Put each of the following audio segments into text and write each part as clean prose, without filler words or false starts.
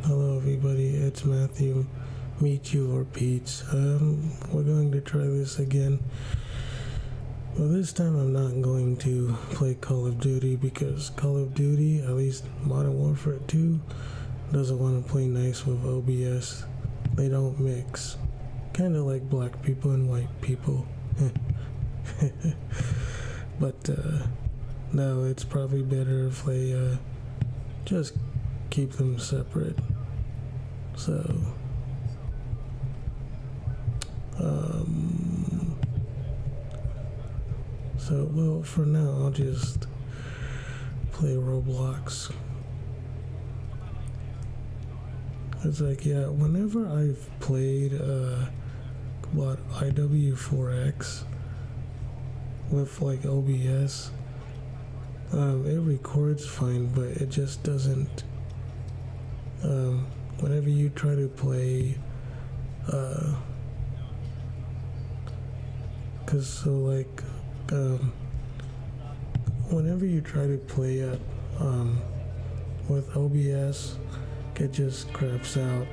Hello everybody, it's Matthew, Meachew or Pete's. We're going to try this again. Well, this time I'm not going to play Call of Duty because Call of Duty, at least Modern Warfare 2, doesn't want to play nice with OBS. They don't mix. Kinda like black people and white people. But, no, it's probably better if they, just keep them separate. Well, for now, I'll just play Roblox. It's like, yeah, whenever I've played, IW4X with, like, OBS, it records fine, but it just doesn't, whenever you try to play, whenever you try to play it, with OBS, it just craps out.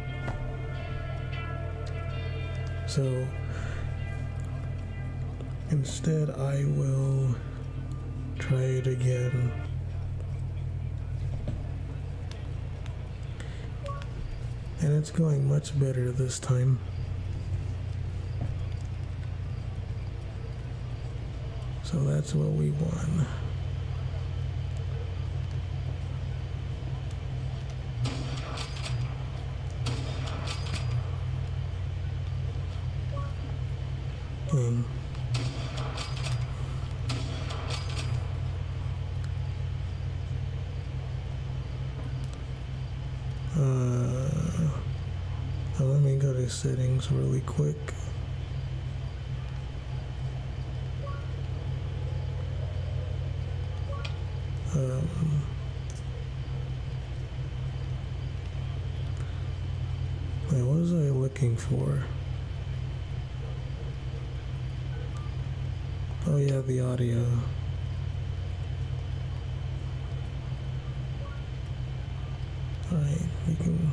So, instead I will try it again. And it's going much better this time. So that's what we won. Let me go to settings really quick. What was I looking for? Oh yeah, the audio. Alright, we can...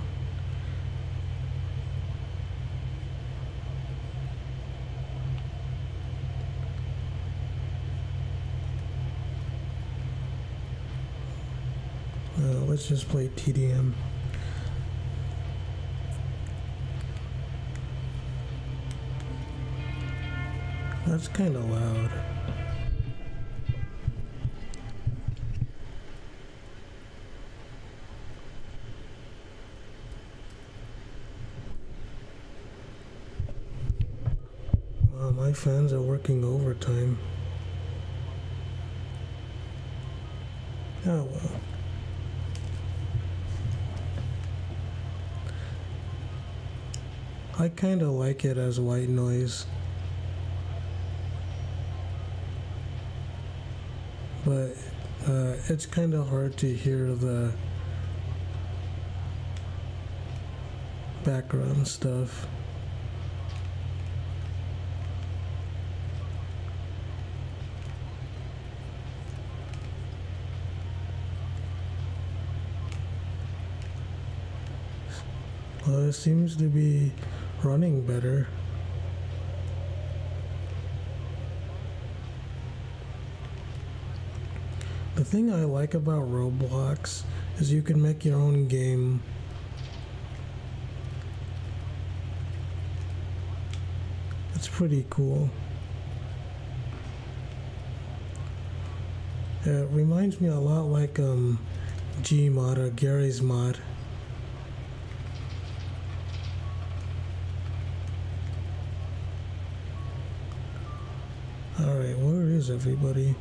let's just play TDM. That's kind of loud. Wow, my fans are working overtime. Oh well. I kind of like it as white noise. But it's kind of hard to hear the background stuff. Well, it seems to be running better. The thing I like about Roblox is you can make your own game. It's pretty cool. It reminds me a lot like Gmod or Gary's Mod. Alright, where is everybody?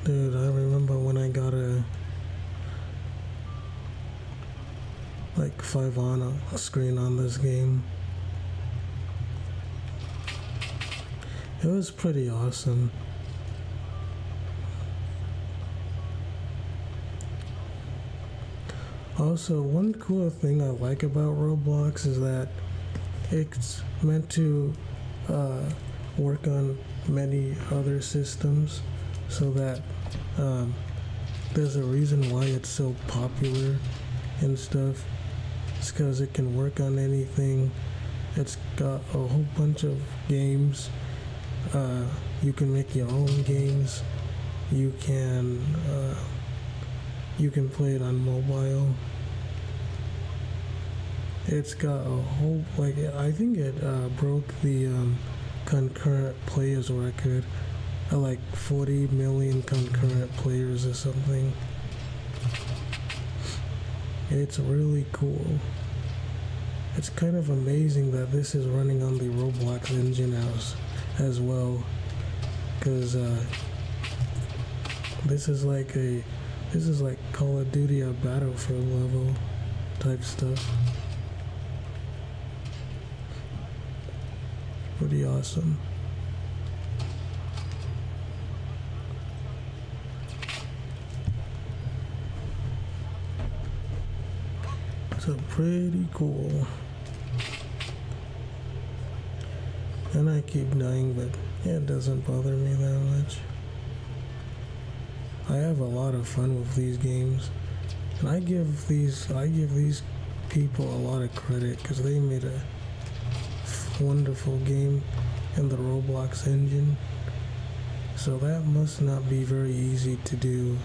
Dude, I remember when I got a 5 on a screen on this game. It was pretty awesome. Also, one cool thing I like about Roblox is that it's meant to work on many other systems, so that there's a reason why it's so popular and stuff. It's because it can work on anything. It's got a whole bunch of games. You can make your own games. You can play it on mobile. It's got a whole, like, I think it broke the concurrent players record at like 40 million concurrent players or something. It's really cool. It's kind of amazing that this is running on the Roblox engine as well, because this is like Call of Duty or Battlefield level type stuff. Pretty awesome. So pretty cool. And I keep dying, but it doesn't bother me that much. I have a lot of fun with these games, and I give these people a lot of credit because they made a wonderful game in the Roblox engine. So that must not be very easy to do,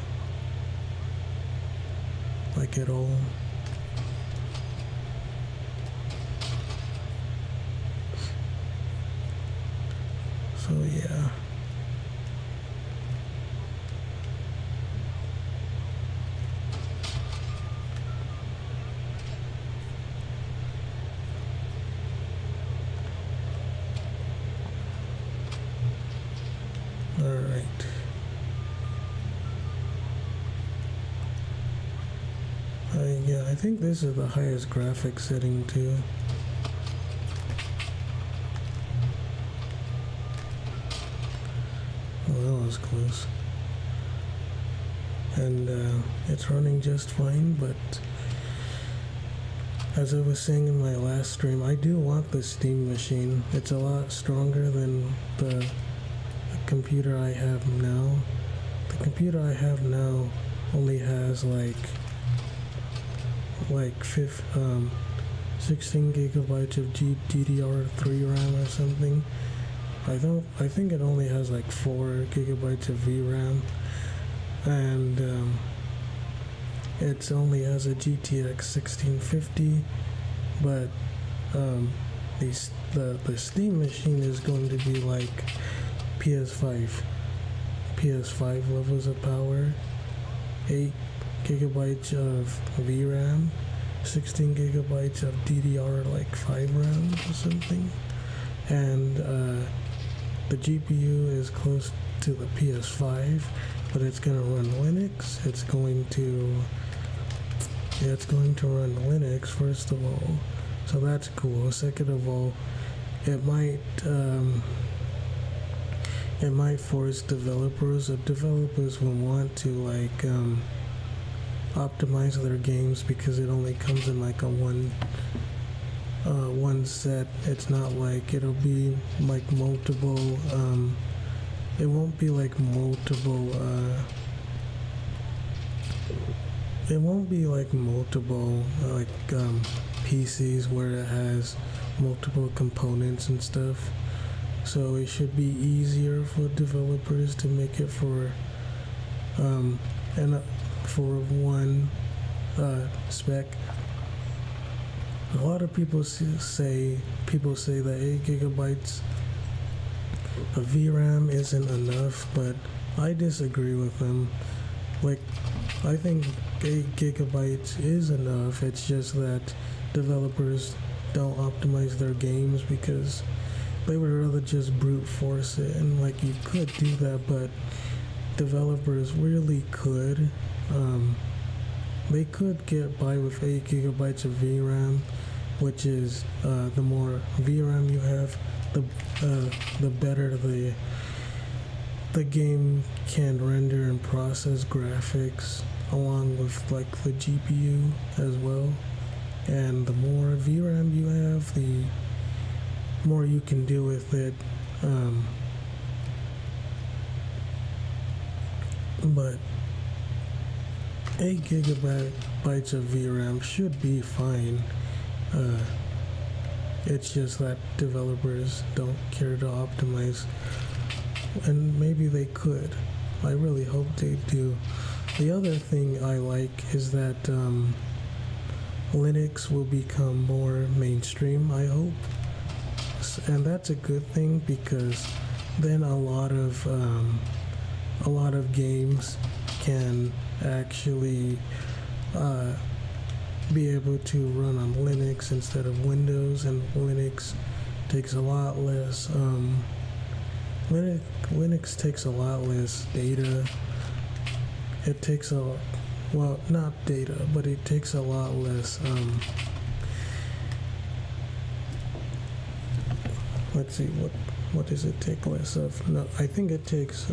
like at all. So yeah. Alright. Yeah, I think this is the highest graphics setting too. Well, that was close. And it's running just fine, but as I was saying in my last stream, I do want the Steam machine. It's a lot stronger than the computer I have now. The computer I have now only has like 16 gigabytes of DDR3 RAM or something. I think it only has like 4 gigabytes of VRAM, and it only has a GTX 1650. But the Steam machine is going to be like PS5 levels of power, 8 gigabytes of VRAM, 16 gigabytes of DDR5 RAM or something, and the GPU is close to the PS5, but it's going to run Linux. It's going to run Linux first of all, so that's cool. Second of all, it might force developers, if developers will want to like optimize their games, because it only comes in like a one set. It's not like it'll be like multiple, it won't be like multiple PCs where it has multiple components and stuff. So it should be easier for developers to make it for one spec. A lot of people say that 8 gigabytes of VRAM isn't enough, but I disagree with them. Like, I think 8 gigabytes is enough. It's just that developers don't optimize their games because they would rather just brute force it. And like, you could do that, but developers really could. They could get by with 8 gigabytes of VRAM, which is the more VRAM you have, the better the game can render and process graphics. along with like the GPU as well. And the more VRAM you have, the more you can do with it. But 8 gigabytes of VRAM should be fine. It's just that developers don't care to optimize, and maybe they could. I really hope they do. The other thing I like is that Linux will become more mainstream, I hope. And that's a good thing, because then a lot of games can actually be able to run on Linux instead of Windows, and Linux takes a lot less Linux takes a lot less data. It takes not data, but it takes a lot less let's see, what does it take less of? No, I think it takes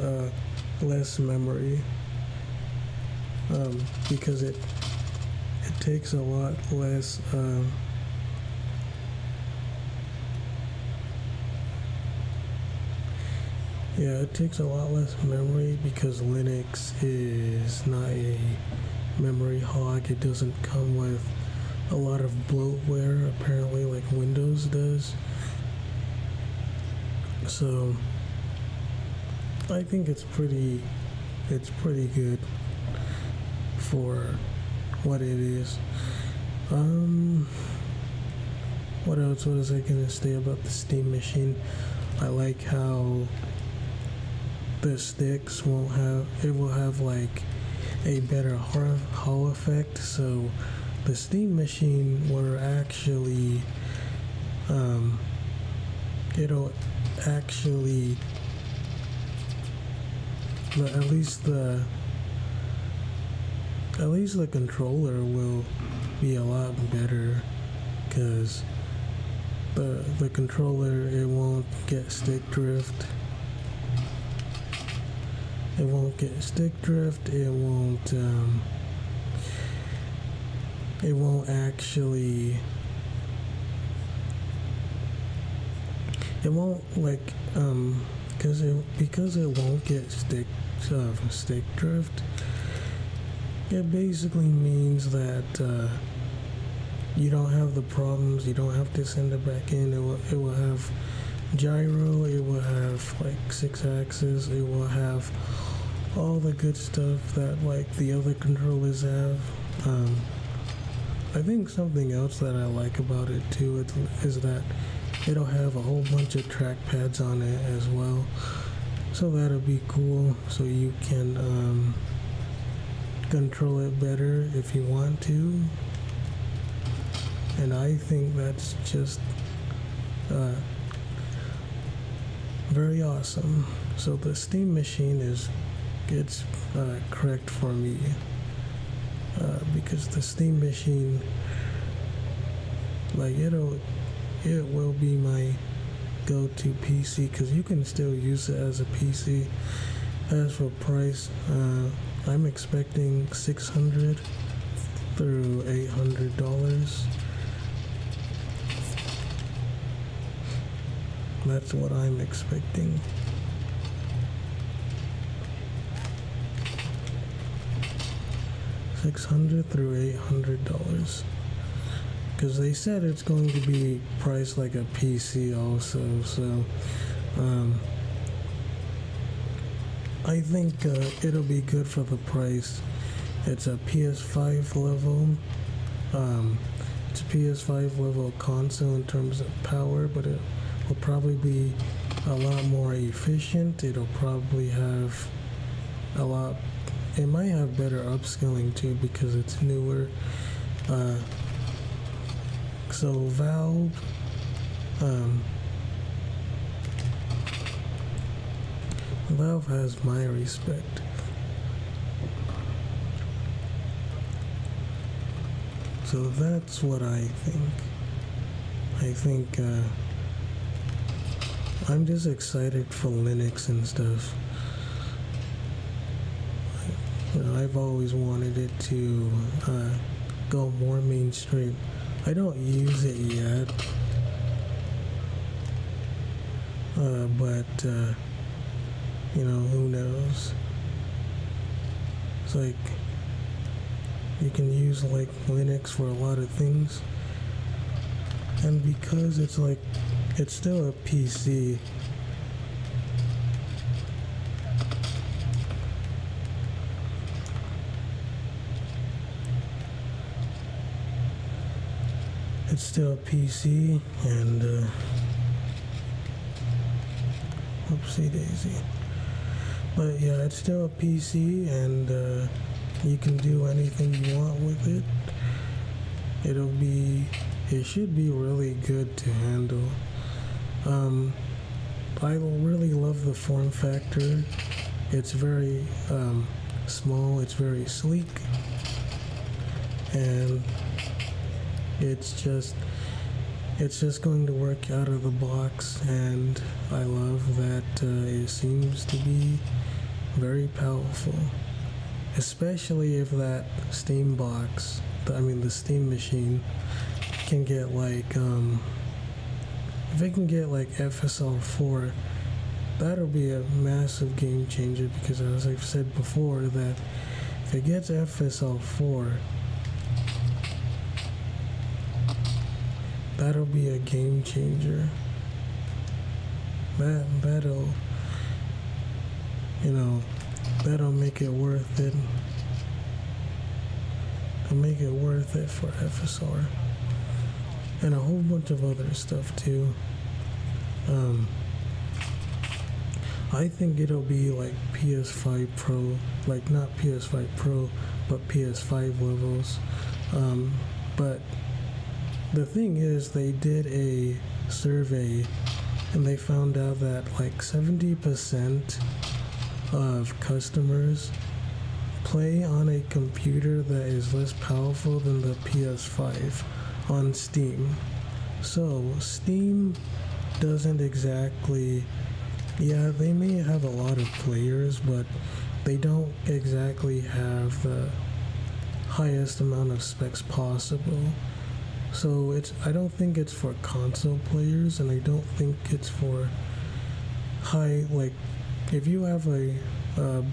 less memory, because it takes a lot less it takes a lot less memory, because Linux is not a memory hog. It doesn't come with a lot of bloatware, apparently, like Windows does. So I think it's pretty good for what it is. What else was I gonna say about the Steam machine? I like how the sticks will have like a better Hall effect. So the Steam machine were actually it'll actually at least the controller will be a lot better, because the controller, it won't get stick drift. It won't get stick drift. It won't actually. It won't like because it won't get stick drift. It basically means that you don't have the problems. You don't have to send it back in. It will have gyro. It will have like 6-axis. It will have all the good stuff that like the other controllers have. I think something else that I like about it too is that it'll have a whole bunch of trackpads on it as well. So that'll be cool. So you can control it better if you want to. And I think that's just very awesome. So the Steam machine it's correct for me, because the Steam machine, like it will be my go-to PC, because you can still use it as a PC. As for price, I'm expecting $600 through $800. That's what I'm expecting. $600 through $800, because they said it's going to be priced like a PC also. So I think it'll be good for the price. It's a PS5 level. It's a PS5 level console in terms of power, but it will probably be a lot more efficient. It'll probably have it might have better upscaling too, because it's newer. So Valve has my respect. So that's what I think. I think I'm just excited for Linux and stuff. I've always wanted it to go more mainstream. I don't use it yet, but who knows? It's like you can use like Linux for a lot of things, and because it's still a PC. It's still a PC, and oopsie daisy. But yeah, it's still a PC, and you can do anything you want with it. It should be really good to handle. I really love the form factor. It's very small, it's very sleek, and it's just going to work out of the box, and I love that it seems to be very powerful, especially if that Steam box, the Steam machine, can get if it can get FSR4, that'll be a massive game changer, because as I've said before, that if it gets FSR4, that'll be a game changer. That'll make it worth it. It'll make it worth it for FSR. And a whole bunch of other stuff too. I think it'll be like PS5 Pro, like not PS5 Pro, but PS5 levels. But the thing is, they did a survey, and they found out that like 70% of customers play on a computer that is less powerful than the PS5 on Steam. So Steam doesn't exactly, they may have a lot of players, but they don't exactly have the highest amount of specs possible. So I don't think it's for console players, and I don't think it's for high, if you have a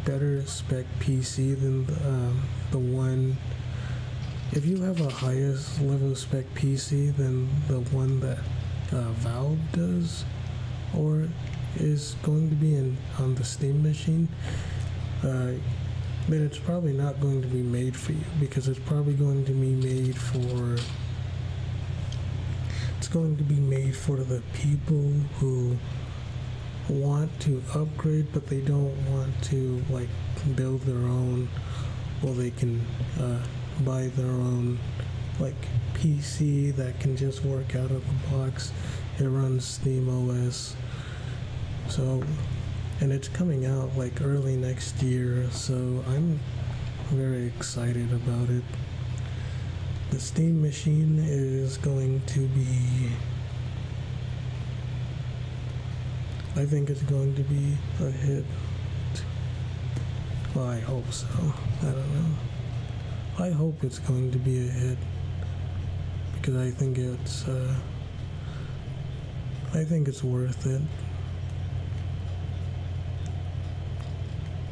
better spec PC than the one, if you have a highest level spec PC than the one that Valve does, or is going to be on the Steam machine, then it's probably not going to be made for you, because it's probably going to be made for the people who want to upgrade, but they don't want to build their own, or they can buy their own PC that can just work out of the box. It runs Steam OS. So, and it's coming out early next year, so I'm very excited about it. The Steam machine is going to be, I think it's going to be a hit. Well, I hope so. I don't know. I hope it's going to be a hit, because I think it's worth it.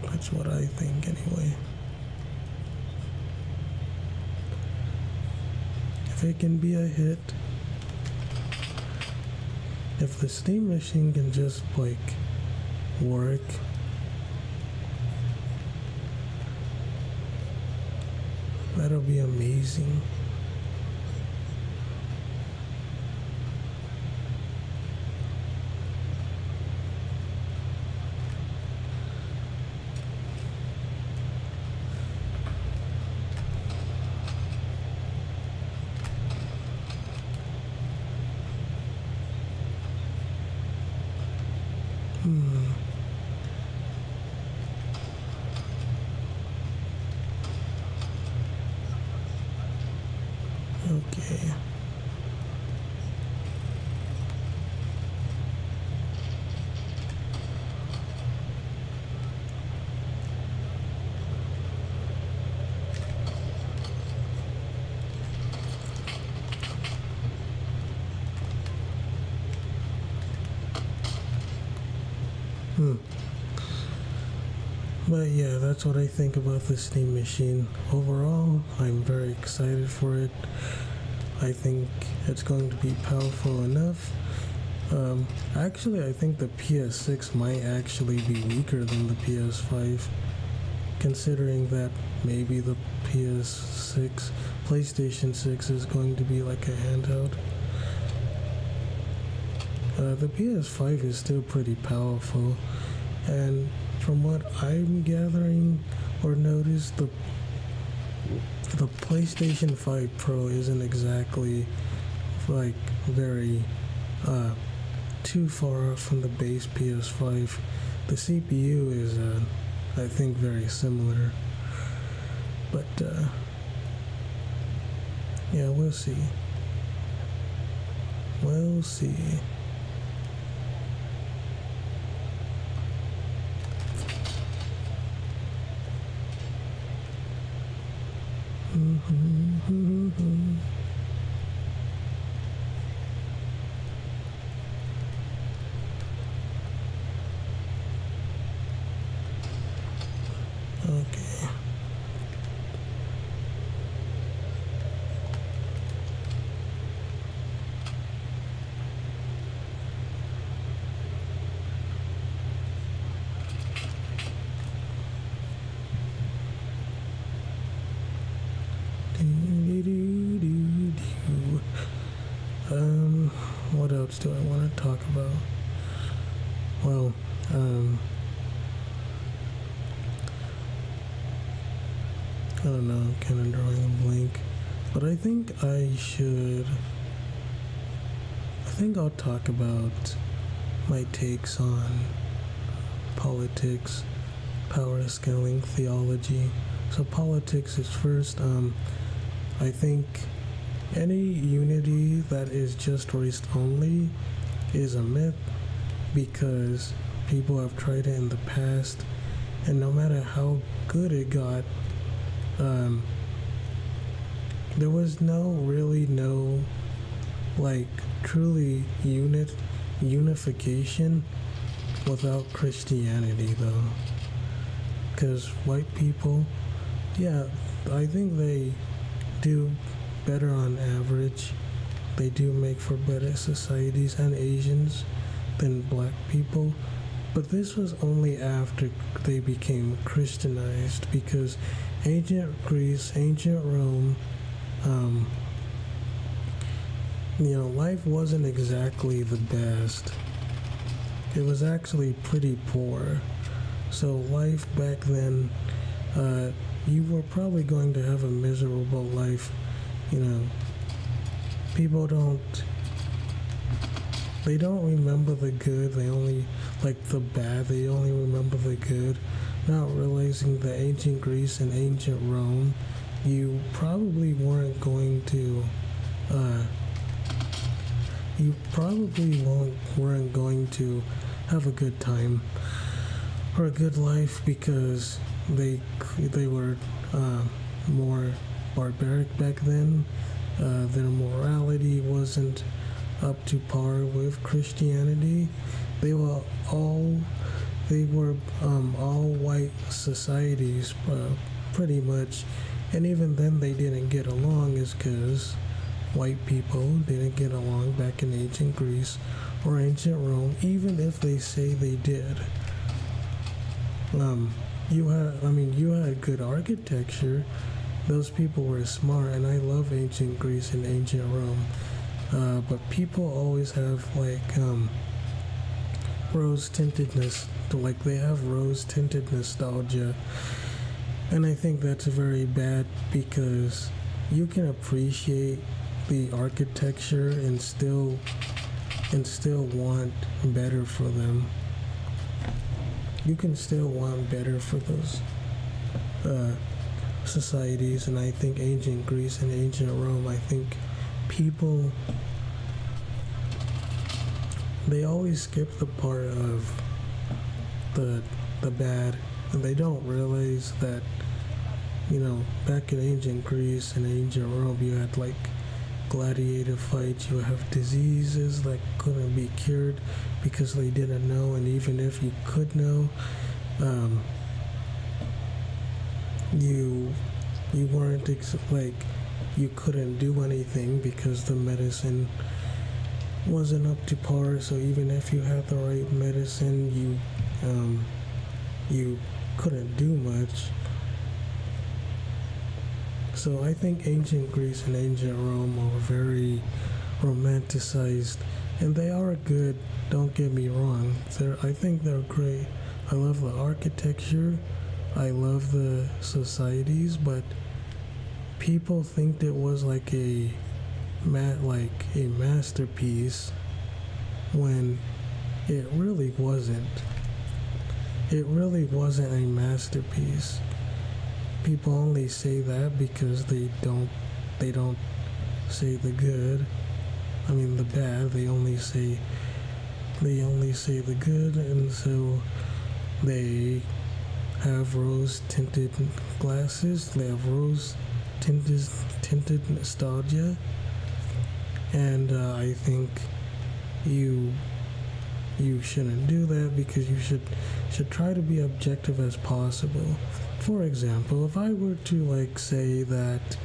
That's what I think anyway. If it can be a hit, if the Steam machine can just work, that'll be amazing. Hmm. But yeah, that's what I think about the Steam Machine. Overall, I'm very excited for it. I think it's going to be powerful enough. Actually, I think the PS6 might actually be weaker than the PS5, considering that maybe the PS6, PlayStation 6 is going to be like a handheld. The PS5 is still pretty powerful, and from what I'm gathering or noticed, the PlayStation 5 Pro isn't exactly like very too far off from the base PS5. The CPU is I think very similar, but yeah, we'll see. We'll see. Okay. What else do I want to talk about? Well, I don't know, I'm kind of drawing a blank. But I think I'll talk about my takes on politics, power scaling, theology. So politics is first. I think any unity that is just race only is a myth, because people have tried it in the past, and no matter how good it got, there was no like truly unification without Christianity, though. Because white people, yeah, I think they do better on average. They do make for better societies, and Asians, than black people. But this was only after they became Christianized, because ancient Greece, ancient Rome, life wasn't exactly the best. It was actually pretty poor. So life back then, you were probably going to have a miserable life. People don't remember the good, they only like the bad, they only remember the good, not realizing that ancient Greece and ancient Rome, you probably weren't going to have a good time or a good life, because they were more barbaric back then. Their morality wasn't up to par with Christianity. They were all white societies, pretty much, and even then they didn't get along, is because white people didn't get along back in ancient Greece or ancient Rome, even if they say they did. You had good architecture. Those people were smart, and I love ancient Greece and ancient Rome. But people always have rose-tintedness, like they have rose-tinted nostalgia, and I think that's very bad, because you can appreciate the architecture and still want better for them. You can still want better for those societies, and I think ancient Greece and ancient Rome, I think people, they always skip the part of the bad, and they don't realize that, back in ancient Greece and ancient Rome, you had gladiator fights. You have diseases that couldn't be cured because they didn't know, and even if you could know, you weren't you couldn't do anything because the medicine wasn't up to par. So even if you had the right medicine, you couldn't do much. So I think ancient Greece and ancient Rome are very romanticized, and they are good, don't get me wrong. I think they're great. I love the architecture, I love the societies, but people think it was like a masterpiece when it really wasn't. It really wasn't a masterpiece. People only say that because they don't say the good. I mean the bad. They only say the good, and so they have rose tinted glasses. They have rose tinted nostalgia, and I think you shouldn't do that, because you should try to be objective as possible. For example, if I were to say that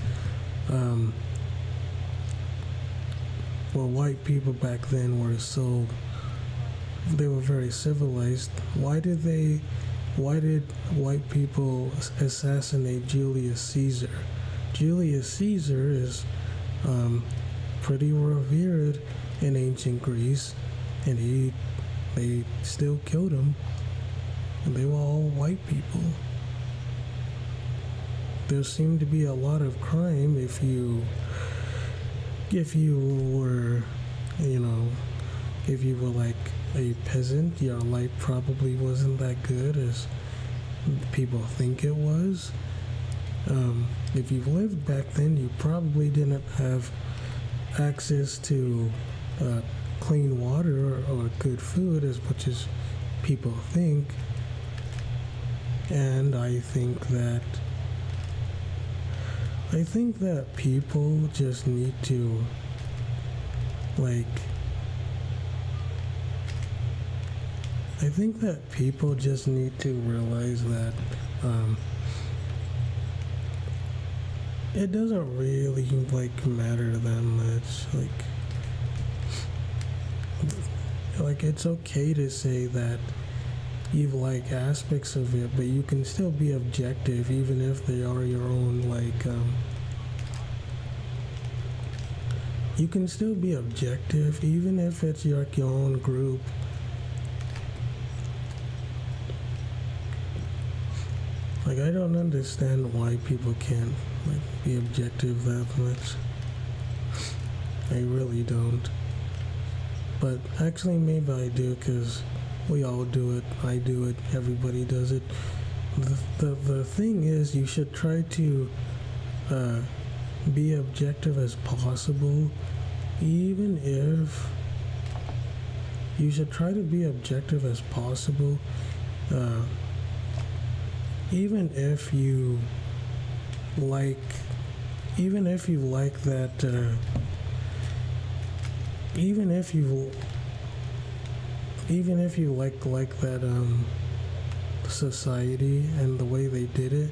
white people back then were very civilized, why did white people assassinate Julius Caesar? Julius Caesar is pretty revered in ancient Greece, and they still killed him, and they were all white people. There seemed to be a lot of crime if you were like a peasant. Your life probably wasn't that good as people think it was. If you lived back then, you probably didn't have access to clean water or good food as much as people think. And I think that people just need to realize that it doesn't really matter that much. It's okay to say that you like aspects of it, but you can still be objective even if they are your own you can still be objective even if it's your own group. I don't understand why people can't be objective that much. I really don't. But actually maybe I do, because we all do it. I do it. Everybody does it. The thing is, you should try to be objective as possible, even if you should try to be objective as possible, even if you like that even if you like that society and the way they did it,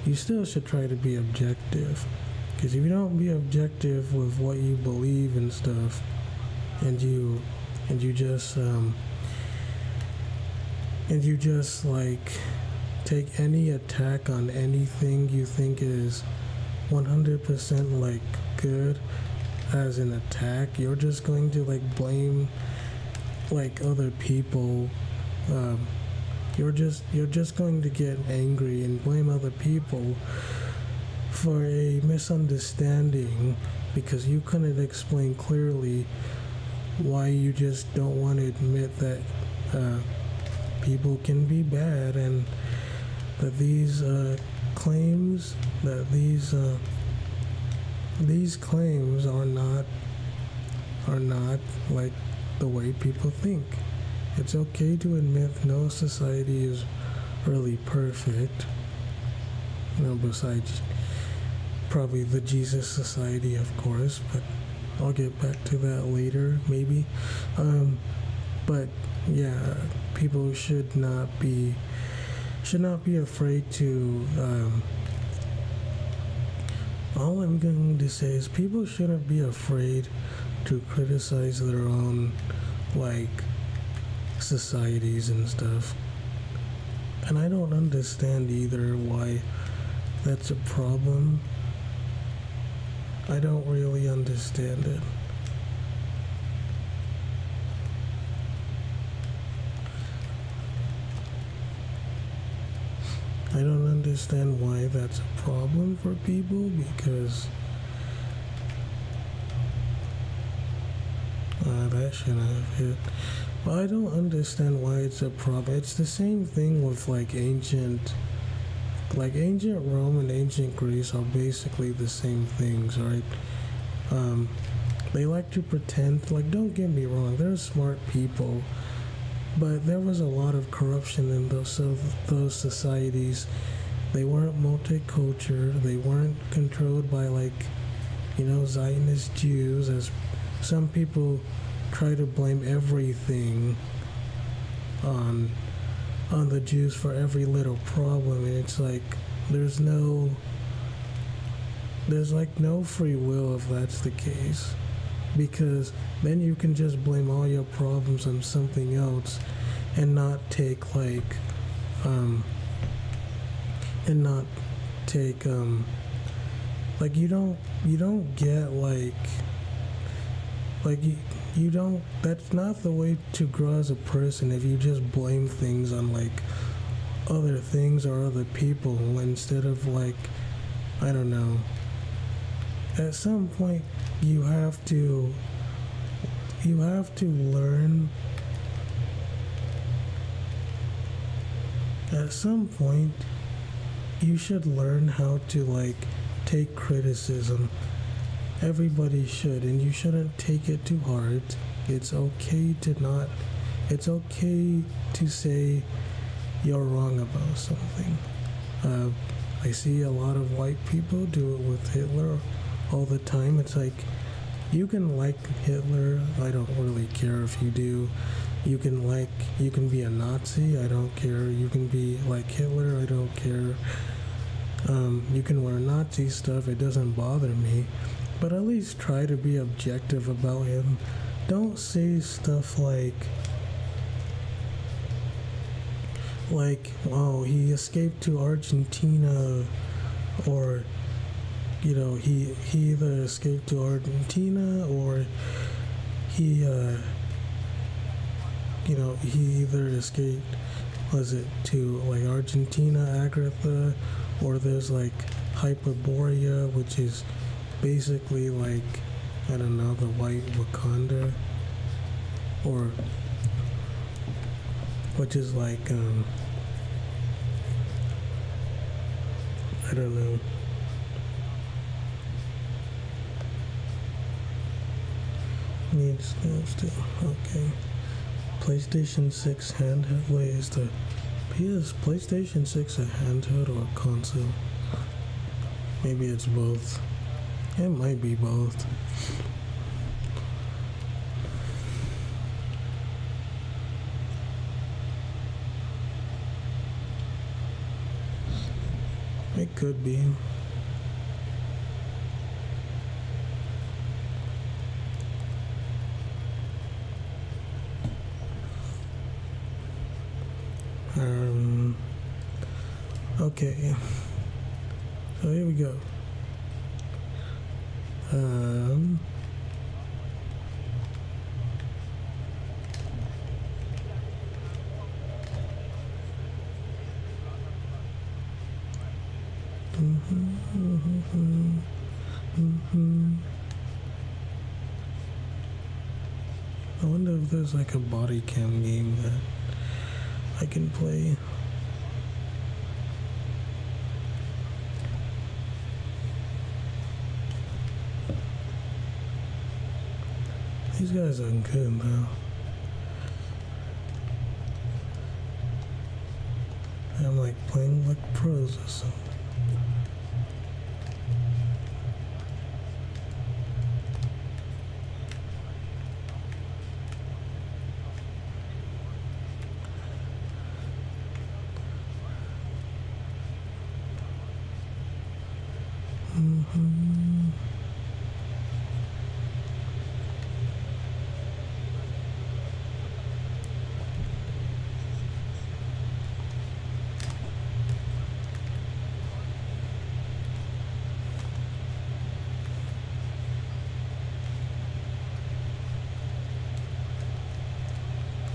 you still should try to be objective. Because if you don't be objective with what you believe and stuff, and you just take any attack on anything you think is 100% good as an attack, you're just going to blame other people. You're just going to get angry and blame other people for a misunderstanding because you couldn't explain clearly why you just don't want to admit that people can be bad, and that these claims are not like the way people think. It's okay to admit no society is really perfect, besides probably the Jesus Society, of course, but I'll get back to that later, maybe. But yeah, people should not be afraid to. All I'm going to say is people shouldn't be afraid to criticize their own, like, societies and stuff. And I don't understand either why that's a problem. I don't really understand it. I don't understand why that's a problem for people because that shouldn't have hit. But I don't understand why it's a problem. It's the same thing with ancient Rome and ancient Greece are basically the same things, right? They like to pretend, don't get me wrong, they're smart people, but there was a lot of corruption in those societies. They weren't multicultural. They weren't controlled by Zionist Jews, as some people try to blame everything on the Jews for every little problem, and it's there's no free will if that's the case, because then you can just blame all your problems on something else and not take you don't get you don't that's not the way to grow as a person if you just blame things on other things or other people instead of I don't know. At some point you have to learn. At some point you should learn how to take criticism. Everybody should, and you shouldn't take it too hard. It's okay to say you're wrong about something. I see a lot of white people do it with Hitler all the time. It's you can like Hitler, I don't really care if you do. You can be a Nazi, I don't care. You can be like Hitler, I don't care. You can wear Nazi stuff, it doesn't bother me. But at least try to be objective about him. Don't say stuff oh, he escaped to Argentina, or he either escaped to Argentina or he either escaped, was it to Argentina, Agatha, or there's Hyperborea, which is basically I don't know, the white Wakanda, or which is I don't know. Needs still okay. PlayStation 6 handheld. Wait, is the PlayStation 6 a handheld or a console? Maybe it's both. It might be both. It could be. Okay. So here we go. I wonder if there's a body cam game that I can play. These guys are good though. I'm playing like pros or something.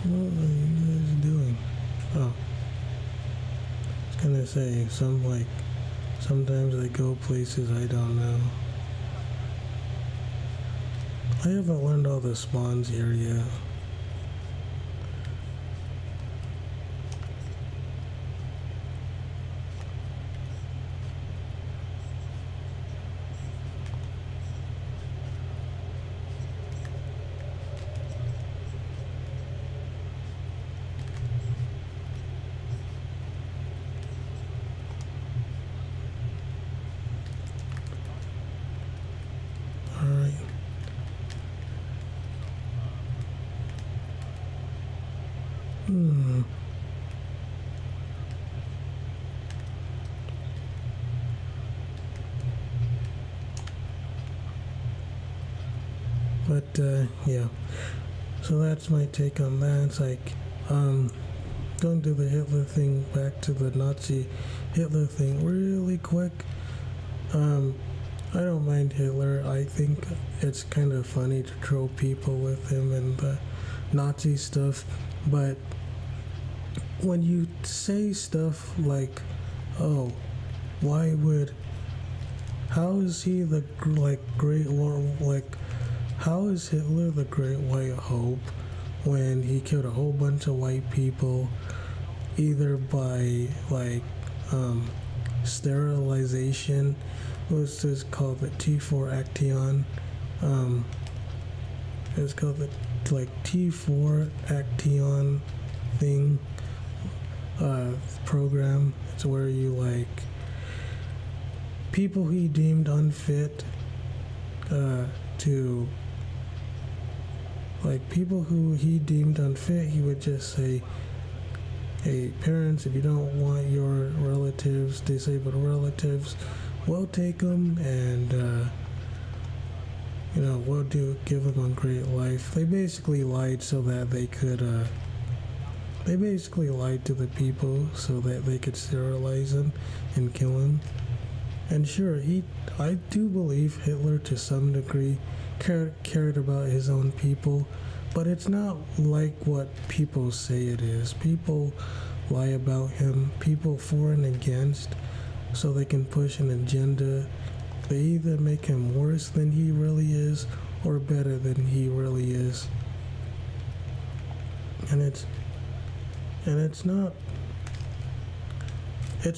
What are you guys doing? Oh, I was gonna say, sometimes I go places I don't know. I haven't learned all the spawns here yet. Alright. But yeah, so that's my take on that. It's like, going to the Hitler thing, back to the Nazi Hitler thing really quick. I don't mind Hitler. I think it's kind of funny to troll people with him and the Nazi stuff, but when you say stuff like, "Oh, why would? How is he the great how is Hitler the Great White Hope when he killed a whole bunch of white people, either by sterilization?" What's this called? The T4 Action. It's called the T4 Action thing program. It's where you people he deemed unfit to people who he deemed unfit, he would just say, "Hey, parents, if you don't want your relatives, disabled relatives, we'll take them and we'll give them a great life." They basically lied so that they could they basically lied to the people so that they could sterilize them and kill him. And sure, I do believe Hitler to some degree cared about his own people, but it's not like what people say it is. People lie about him, people for and against, so they can push an agenda. They either make him worse than he really is or better than he really is. And it's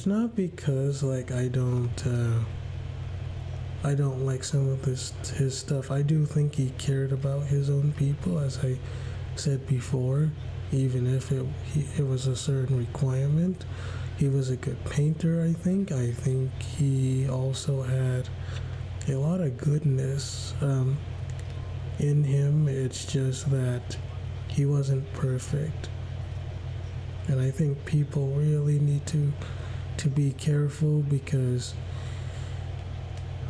not because I don't like some of his stuff. I do think he cared about his own people, as I said before, even if it was a certain requirement. He was a good painter, I think. I think he also had a lot of goodness in him. It's just that he wasn't perfect. And I think people really need to be careful, because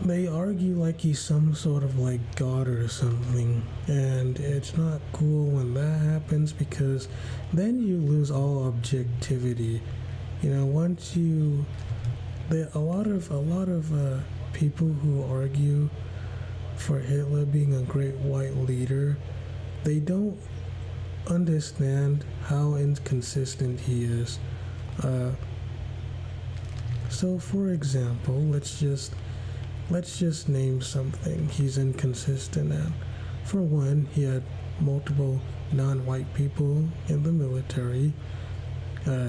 they argue like he's some sort of God or something, and it's not cool when that happens, because then you lose all objectivity. Once a lot of people who argue for Hitler being a great white leader, they don't understand how inconsistent he is. So, for example, let's just name something he's inconsistent at. For one, he had multiple non-white people in the military.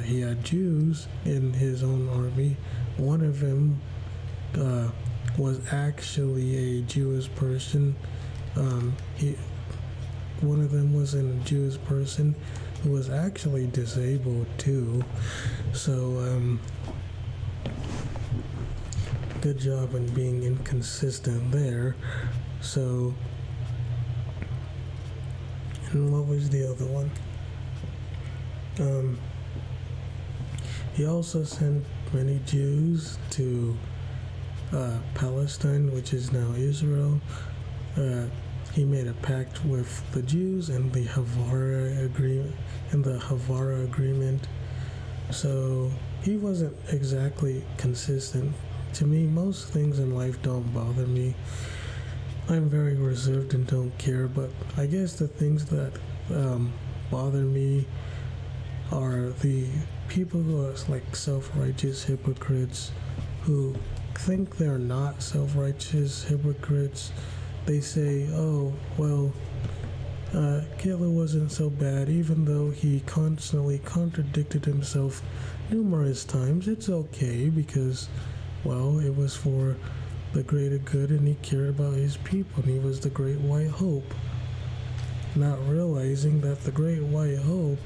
He had Jews in his own army. One of them was actually a Jewish person. One of them was a Jewish person who was actually disabled too. So, good job on being inconsistent there. So, and what was the other one? He also sent many Jews to Palestine, which is now Israel. He made a pact with the Jews and the Havara agreement. So he wasn't exactly consistent. To me, most things in life don't bother me. I'm very reserved and don't care, but I guess the things that bother me are the people who are like self-righteous hypocrites who think they're not self-righteous hypocrites. They say, oh, well, Hitler wasn't so bad, even though he constantly contradicted himself numerous times. It's okay because, well, it was for the greater good and he cared about his people and he was the great white hope. Not realizing that the great white hope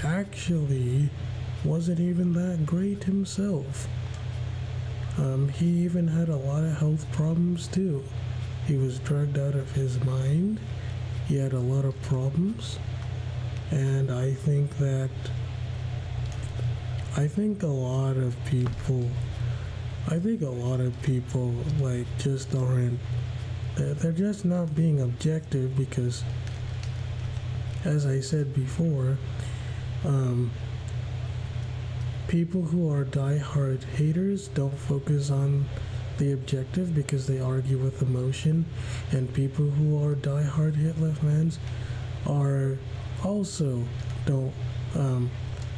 actually wasn't even that great himself. He even had a lot of health problems too. He was drugged out of his mind. He had a lot of problems. And I think a lot of people like just aren't, they're just not being objective because, as I said before, people who are die-hard haters don't focus on the objective because they argue with emotion, and people who are die-hard Hitler fans are also don't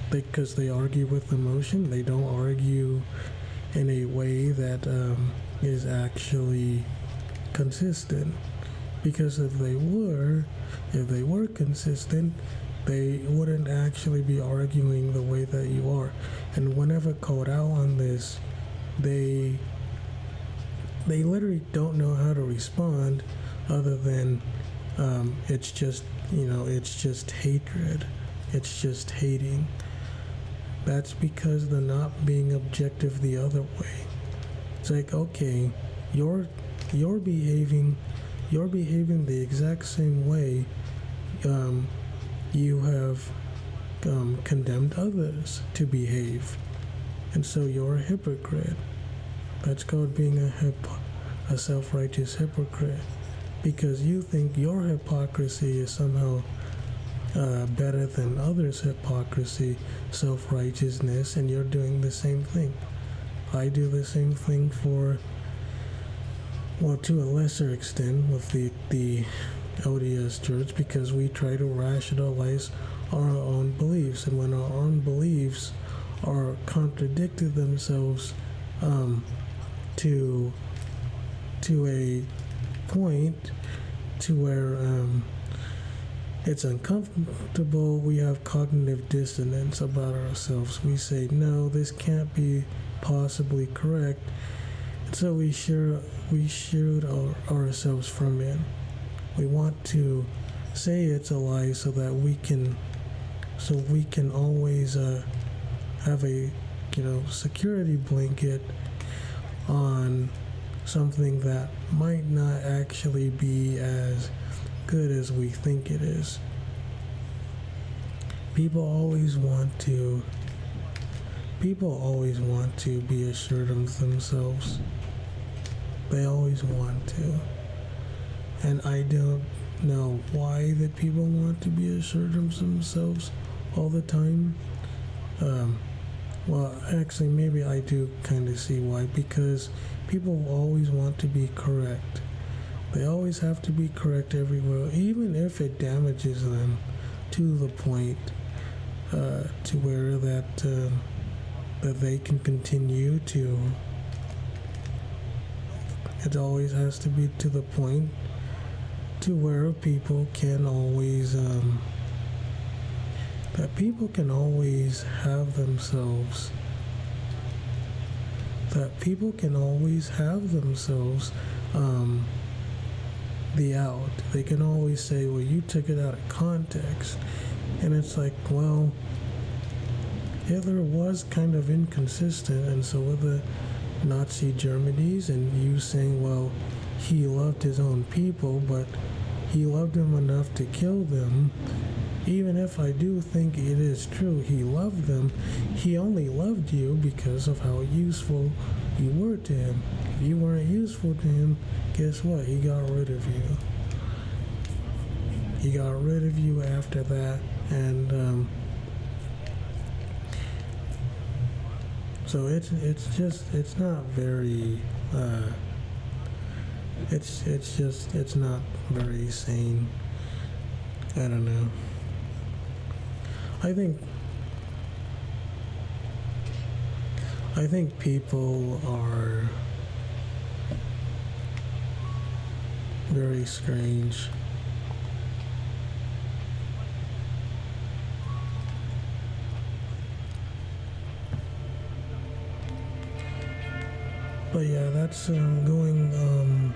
because they argue with emotion. They don't argue in a way that is actually consistent, because if they were consistent, they wouldn't actually be arguing the way that you are. And whenever called out on this, they literally don't know how to respond other than it's just hatred. It's just hating. That's because they're not being objective the other way. It's like, okay, you're behaving the exact same way you have condemned others to behave, and so you're a hypocrite. That's called being a self-righteous hypocrite, because you think your hypocrisy is somehow better than others' hypocrisy, self-righteousness, and you're doing the same thing. I do the same thing to a lesser extent with the LDS Church, because we try to rationalize our own beliefs, and when our own beliefs are contradicted themselves to a point to where it's uncomfortable, we have cognitive dissonance about ourselves. We say, no, this can't be possibly correct, and so we shield ourselves from it. We want to say it's a lie so we can always have a security blanket on something that might not actually be as good as we think it is. People always want to be assured of themselves. They always want to. And I don't know why that people want to be assured of themselves all the time. Well, actually, maybe I do kind of see why. Because people always want to be correct. They always have to be correct everywhere, even if it damages them to the point to where that they can continue to. It always has to be to the point to where people can always have themselves. That people can always have themselves the out. They can always say, well, you took it out of context. And it's like, well, Hitler was kind of inconsistent, and so were the Nazi Germany's, and you saying, well, he loved his own people, but he loved them enough to kill them. Even if I do think it is true he loved them, he only loved you because of how useful you were to him. If you weren't useful to him, guess what? He got rid of you. He got rid of you after that, and so it's not very it's not very sane. I don't know. I think people are very strange. But yeah, that's going.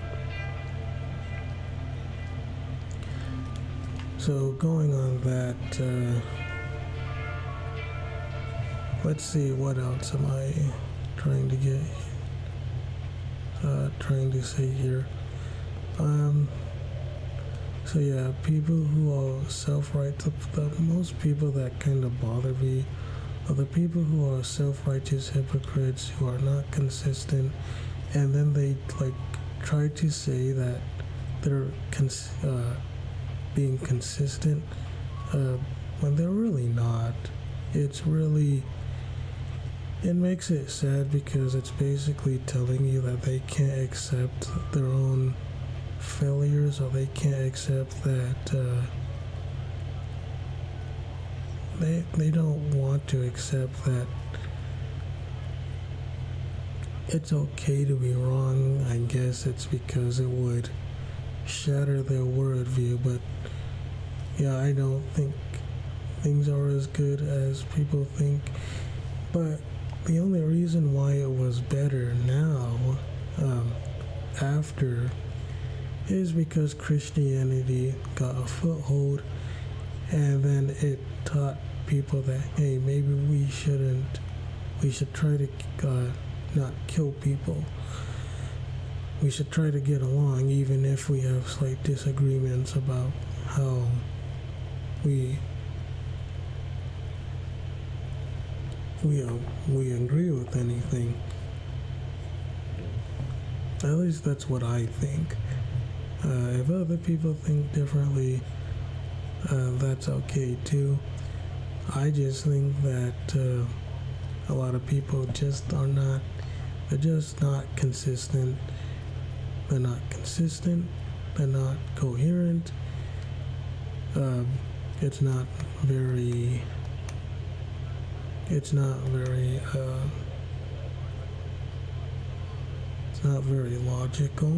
So going on that. Let's see, what else am I trying to say here. So yeah, people who are self-righteous, the most people that kind of bother me are the people who are self-righteous hypocrites who are not consistent, and then they like try to say that they're being consistent when they're really not. It makes it sad because it's basically telling you that they can't accept their own failures, or they can't accept that they don't want to accept that it's okay to be wrong. I guess it's because it would shatter their worldview, but yeah, I don't think things are as good as people think. But the only reason why it was better now, after, is because Christianity got a foothold, and then it taught people that, hey, maybe we should try to not kill people. We should try to get along, even if we have slight disagreements about how we agree with anything. At least that's what I think. If other people think differently, that's okay too. I just think that a lot of people they're just not consistent. They're not consistent. They're not coherent. It's not very logical.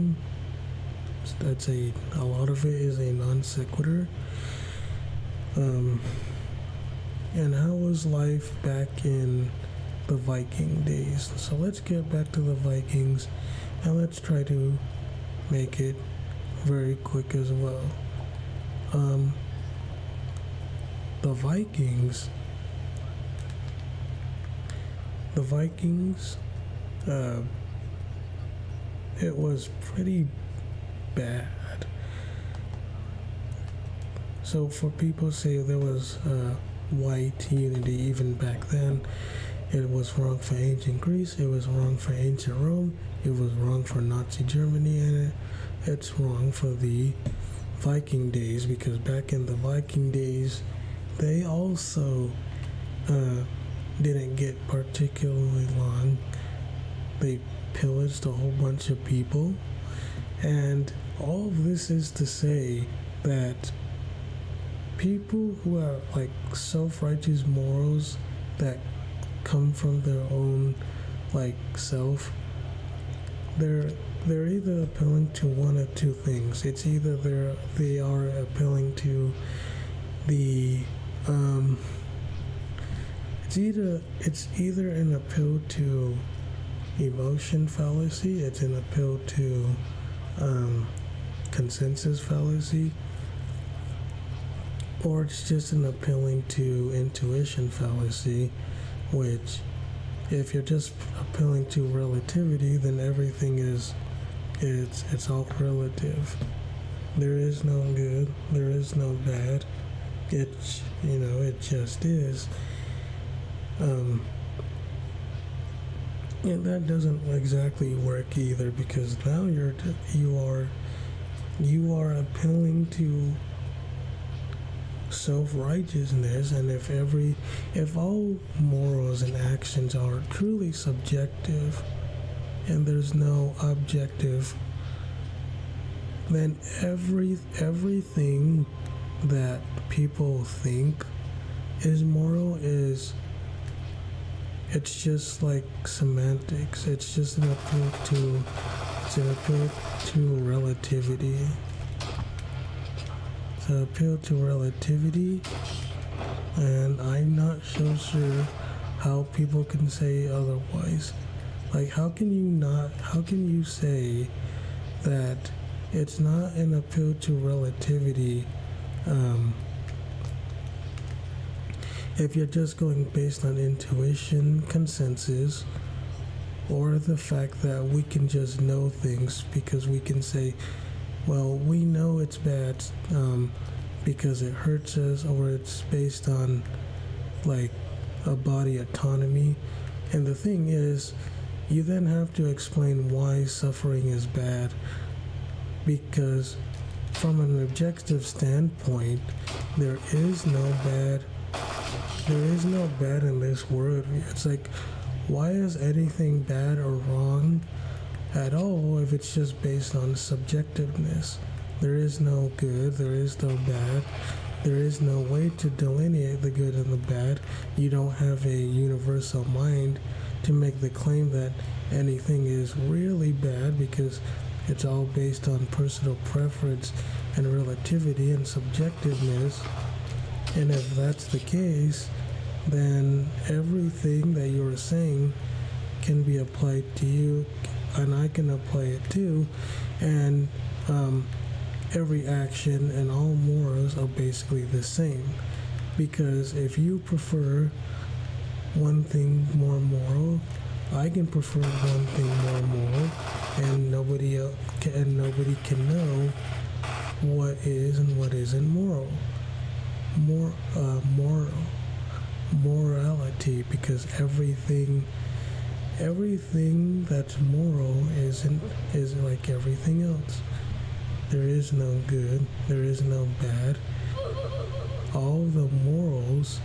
I'd say a lot of it is a non sequitur. And how was life back in the Viking days? So let's get back to the Vikings, and let's try to make it very quick as well. The Vikings, it was pretty bad. So for people say there was white unity even back then, it was wrong for ancient Greece, it was wrong for ancient Rome, it was wrong for Nazi Germany, and it's wrong for the Viking days, because back in the Viking days, they also didn't get particularly long. They pillaged a whole bunch of people, and all of this is to say that people who are like self-righteous morals that come from their own like self, they're either appealing to one of two things. It's either they are appealing to the it's either an appeal to emotion fallacy, it's an appeal to consensus fallacy, or it's just an appealing to intuition fallacy, which if you're just appealing to relativity, then everything it's all relative. There is no good, there is no bad. It just is. And that doesn't exactly work either, because now you are appealing to self-righteousness, and if all morals and actions are truly subjective and there's no objective, then everything that people think is moral is it's just like semantics. It's just an appeal to relativity. It's an appeal to relativity, and I'm not so sure how people can say otherwise. Like, how can you say that it's not an appeal to relativity if you're just going based on intuition, consensus, or the fact that we can just know things because we can say, well, we know it's bad because it hurts us, or it's based on like a body autonomy. And the thing is, you then have to explain why suffering is bad, because from an objective standpoint, there is no bad in this world. It's like, why is anything bad or wrong at all if it's just based on subjectiveness? There is no good, there is no bad, there is no way to delineate the good and the bad. You don't have a universal mind to make the claim that anything is really bad, because it's all based on personal preference and relativity and subjectiveness. And if that's the case, then everything that you're saying can be applied to you, and I can apply it too. And every action and all morals are basically the same, because if you prefer one thing more moral, I can prefer one thing more moral, and nobody can know what is and what isn't moral. Morality, because everything that's moral is like everything else. There is no good, there is no bad. All the morals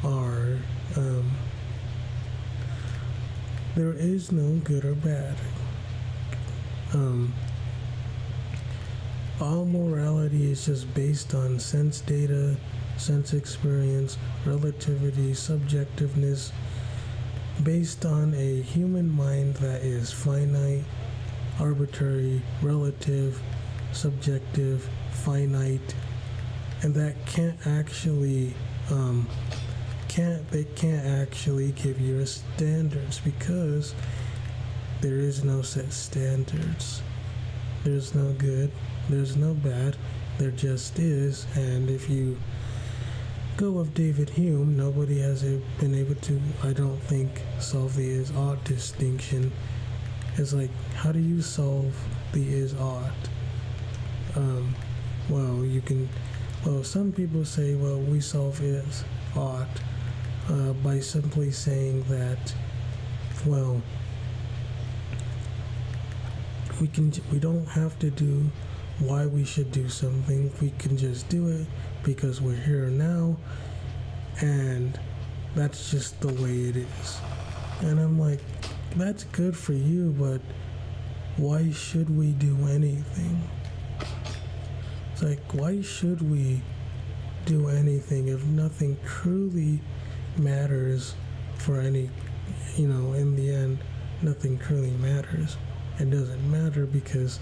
are there is no good or bad. All morality is just based on sense data, sense experience, relativity, subjectiveness, based on a human mind that is finite, arbitrary, relative, subjective, finite, and that can't actually give you standards, because there is no set standards. There's no good, there's no bad, there just is. And if you go with David Hume, nobody has been able to, I don't think, solve the is-ought distinction. It's like, how do you solve the is-ought? Some people say, well, we solve is-ought by simply saying that, well, we don't have to do why we should do something. We can just do it because we're here now, and that's just the way it is. And I'm like, that's good for you, but why should we do anything? It's like, why should we do anything if nothing truly matters for any, in the end, nothing truly matters. It doesn't matter because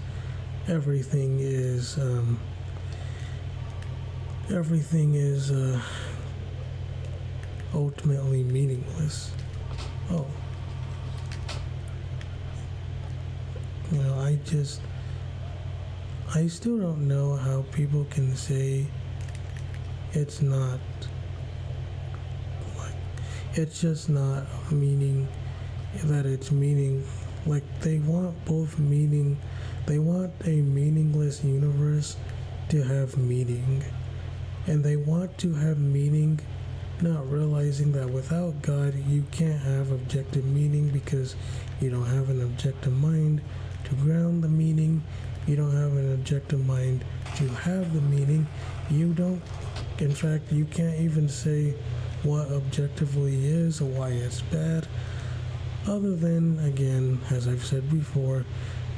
everything is ultimately meaningless. I still don't know how people can say it's not, like, it's just not meaning, that it's meaning, like, they want both meaning, they want a meaningless universe to have meaning, and they want to have meaning, not realizing that without God you can't have objective meaning, because you don't have an objective mind to ground the meaning. You don't have an objective mind to have the meaning. In fact, you can't even say what objectively is or why it's bad, other than, again, as I've said before,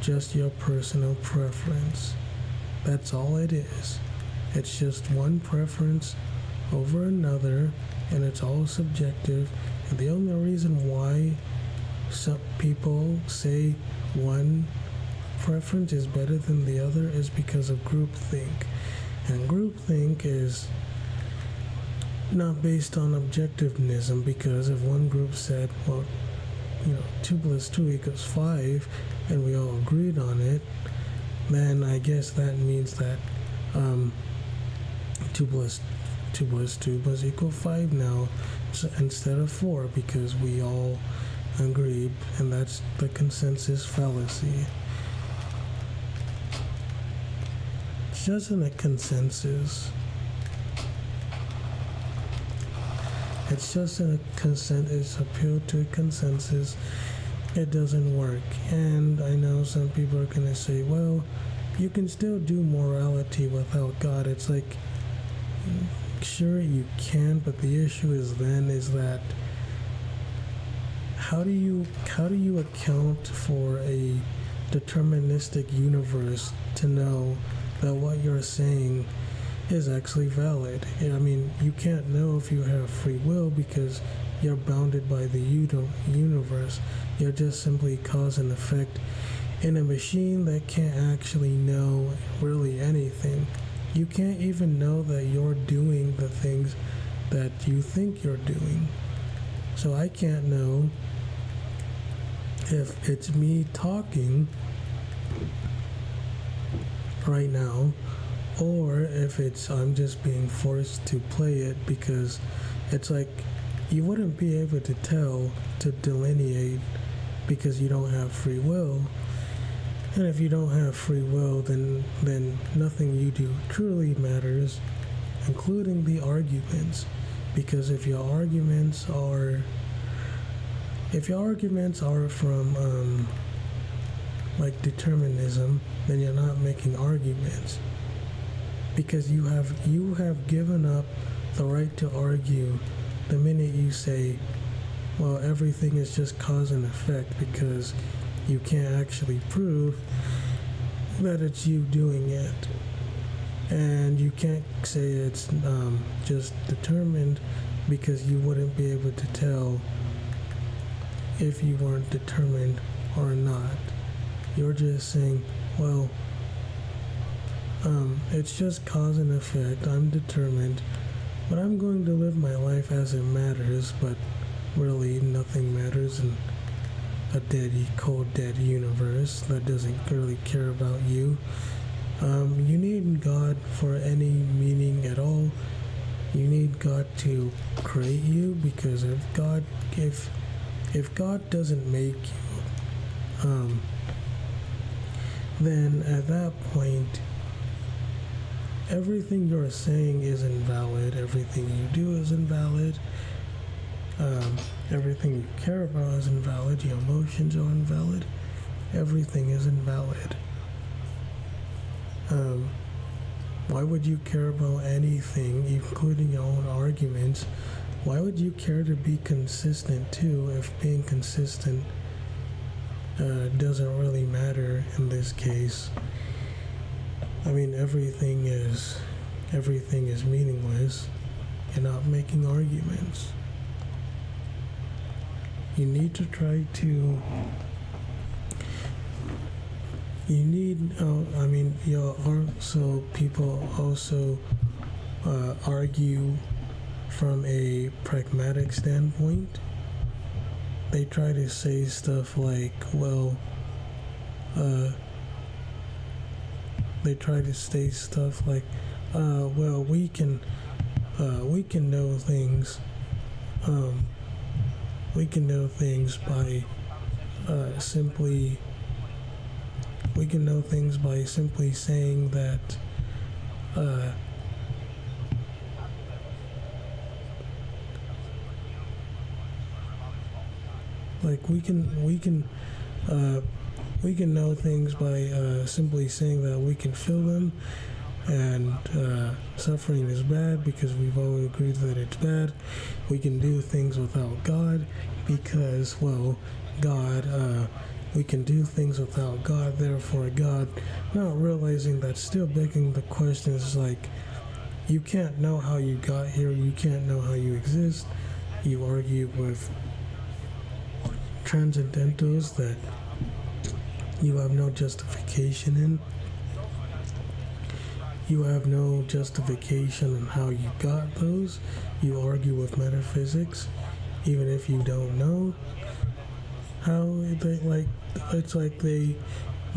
just your personal preference. That's all it is. It's just one preference over another, and it's all subjective. And the only reason why some people say one preference is better than the other is because of groupthink. And groupthink is not based on objectivism, because if one group said, well, 2 plus 2 equals 5, and we all agreed on it, then I guess that means that 2 plus 2 must equal 5 now, instead of 4, because we all agreed, and that's the consensus fallacy. It's just in a consensus. It's just in a it's appealed to a consensus. It doesn't work. And I know some people are gonna say, well, you can still do morality without God. It's like, sure you can, but the issue is that how do you account for a deterministic universe to know that what you're saying is actually valid? I mean, you can't know if you have free will because you're bounded by the universe. You're just simply cause and effect in a machine that can't actually know really anything. You can't even know that you're doing the things that you think you're doing. So I can't know if it's me talking right now, or if I'm just being forced to play it, because it's like you wouldn't be able to tell, to delineate, because you don't have free will. And if you don't have free will, then nothing you do truly matters, including the arguments. Because if your arguments are from like determinism, then you're not making arguments, because you have given up the right to argue the minute you say, well, everything is just cause and effect, because you can't actually prove that it's you doing it. And you can't say it's just determined, because you wouldn't be able to tell if you weren't determined or not. You're just saying, well, it's just cause and effect. I'm determined, but I'm going to live my life as it matters, but really nothing matters in a cold, dead universe that doesn't really care about you. You need God for any meaning at all. You need God to create you, because if God doesn't make you, then at that point, everything you're saying is invalid. Everything you do is invalid. Everything you care about is invalid. Your emotions are invalid. Everything is invalid. Why would you care about anything, including your own arguments? Why would you care to be consistent too, if being consistent doesn't really matter in this case? I mean, everything is meaningless. You're not making arguments. You need to try to. So people also argue from a pragmatic standpoint. They try to say stuff like, well, well, we can know things. We can know things by simply. We can know things by simply saying that. We can know things by simply saying that we can feel them, and suffering is bad because we've all agreed that it's bad. We can do things without God because, well, God, we can do things without God, therefore God, not realizing that still begging the question is like, you can't know how you got here, you can't know how you exist. You argue with transcendentals that you have no justification in. You have no justification in how you got those. You argue with metaphysics, even if you don't know how they like. It's like they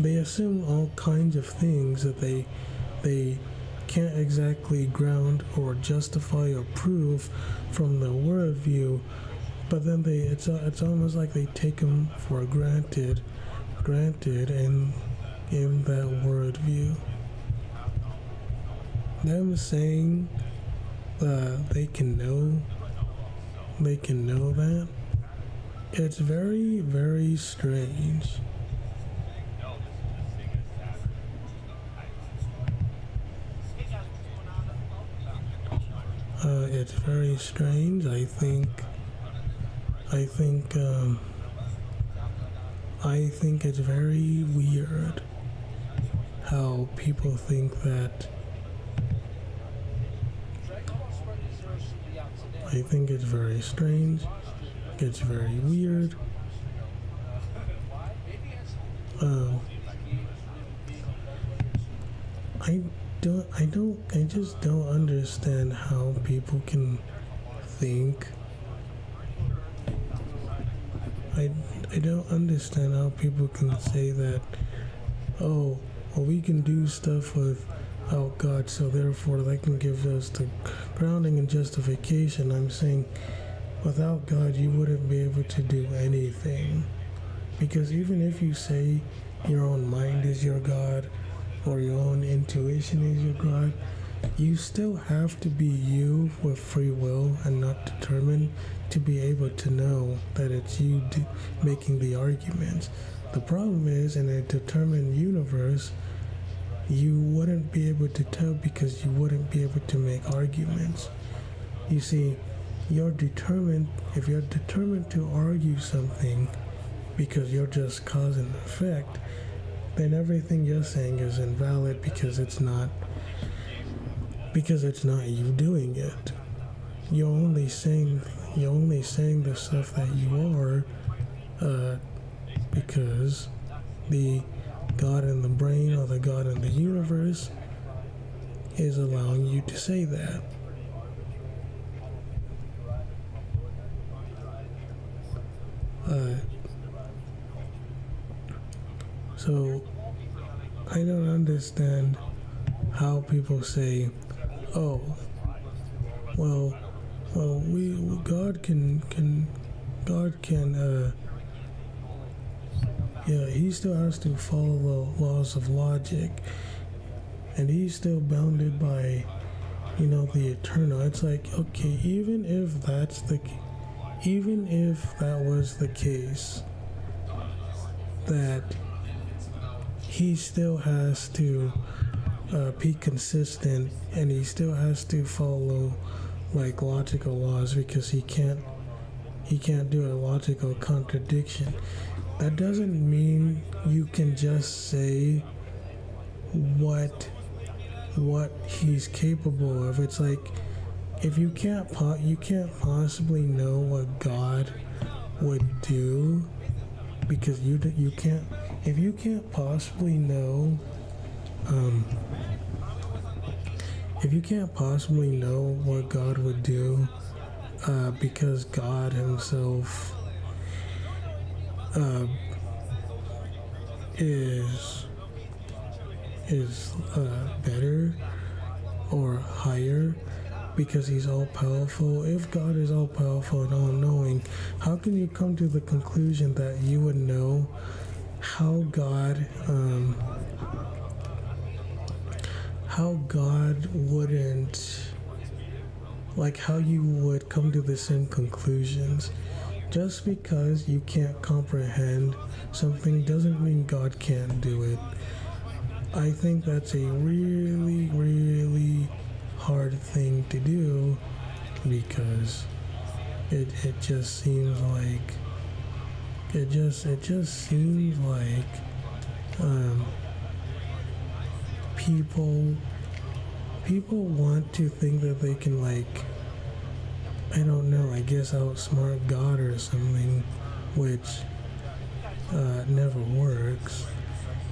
assume all kinds of things that they can't exactly ground or justify or prove from the worldview. But then it's almost like they take them for granted in that worldview. Them saying they can know that, it's very, very strange. It's very strange. I think it's very weird how people think that. I think it's very strange. It's very weird. I just don't understand how people can think. I don't understand how people can say that, oh, well, we can do stuff without God, so therefore that can give us the grounding and justification. I'm saying without God, you wouldn't be able to do anything. Because even if you say your own mind is your God, or your own intuition is your God, you still have to be you with free will and not determined to be able to know that it's you making the arguments. The problem is, in a determined universe, you wouldn't be able to tell because you wouldn't be able to make arguments. You see, if you're determined to argue something because you're just cause and effect, then everything you're saying is invalid because it's not you doing it. You're only saying the stuff that you are because the God in the brain or the God in the universe is allowing you to say that. So I don't understand how people say, "Oh, well, God can, yeah, he still has to follow the laws of logic, and he's still bounded by, the eternal." It's like, okay, even if that was the case, that he still has to be consistent, and he still has to follow like logical laws, because he can't do a logical contradiction. That doesn't mean you can just say what he's capable of. It's like, if you can't possibly know what God would do, because you can't. If you can't possibly know, what God would do, because God Himself is better or higher, because He's all powerful. If God is all powerful and all knowing, how can you come to the conclusion that you would know how God wouldn't, like, how you would come to the same conclusions? Just because you can't comprehend something doesn't mean God can't do it. I think that's a really, really hard thing to do, because it just seems like people want to think that they can, like, I don't know, I guess outsmart God or something, which never works.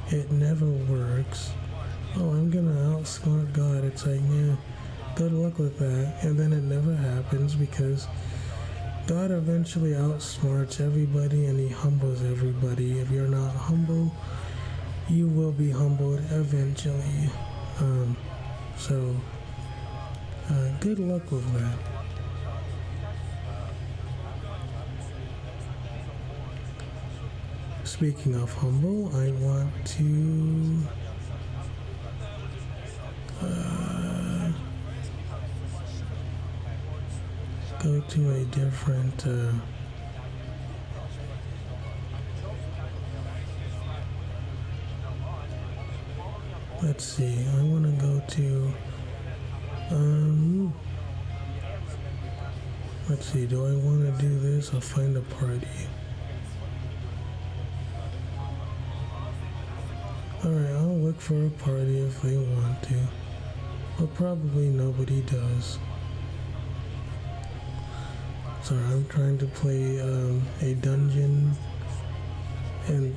It never works. Oh, I'm gonna outsmart God. It's like, yeah, good luck with that. And then it never happens because God eventually outsmarts everybody and he humbles everybody. If you're not humble, you will be humbled eventually. So, good luck with that. Speaking of humble, I want to go to a different let's see, I want to go to let's see, do I want to do this or find a party? Alright, I'll look for a party if they want to, but probably nobody does. Sorry, I'm trying to play a dungeon and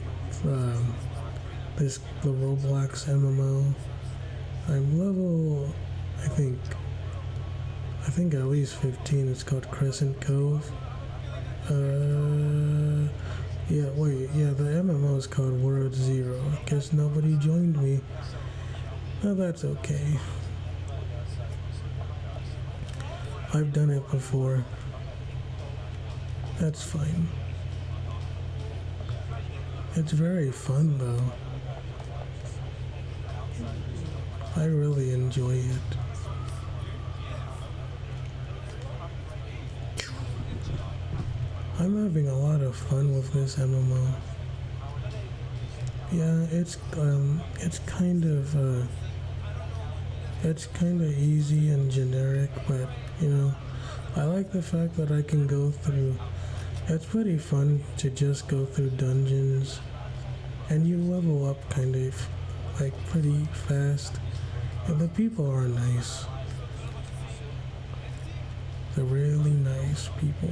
the Roblox MMO. I'm level, I think at least 15. It's called Crescent Cove. Yeah, the MMO is called World Zero. Guess nobody joined me. Well, that's okay. I've done it before. That's fine. It's very fun though. I really enjoy it. I'm having a lot of fun with this MMO. Yeah, it's kind of easy and generic, but you know, I like the fact that I can go through. It's pretty fun to just go through dungeons, and you level up kind of like pretty fast, and the people are nice. They're really nice people.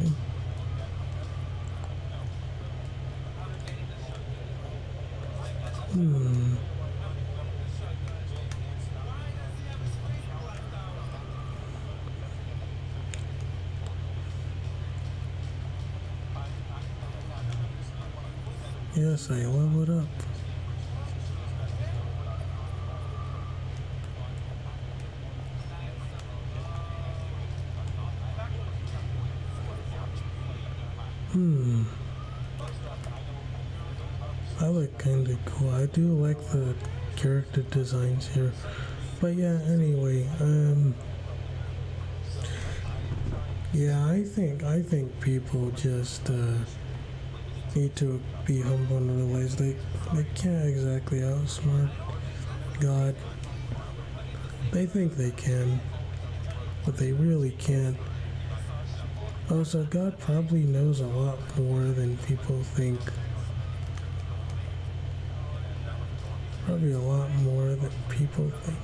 Yes, I leveled up. I look kinda cool. I do like the character designs here. But yeah, anyway, yeah, I think people just need to be humble and realize they can't exactly outsmart God. They think they can, but they really can't. Also, God probably knows a lot more than people think. Probably a lot more than people think.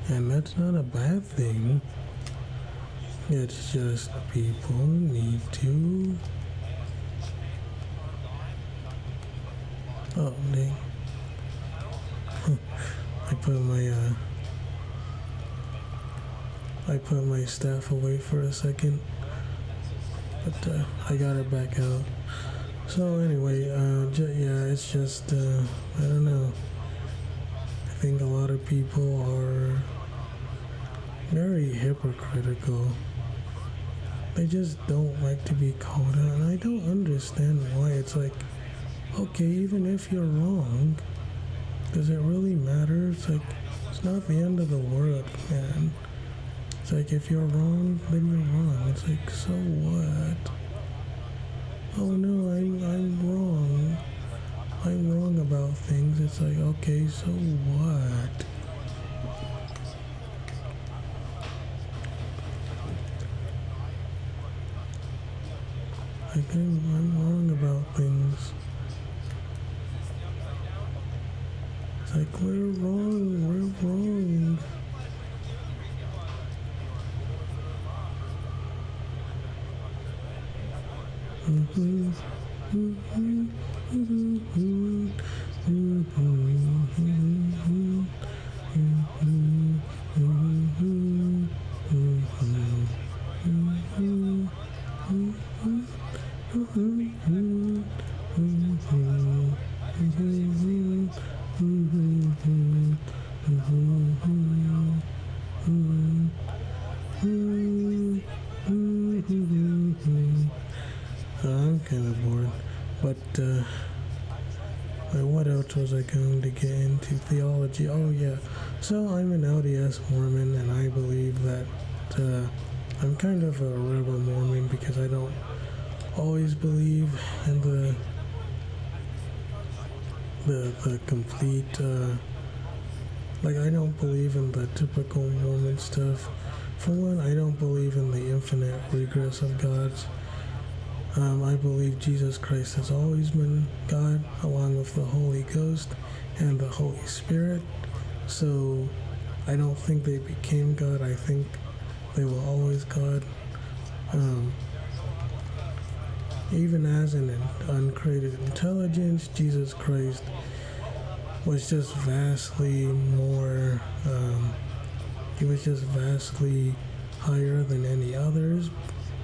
And that's not a bad thing. It's just people need to... Oh, dang. I put my staff away for a second, but I got it back out. So anyway, yeah, it's just, I don't know. I think a lot of people are very hypocritical. They just don't like to be called out, and I don't understand why. It's like, okay, even if you're wrong, does it really matter? It's like, it's not the end of the world, man. It's like, if you're wrong, then you're wrong. It's like, so what? Oh no, I'm wrong. I'm wrong about things. It's like, okay, so what? Like, I'm wrong about things. It's like, We're wrong. We're wrong. Mm-hmm. Mm-hmm. Mm-hmm. I'm kind of bored, but what else was I going to get into? Theology. Oh yeah, so I'm an LDS Mormon, and I believe that I'm kind of a rebel Mormon because I don't always believe in the complete I don't believe in the typical Mormon stuff. For one, I don't believe in the infinite regress of gods. I believe Jesus Christ has always been God, along with the Holy Ghost and the Holy Spirit. So I don't think they became God. I think they were always God. Even as an uncreated intelligence, Jesus Christ was just vastly more, he was just vastly higher than any others,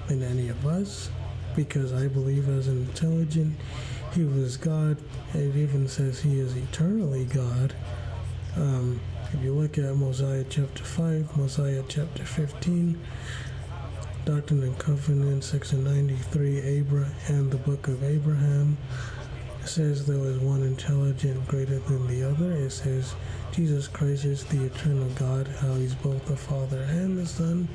than any of us, because I believe as an intelligent, he was God. It even says he is eternally God. If you look at Mosiah chapter 5, Mosiah chapter 15, Doctrine and Covenants, section 93, and the book of Abraham, it says there was one intelligent greater than the other. It says Jesus Christ is the eternal God, how he's both the Father and the Son.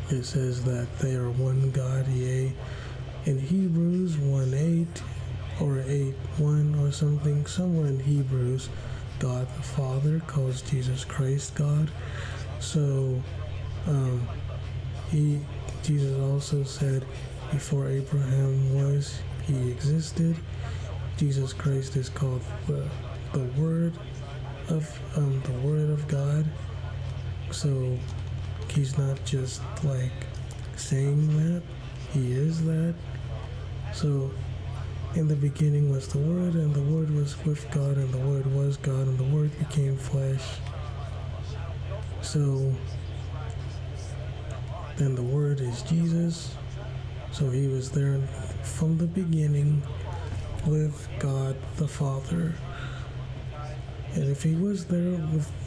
It says that they are one God, yea. In Hebrews 1:8 or 8:1 or something, somewhere in Hebrews, God the Father calls Jesus Christ God. So Jesus also said, before Abraham was, he existed. Jesus Christ is called the Word of God. So he's not just saying that, he is that. So in the beginning was the Word, and the Word was with God, and the Word was God, and the Word became flesh. So then the Word is Jesus. So he was there from the beginning with God the Father. And if he was there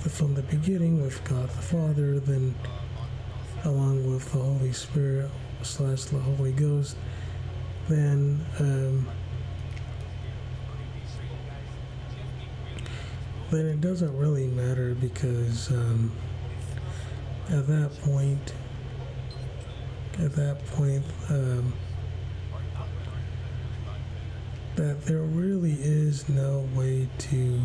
from the beginning with God the Father, then along with the Holy Spirit / the Holy Ghost, then it doesn't really matter, because at that point, that there really is no way to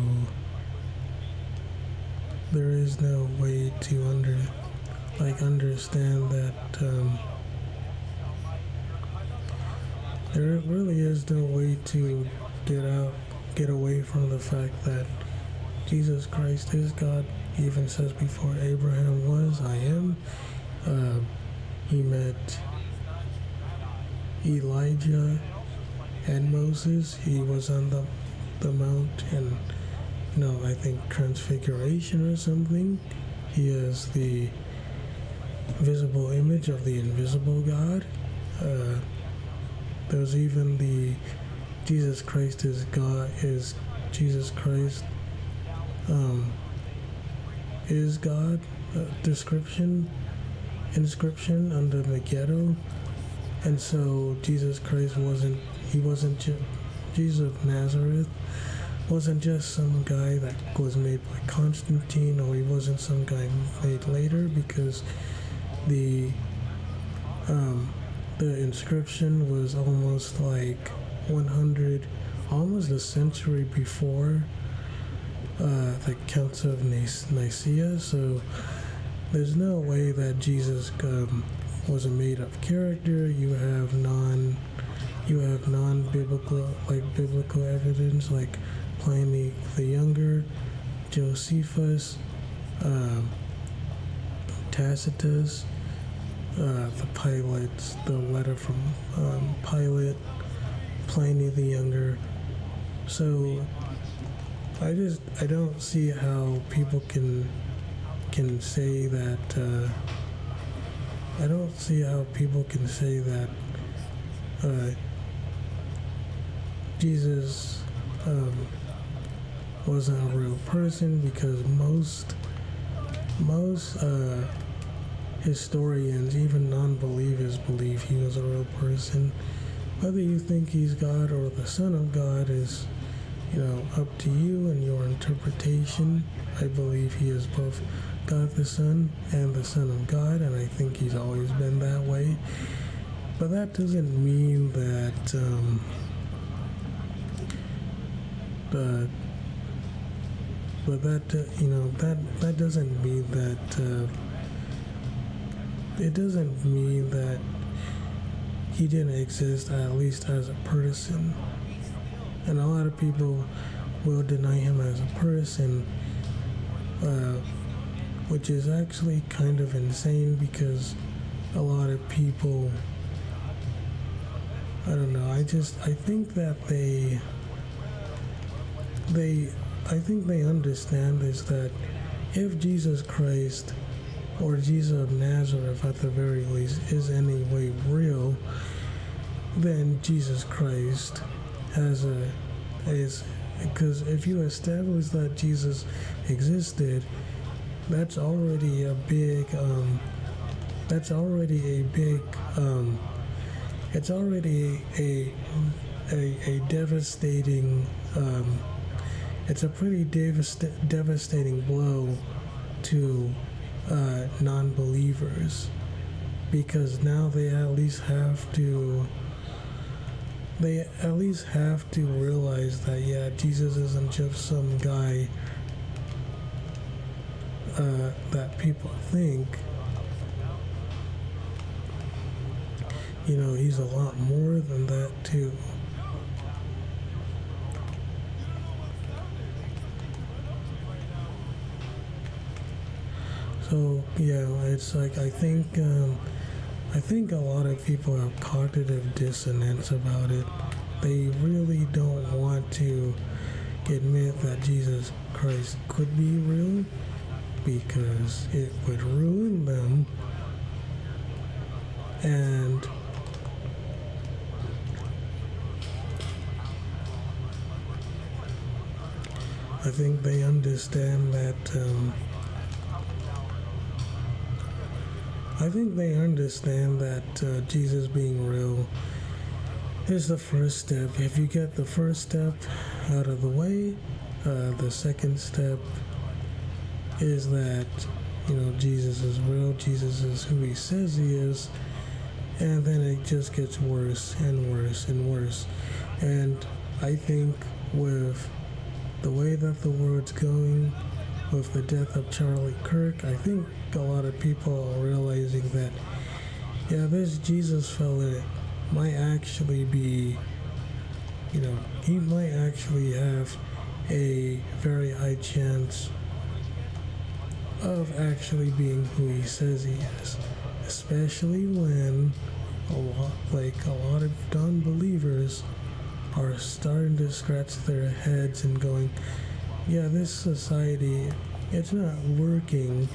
understand that there really is no way to get away from the fact that Jesus Christ is God. He even says, before Abraham was, I am. He met Elijah and Moses. He was on the mount, and I think Transfiguration or something. He is the visible image of the invisible God. There's even the Jesus Christ is God, is Jesus Christ is God inscription under the ghetto. And so Jesus Christ Jesus of Nazareth wasn't just some guy that was made by Constantine, or he wasn't some guy made later, because the inscription was almost 100, almost a century before the Council of Nicaea. So there's no way that Jesus was a made-up character. You have non-biblical biblical evidence, like Pliny the Younger, Josephus, uh, Tacitus, the Pilates, the letter from Pilate, Pliny the Younger. So I don't see how people can say that. I don't see how people can say that Jesus wasn't a real person, because most historians, even non-believers, believe he was a real person. Whether you think he's God or the Son of God is, up to you and your interpretation. I believe he is both God the Son and the Son of God, and I think he's always been that way. But that doesn't mean that that doesn't mean that it doesn't mean that he didn't exist, at least as a person. And a lot of people will deny him as a person, which is actually kind of insane, because a lot of people, I don't know, I think that I think they understand this, that if Jesus Christ, or Jesus of Nazareth at the very least, is any way real, then Jesus Christ is, because if you establish that Jesus existed, that's already a big it's already a devastating, it's a pretty devastating blow to non-believers, because now they at least have to realize that, yeah, Jesus isn't just some guy that people think. He's a lot more than that too. So yeah, it's like I think a lot of people have cognitive dissonance about it. They really don't want to admit that Jesus Christ could be real, because it would ruin them. And I think they understand that Jesus being real is the first step. If you get the first step out of the way, the second step is that, Jesus is real, Jesus is who he says he is, and then it just gets worse and worse and worse. And I think with the way that the world's going, with the death of Charlie Kirk, I think a lot of people are realizing that, yeah, this Jesus fella might actually be, he might actually have a very high chance of actually being who he says he is, especially when a lot of non-believers are starting to scratch their heads and going, yeah, this society, it's not working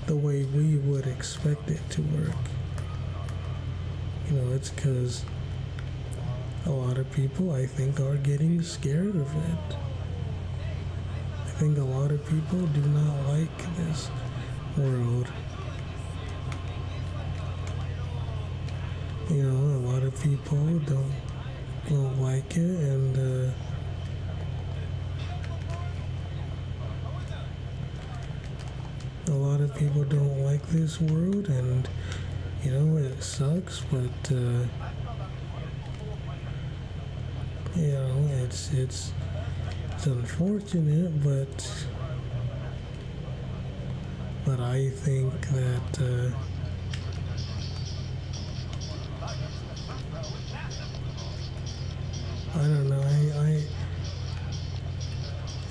the way we would expect it to work. It's because a lot of people, I think, are getting scared of it. I think a lot of people do not like this world. A lot of people don't like it, and a lot of people don't like this world, and it sucks, but it's unfortunate, but I think that I don't know,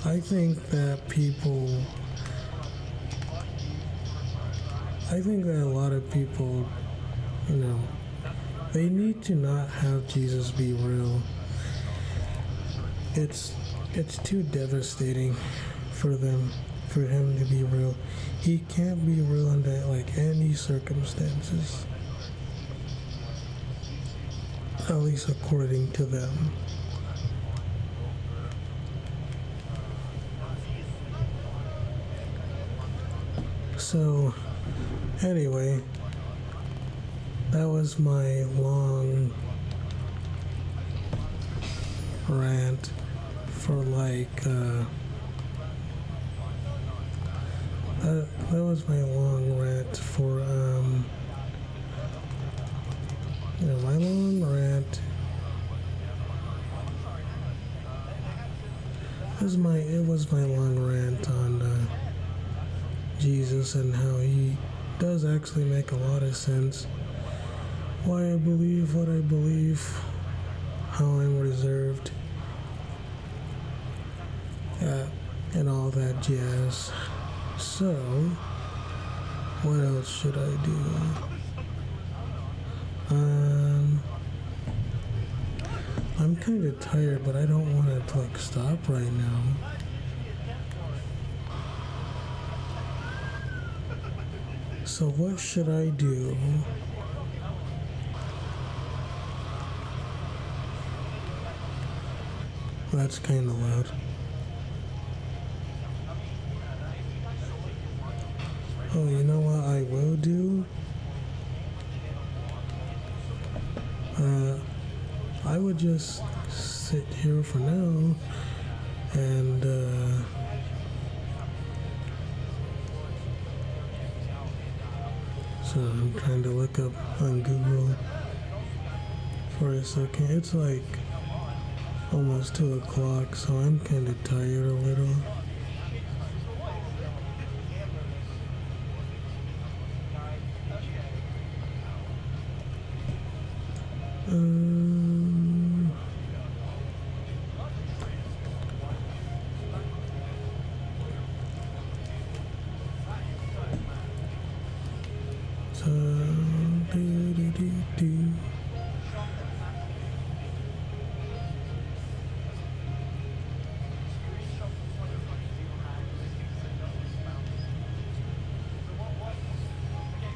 I think that people, I think that a lot of people, you know, they need to not have Jesus be real. It's too devastating for them, for him to be real. He can't be real under like any circumstances, at least according to them. So, anyway, that was my long rant for like, that was my long rant for, my long rant. It was my long rant on, Jesus and how he does actually make a lot of sense. Why I believe what I believe, how I'm reserved, and all that jazz. So, what else should I do? I'm kind of tired, but I don't want to like stop right now. So what should I do? That's kind of loud. Oh, you know what I will do? I would just sit here for now and so I'm trying to look up on Google for a second. It's like almost 2 o'clock, so I'm kind of tired a little.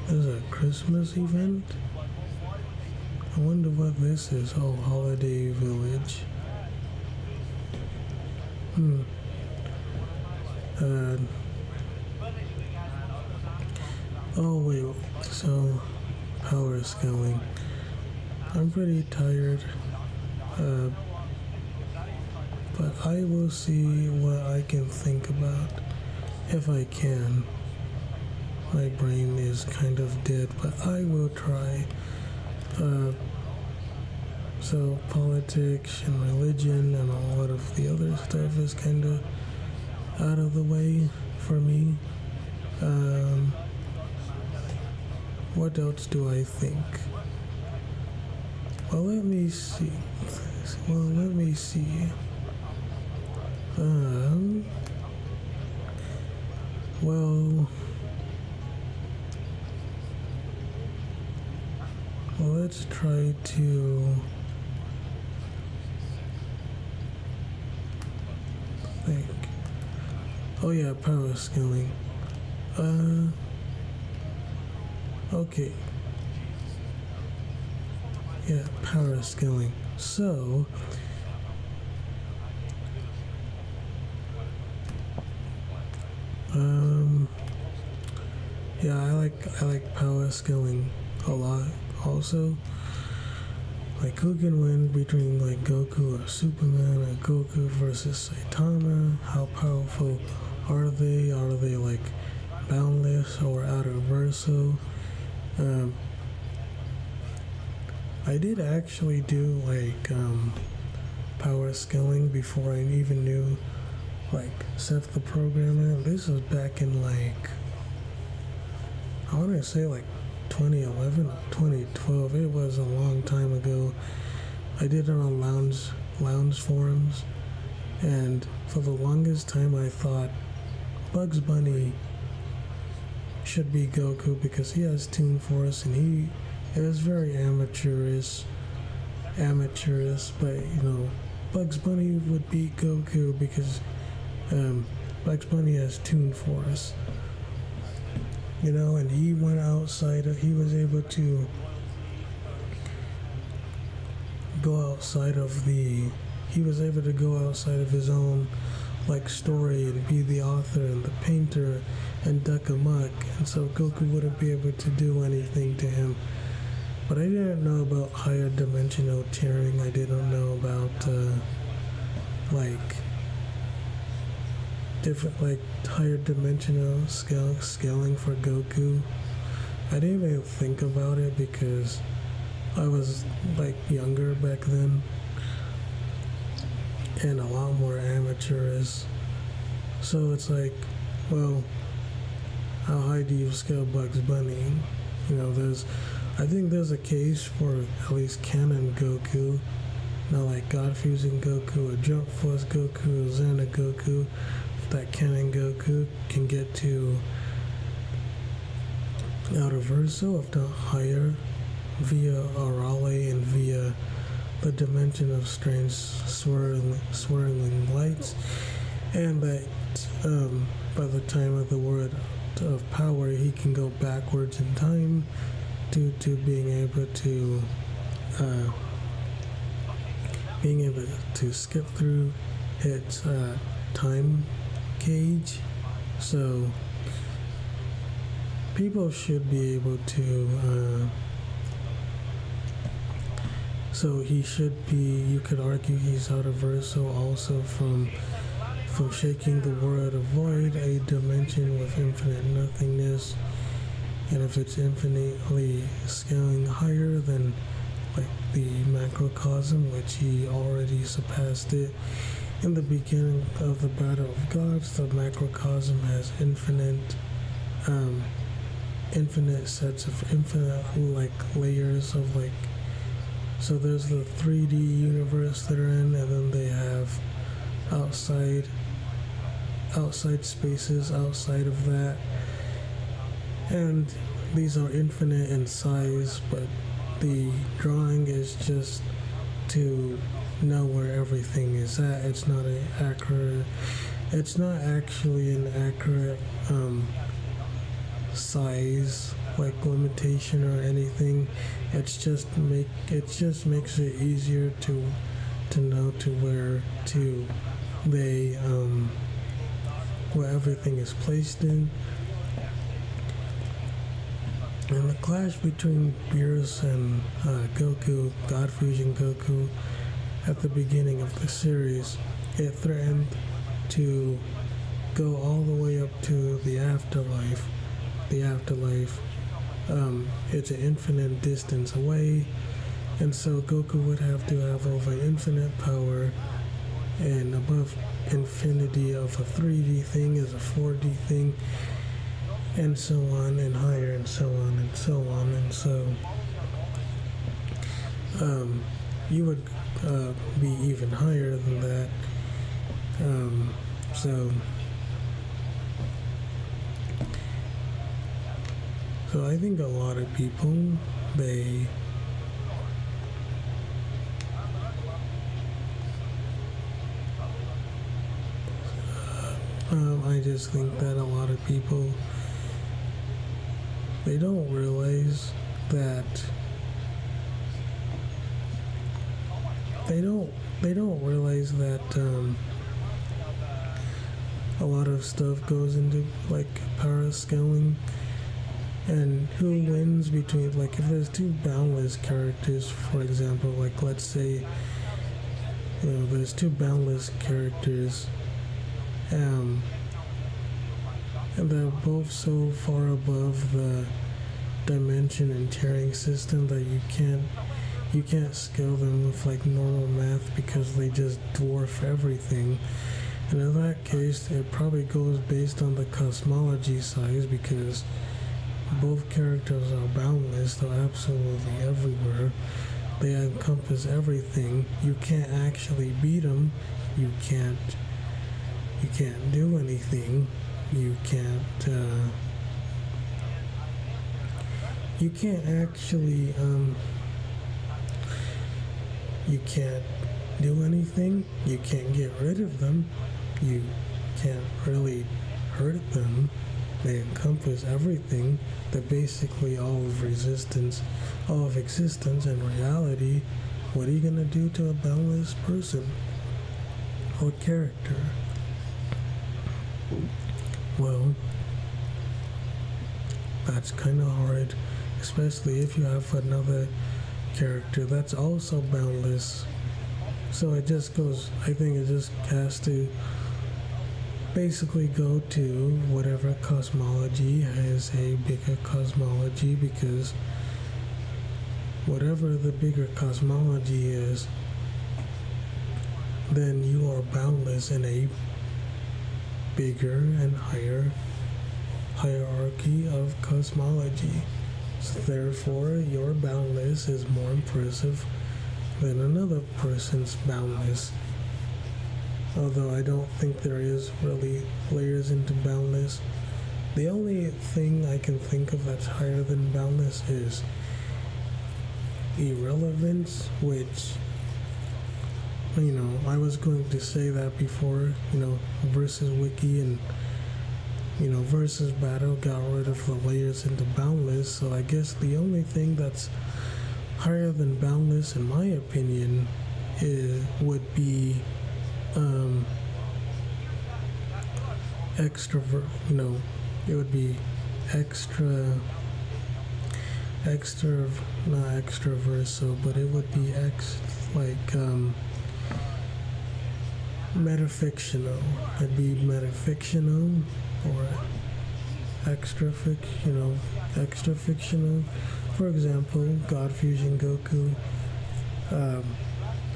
There's a Christmas event? I wonder what this is. Oh, Holiday Village. Oh wait, so power scaling. I'm pretty tired, but I will see what I can think about, if I can. My brain is kind of dead, but I will try. So politics and religion and a lot of the other stuff is kind of out of the way for me. What else do I think? Well, let me see. Well, let's try to think. Oh yeah, power scaling. Okay. Yeah, power scaling. So, yeah, I like power scaling a lot. Also, like who can win between like Goku or Superman, or Goku versus Saitama? How powerful are they? Are they like boundless or out of verso? I did actually do like power scaling before I even knew like Seth the Programmer. This was back in like, I want to say like 2011 or 2012. It was a long time ago. I did it on lounge forums. And for the longest time, I thought Bugs Bunny should be Goku because he has Toon Force and he is very amateurish. But Bugs Bunny would beat Goku because Bugs Bunny has Toon Force. And he went outside. He was able to go outside of his own story and be the author and the painter and duck amok, and so Goku wouldn't be able to do anything to him. But I didn't know about higher dimensional tearing. I didn't know about different higher dimensional scaling for Goku. I didn't even think about it because I was younger back then and a lot more amateurish. So it's well, how high do you scale Bugs Bunny? I think there's a case for at least canon Goku. God Fusion Goku, or Jump Force Goku, or Xana Goku. That canon Goku can get to Outer Verso, if not higher, via Arale and via the dimension of strange swirling lights, and that by the time of the word of power, he can go backwards in time due to being able to skip through its time cage. So people should be able to so he should be, you could argue he's out of verso also from shaking the world of void, a dimension with infinite nothingness. And if it's infinitely scaling higher than the macrocosm, which he already surpassed it in the beginning of the Battle of Gods, the macrocosm has infinite sets of infinite layers of so there's the 3D universe they're in, and then they have outside spaces outside of that, and these are infinite in size, but the drawing is just to know where everything is at. It's not actually an accurate size limitation or anything. It just makes it easier to know to where everything is placed in. And the clash between Beerus and Goku, God Fusion Goku, at the beginning of the series, it threatened to go all the way up to the afterlife. It's an infinite distance away, and so Goku would have to have over infinite power, and above infinity of a 3D thing is a 4D thing, and so on, and higher, and so on, and so on, and so you would be even higher than that. So I think a lot of people, I just think that a lot of people, they don't realize that a lot of stuff goes into power scaling, and who wins between if there's two boundless characters, for example, let's say there's two boundless characters, and they're both so far above the dimension and tearing system that you can't scale them with normal math because they just dwarf everything. And in that case, it probably goes based on the cosmology size, because both characters are boundless. They're absolutely everywhere. They encompass everything. You can't actually beat them you can't do anything. You can't actually you can't do anything. You can't get rid of them. You can't really hurt them. They encompass everything. They're basically all of existence and reality. What are you gonna do to a boundless person or character? Well, that's kind of hard, especially if you have another character that's also boundless. So I think it just has to basically go to whatever cosmology has a bigger cosmology, because whatever the bigger cosmology is, then you are boundless in a bigger and higher hierarchy of cosmology. So therefore, your boundless is more impressive than another person's boundless. Although I don't think there is really layers into boundless. The only thing I can think of that's higher than boundless is irrelevance, which, I was going to say that before, versus wiki and, versus battle got rid of the layers into boundless. So I guess the only thing that's higher than boundless, in my opinion, would be extrovert. It would be not extraverso, but it would be metafictional. It'd be metafictional or extra-fictional. For example, God Fusion Goku.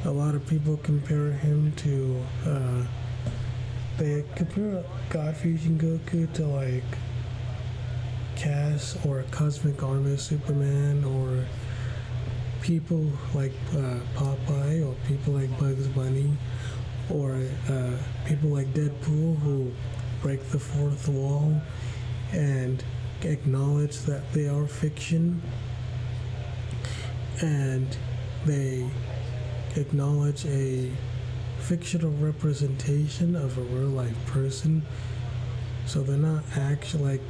A lot of people compare him to, they compare God Fusion Goku to like Cass or Cosmic Armor Superman, or people like Popeye, or people like Bugs Bunny, or people like Deadpool, who break the fourth wall and acknowledge that they are fiction, and they acknowledge a fictional representation of a real life person. So they're not actually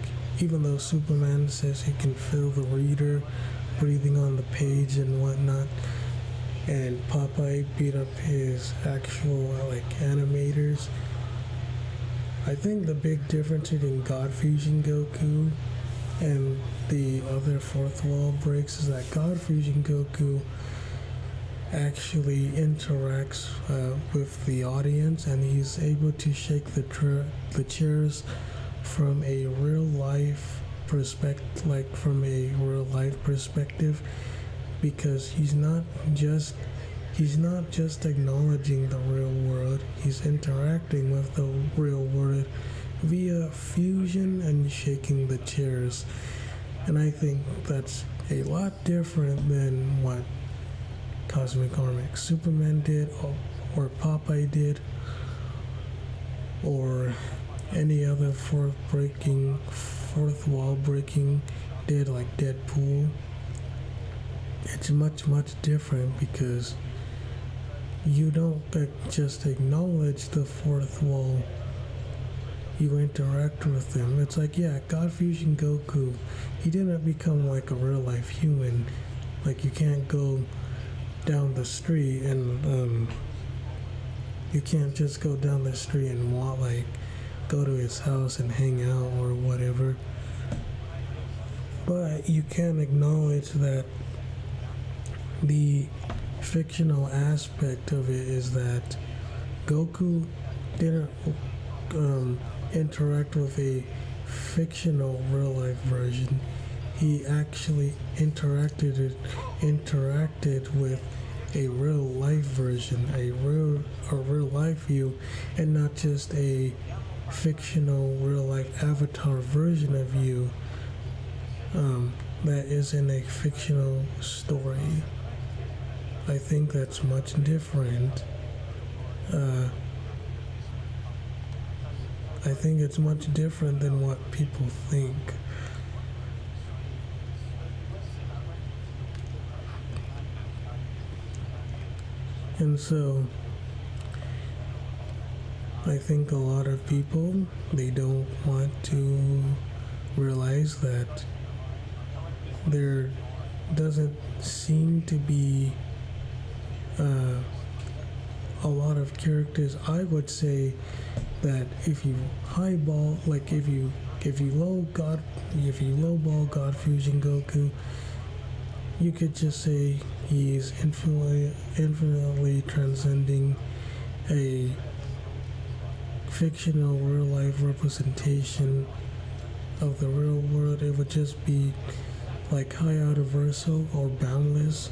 even though Superman says he can feel the reader breathing on the page and whatnot, and Popeye beat up his actual animators. I think the big difference between God Fusion Goku and the other fourth wall breaks is that God Fusion Goku actually interacts with the audience, and he's able to shake the chairs from a real life perspective, because he's not just acknowledging the real world, he's interacting with the real world via fusion and shaking the chairs. And I think that's a lot different than what Cosmic Armor Superman did, or Popeye did, or any other fourth wall breaking did, like Deadpool. It's much different, because you don't just acknowledge the fourth wall, you interact with them. It's like, yeah, God Fusion Goku, he didn't become like a real life human. Like, you can't go down the street and you can't just go down the street and go to his house and hang out or whatever. But you can acknowledge that the fictional aspect of it is that Goku didn't interact with a fictional real life version. He actually interacted with a real life version, a real life you, and not just a fictional real life avatar version of you that is in a fictional story. I think that's much different. I think it's much different than what people think. And so I think a lot of people, they don't want to realize that there doesn't seem to be a lot of characters. I would say that if you highball, like if you lowball God Fusion Goku, you could just say he's infinitely transcending a fictional real life representation of the real world. It would just be like high universal or boundless.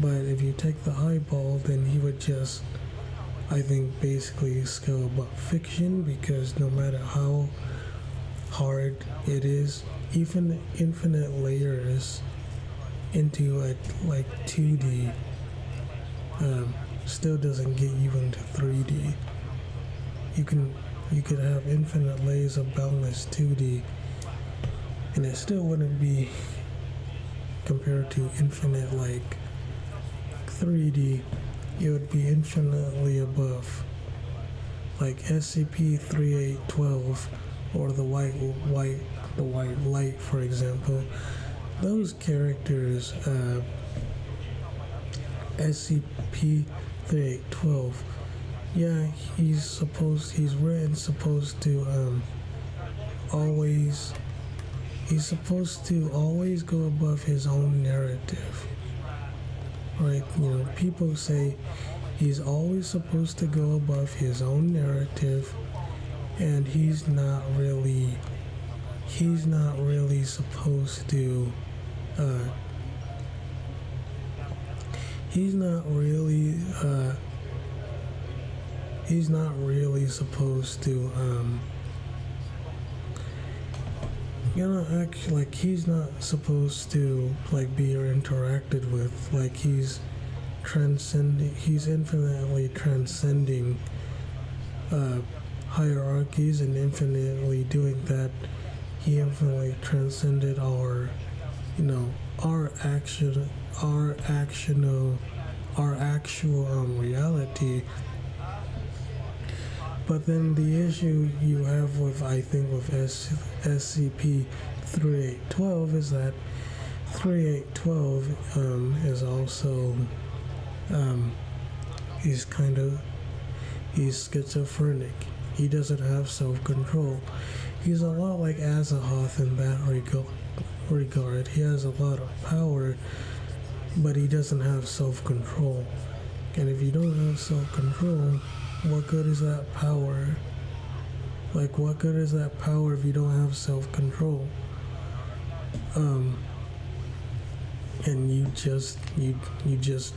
But if you take the highball, then he would just, I think, basically scale above fiction, because no matter how hard it is, even infinite layers into a like 2D still doesn't get you into 3D. You could have infinite layers of boundless 2D, and it still wouldn't be compared to infinite like 3D. It would be infinitely above, like SCP-3812 or the white light, for example. Those characters, SCP-3812, yeah, he's written supposed to always go above his own narrative, right? You know, people say he's always supposed to go above his own narrative, and he's not really supposed to he's not really supposed to act like he's not supposed to like be interacted with, like he's infinitely transcending hierarchies, and infinitely doing that he infinitely transcended our actual reality. But then the issue you have with, I think, with SCP-3812 is that 3812 is also he's schizophrenic. He doesn't have self-control. He's a lot like Azaroth in that regard. He has a lot of power, but he doesn't have self-control. And if you don't have self-control, what good is that power? Like, what good is that power if you don't have self-control? And you just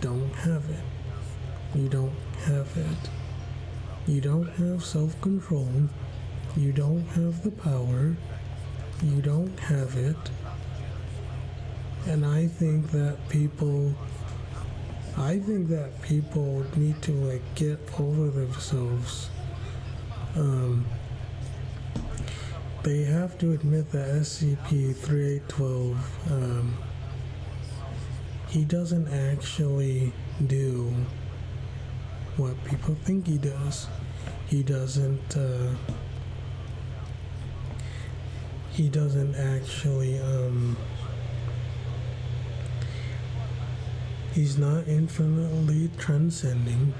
don't have it. You don't have it. You don't have self-control. You don't have the power. You don't have it. And I think that people need to like get over themselves. They have to admit that SCP-3812, he doesn't actually do what people think he does. He doesn't actually, he's not infinitely transcending.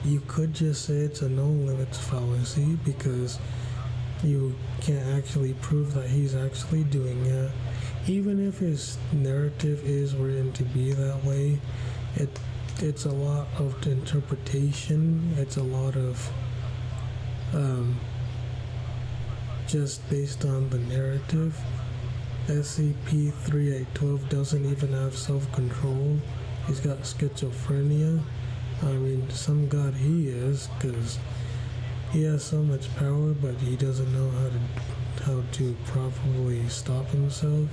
You could just say it's a no limits fallacy, because you can't actually prove that he's actually doing it. Even if his narrative is written to be that way, it's a lot of interpretation. It's a lot of just based on the narrative. SCP-3812 doesn't even have self-control. He's got schizophrenia. I mean, some god he is, because he has so much power, but he doesn't know how to properly stop himself.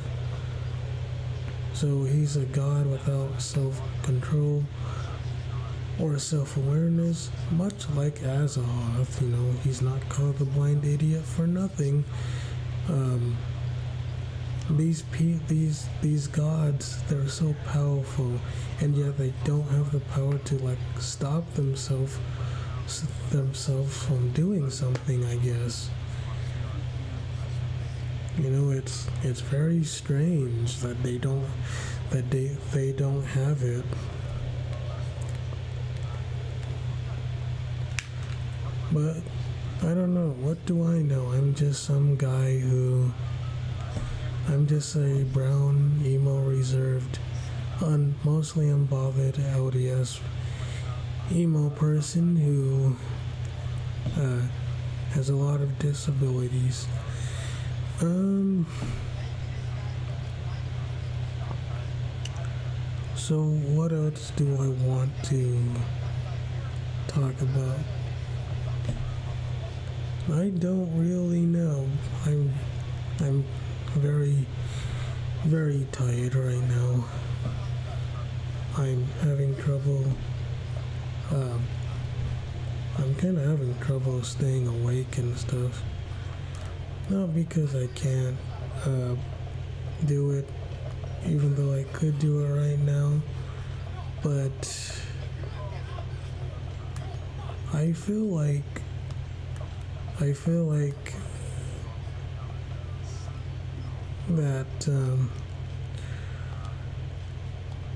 So he's a god without self-control. or self-awareness, much like Azaroth. He's not called the blind idiot for nothing. Um, these gods, they're so powerful, and yet they don't have the power to like stop themselves from doing something, I guess. It's very strange that they don't have it. But I don't know. What do I know? I'm just a brown, emo, reserved, mostly unbothered LDS emo person who has a lot of disabilities. So what else do I want to talk about? I don't really know. I'm very, very tired right now. I'm having trouble. I'm kind of having trouble staying awake and stuff. Not because I can't do it, even though I could do it right now, but I feel like that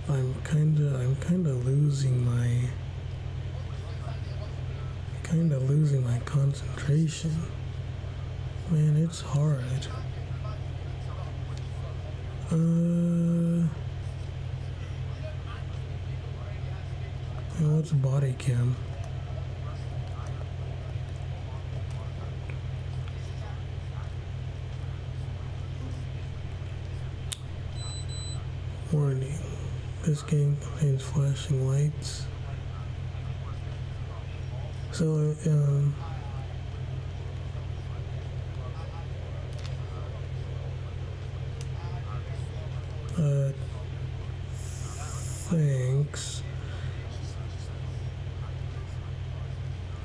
I'm kind of losing my concentration. Man, it's hard. And what's body cam? Warning. This game contains flashing lights. So, thanks.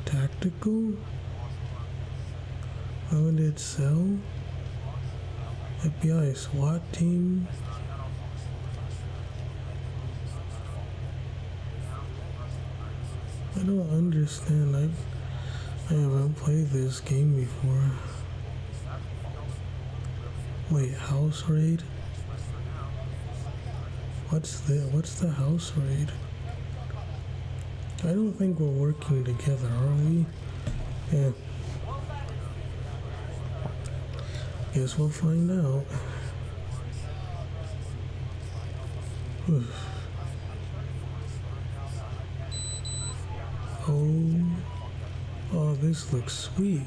Tactical? Limited cell? FBI SWAT team? I don't understand. I haven't played this game before. Wait, house raid? What's the house raid? I don't think we're working together, are we? Yeah. Guess we'll find out. Oh, this looks sweet.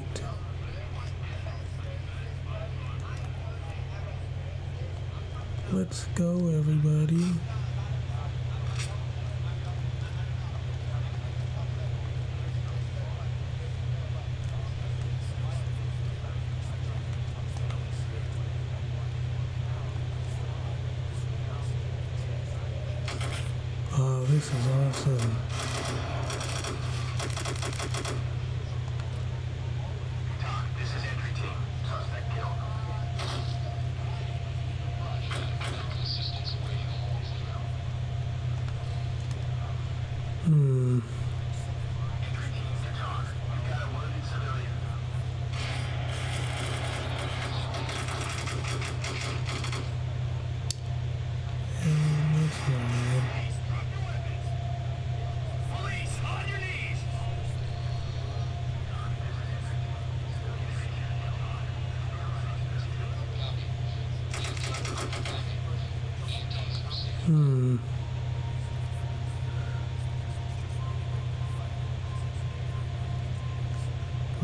Let's go, everybody. Oh, this is awesome.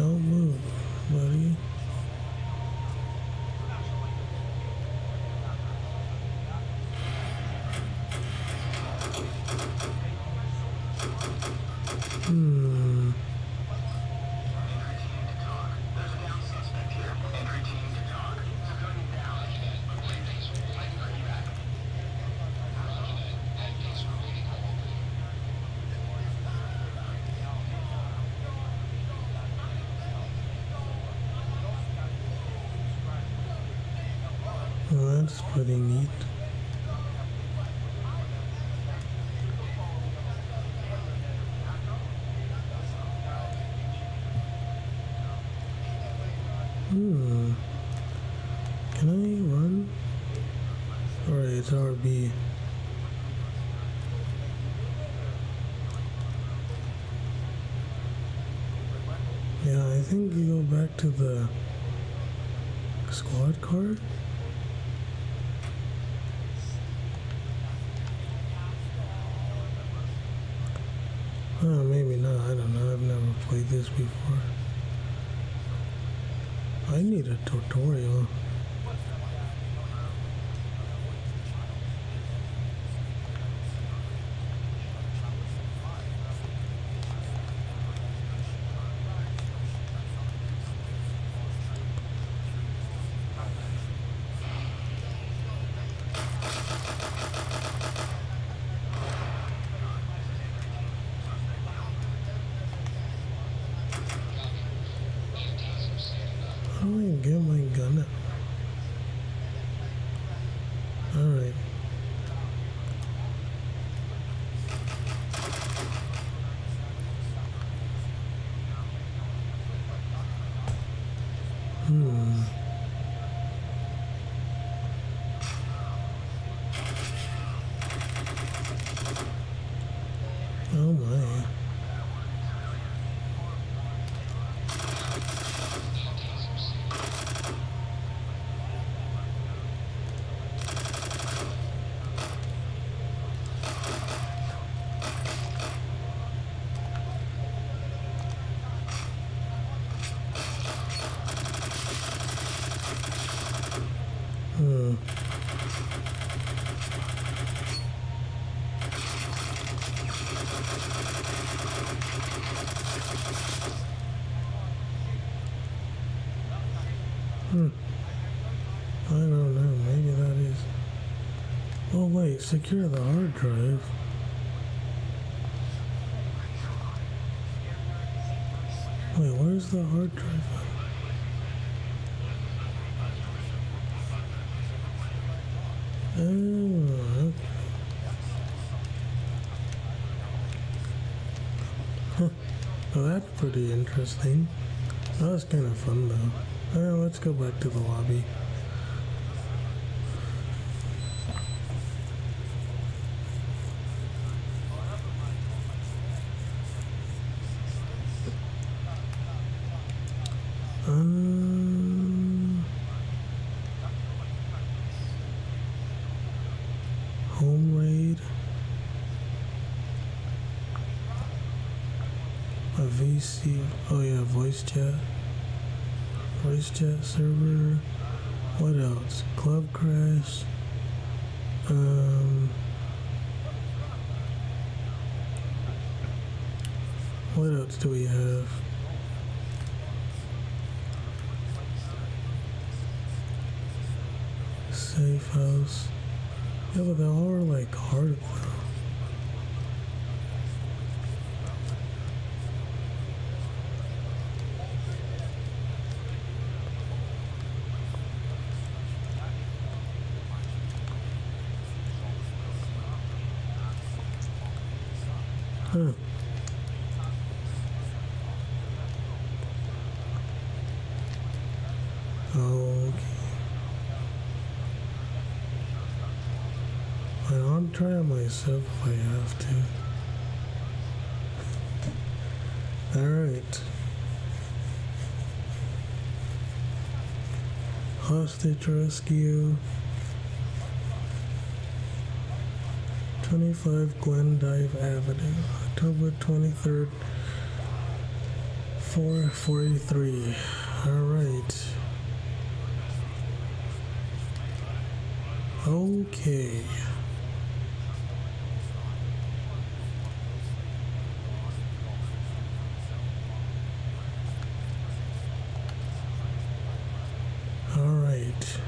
Don't move, buddy. Well, that's pretty neat. Hmm. Can I run? Alright, it's RB. Yeah, I think you go back to the squad car. Oh, maybe not. I don't know. I've never played this before. I need a tutorial. How do I get my gun out? Alright. Oh my. I don't know, maybe that is. Oh wait, secure the hard drive. Wait, where's the hard drive? Oh, okay. Huh. Well, that's pretty interesting. That was kind of fun though. Let's go back to the lobby. Home raid. A VC. Oh yeah, voice chat. Voice chat server. What else? Club crash. What else do we have? Safe house. Yeah, but they all are like hard though. Huh. Okay. I'll try it myself if I have to. Alright. Hostage rescue. 25 Glendive Avenue, October 23rd, 4:43. Alright. Okay. Alright.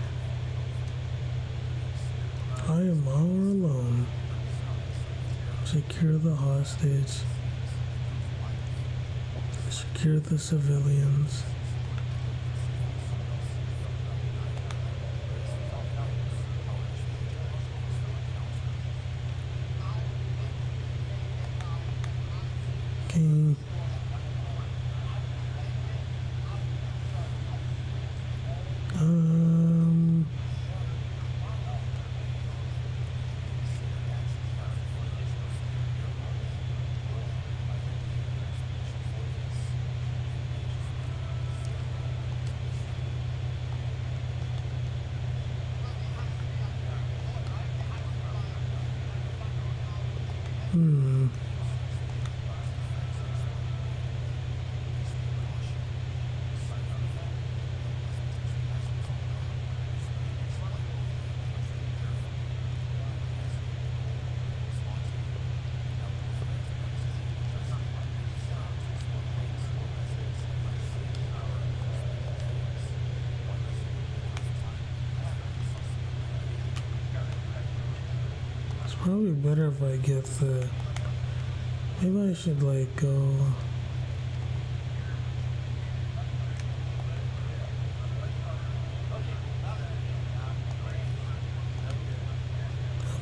I am all alone. Secure the hostage. Secure the civilians. Um, hmm. It's probably better if I get the. Maybe I should like go.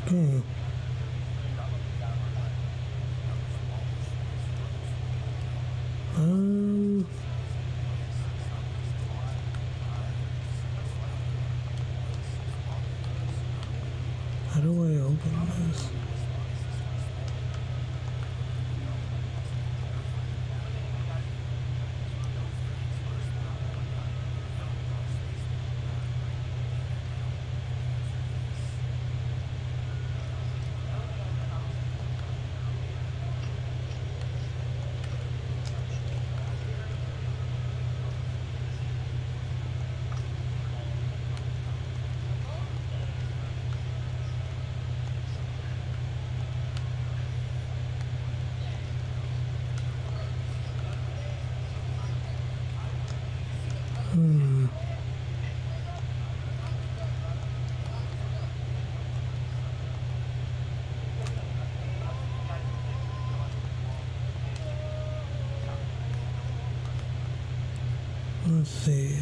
Okay. Um. How do I open this? Hmm. Let's see.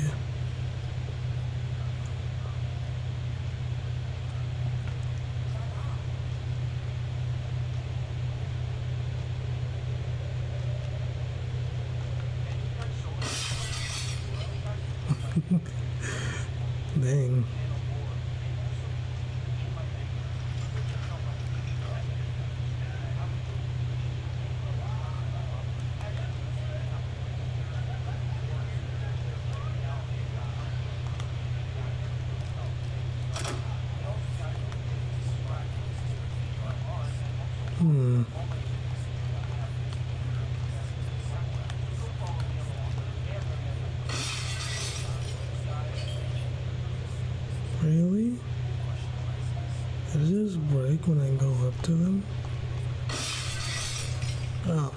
Dang. Hmm. Really? Does this break when I go up to them? Oh.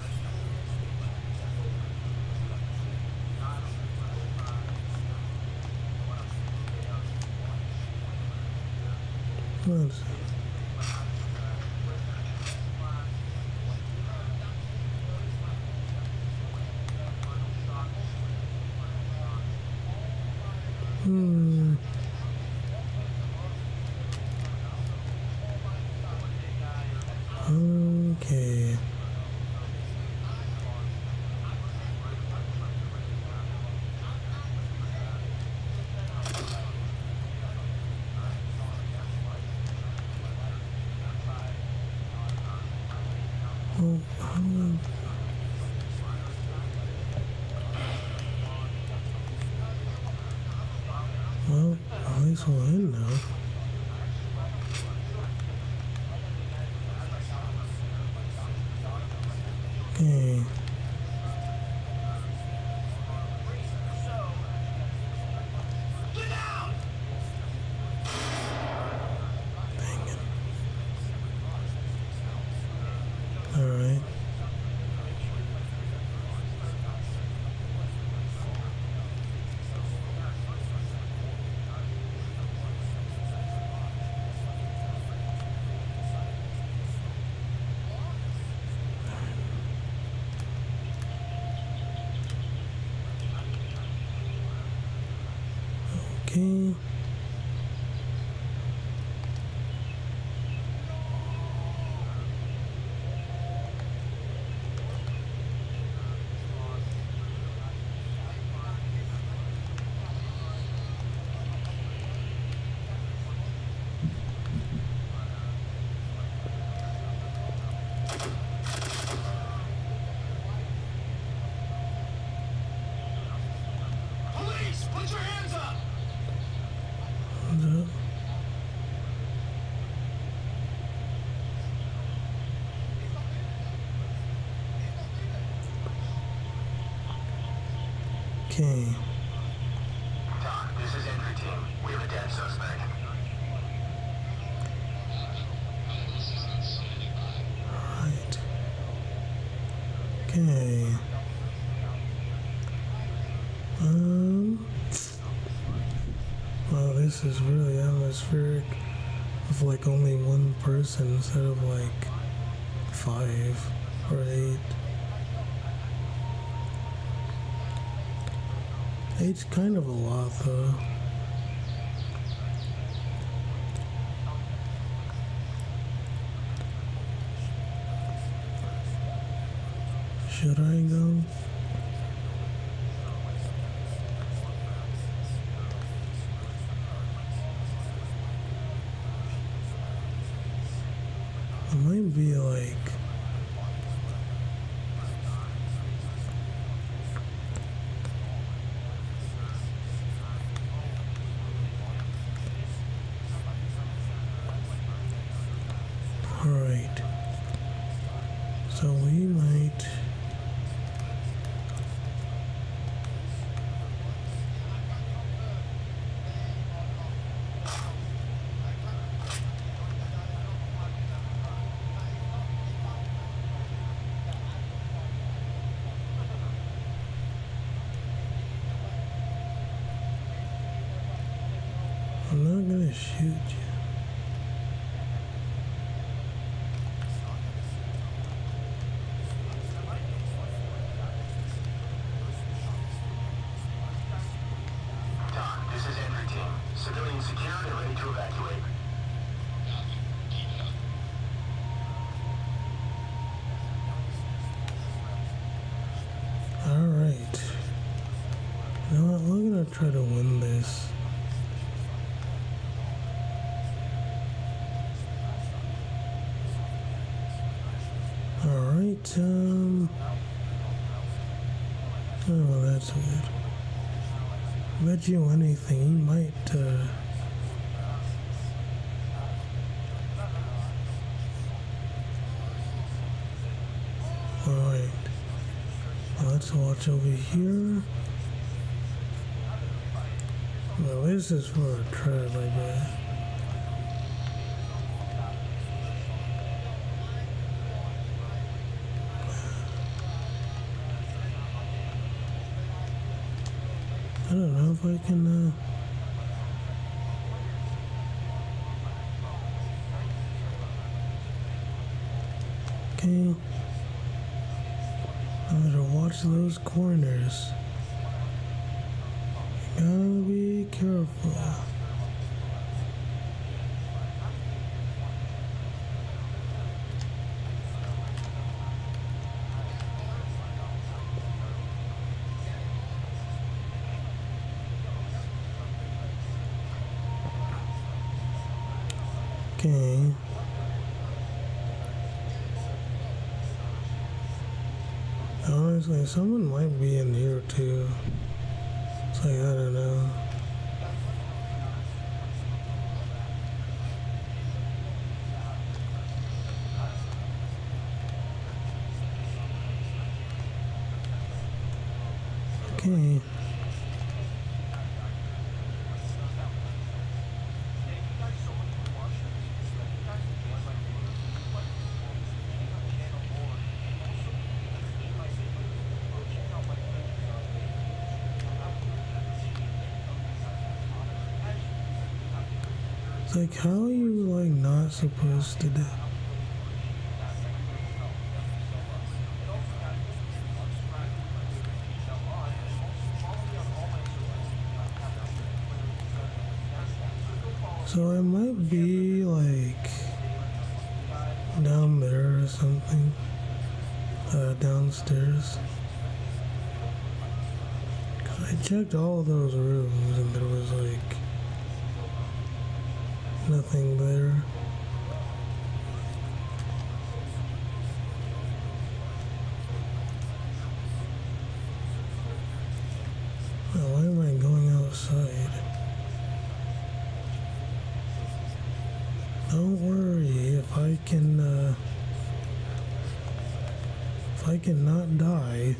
Let's see. Hmm. Okay. Well, how do well, at least we're in now. Okay. Dang it. Alright. Okay. Okay. Doc, this is entry team. We have a dead suspect. Right. Okay. Well, this is really atmospheric with like only one person instead of like 5 or 8. 8's kind of a lot though. Should I go? It might be like alright. So we might I'm not gonna shoot you. Doc, this is entry team. Civilians secured and ready to evacuate. Alright. You know what? We're gonna try to win this. Alright, oh, well, that's weird. Bet you anything, he might, alright. Let's watch over here. Well, this is for a trap, I guess. I don't know if I can, okay. I better watch those corners. You gotta be careful. Okay. Honestly, someone might be in here too. It's like, I don't know. Okay. It's like, how are you like not supposed to do? So it might be like down there or something, downstairs. 'Cause I checked all those rooms and there was like nothing there. Now, why am I going outside? Don't worry, if I can not die,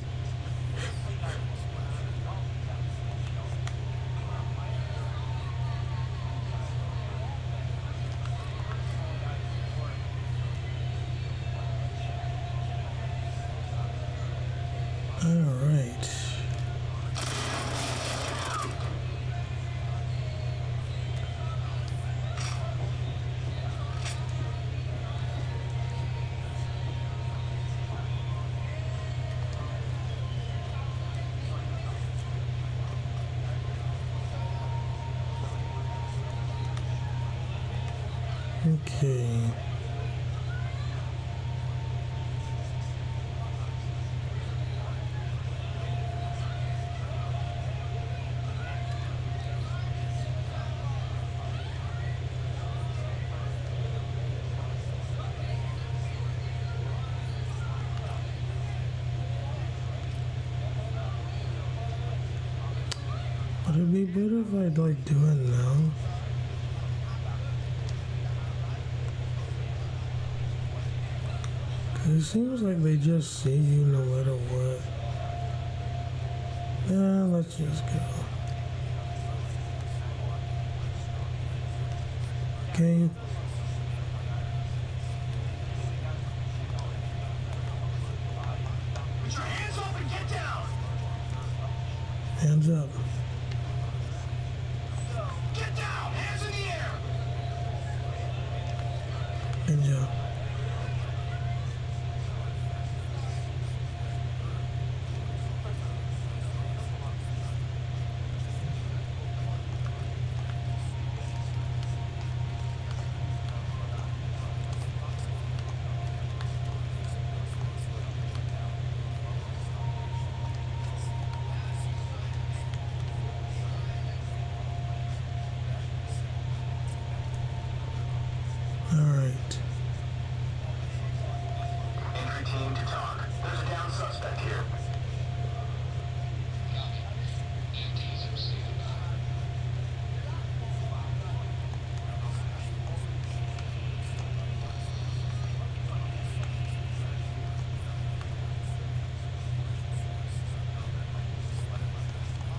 Okay. Would it be better if I'd like do it now? Cause it seems like they just see you no matter what. Yeah, let's just go. Okay. Put your hands up and get down! Hands up. Get down! Hands in the air! Good job. Alright. Entry team to talk. There's a down suspect here.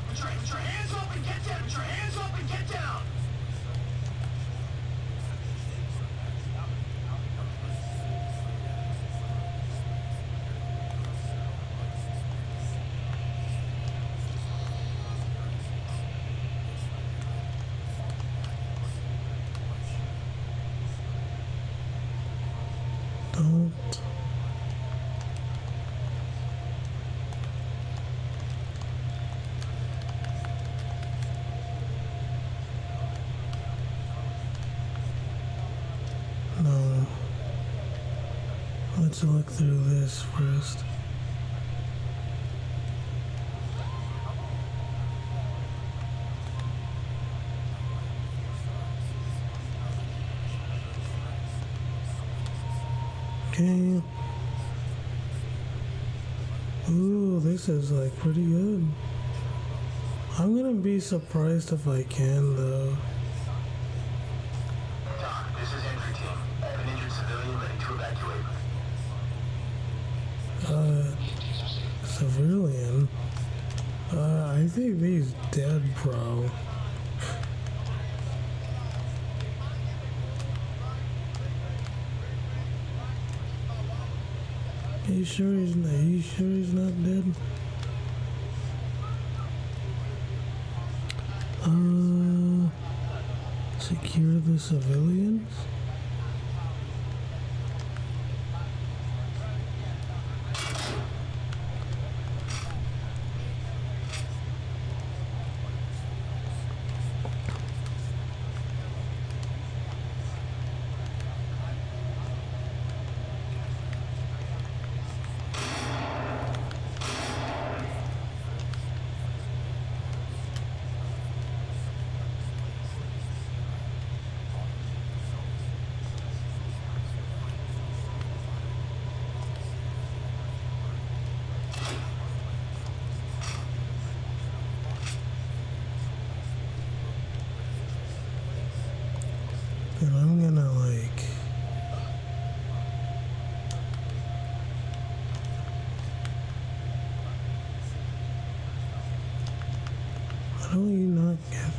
Put your hands up and get down! Put your hands up and get down! Don't. No. Let's look through this first. Okay. Ooh, this is like pretty good. I'm gonna be surprised if I can though. Doc, this is entry team. I have an injured civilian ready to evacuate. Civilian? I think he's dead, bro. You sure he's not? You sure he's not dead? Secure the civilians? And I'm gonna like how do you not get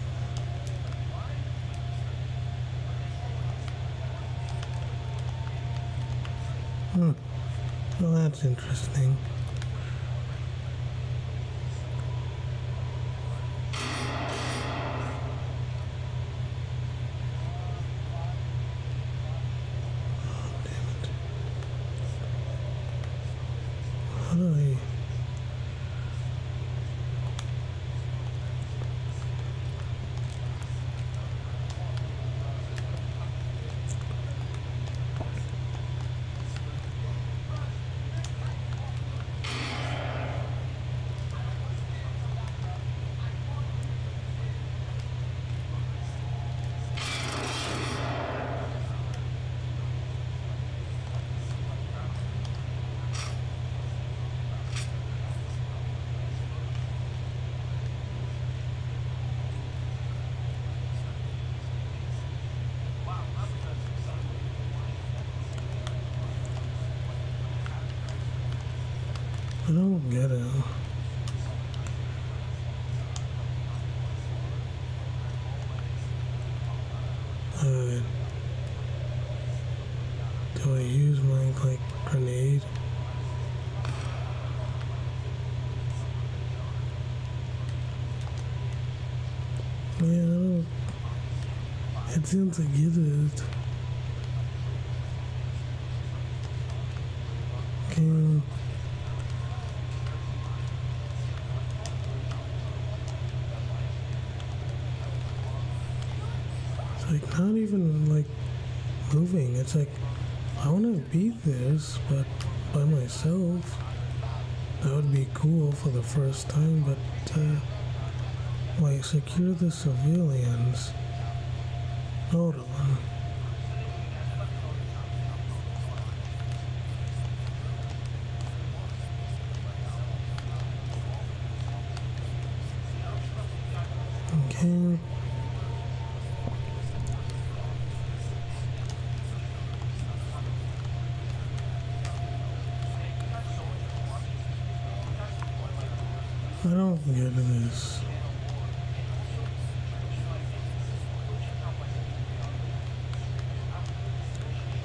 well, that's interesting. How do I? don't get it. Uh, do I use my, like, grenade? Yeah, I don't... It seems to get it. Okay. It's like not even like moving. It's like I want to beat this, but by myself. That would be cool for the first time, but like secure the civilians. Hold on. Okay. I don't get this.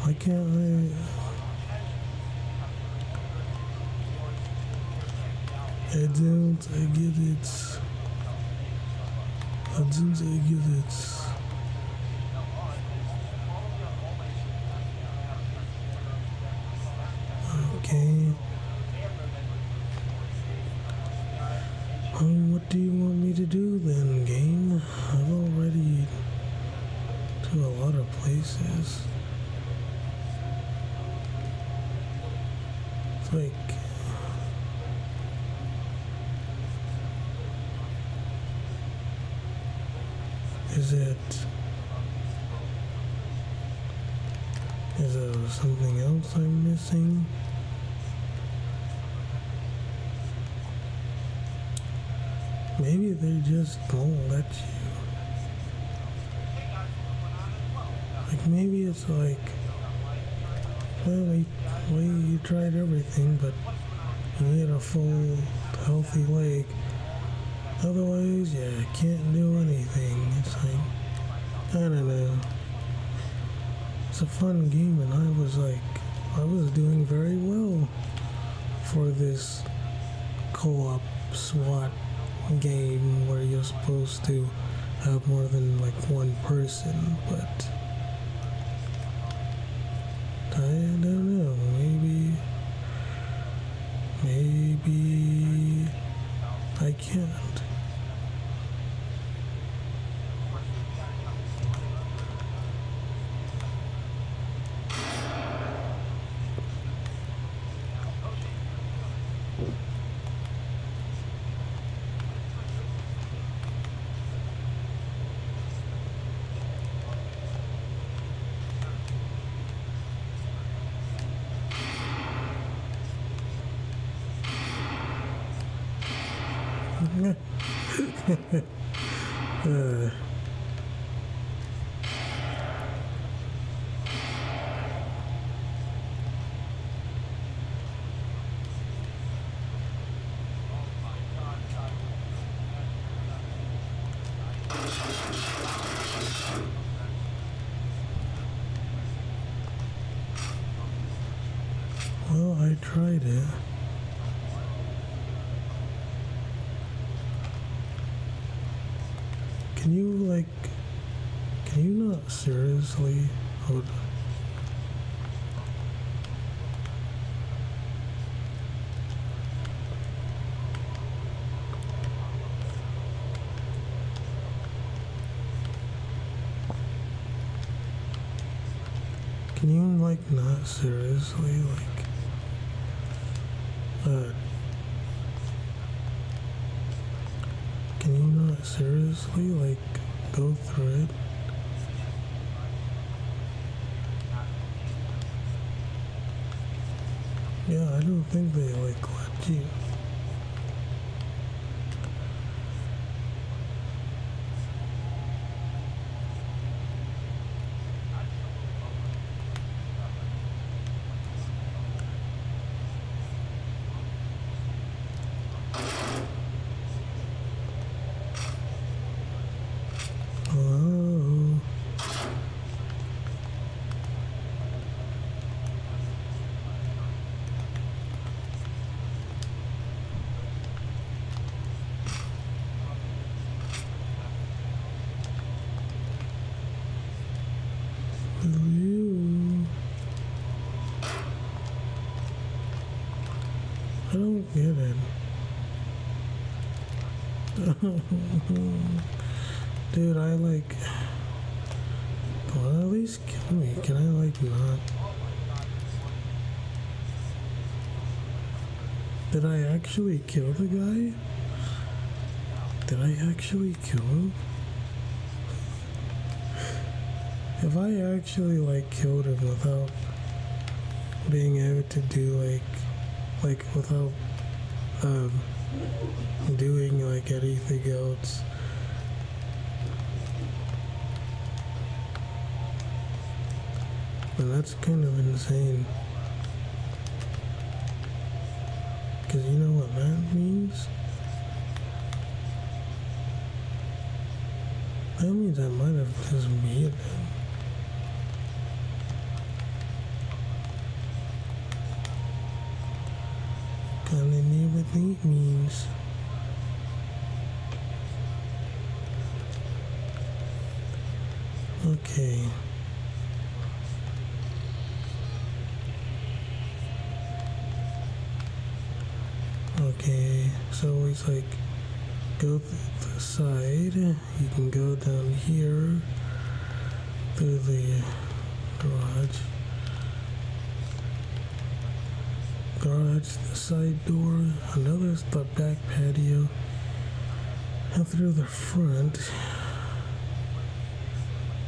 Why can't I? I don't get it. I don't get it. Okay. What do you want me to do then, game? I've already to a lot of places. It's like is there something else I'm missing? Maybe they just won't let you. Like maybe it's like, well, you tried everything, but you need a full, healthy leg. Otherwise, yeah, can't do anything. It's like, I don't know. It's a fun game, and I was doing very well for this co-op SWAT game where you're supposed to have more than like one person, but I don't know, maybe I can't. Well, I tried it. Can you not seriously hold on? Can you not seriously can you not seriously go through it? Yeah, I don't think they let you. don't get it. Dude, I like... Well, at least kill me. Can I, like, not? Did I actually kill the guy? Did I actually kill him? If I actually, like, killed him without being able to do, like, without, doing, like, anything else, then that's kind of insane. Because you know what that means? That means I might have just beat him. Kinda knew what that means. Okay. Okay, so it's like go through the side. You can go down here through the garage. The side door, another the back patio, and through the front.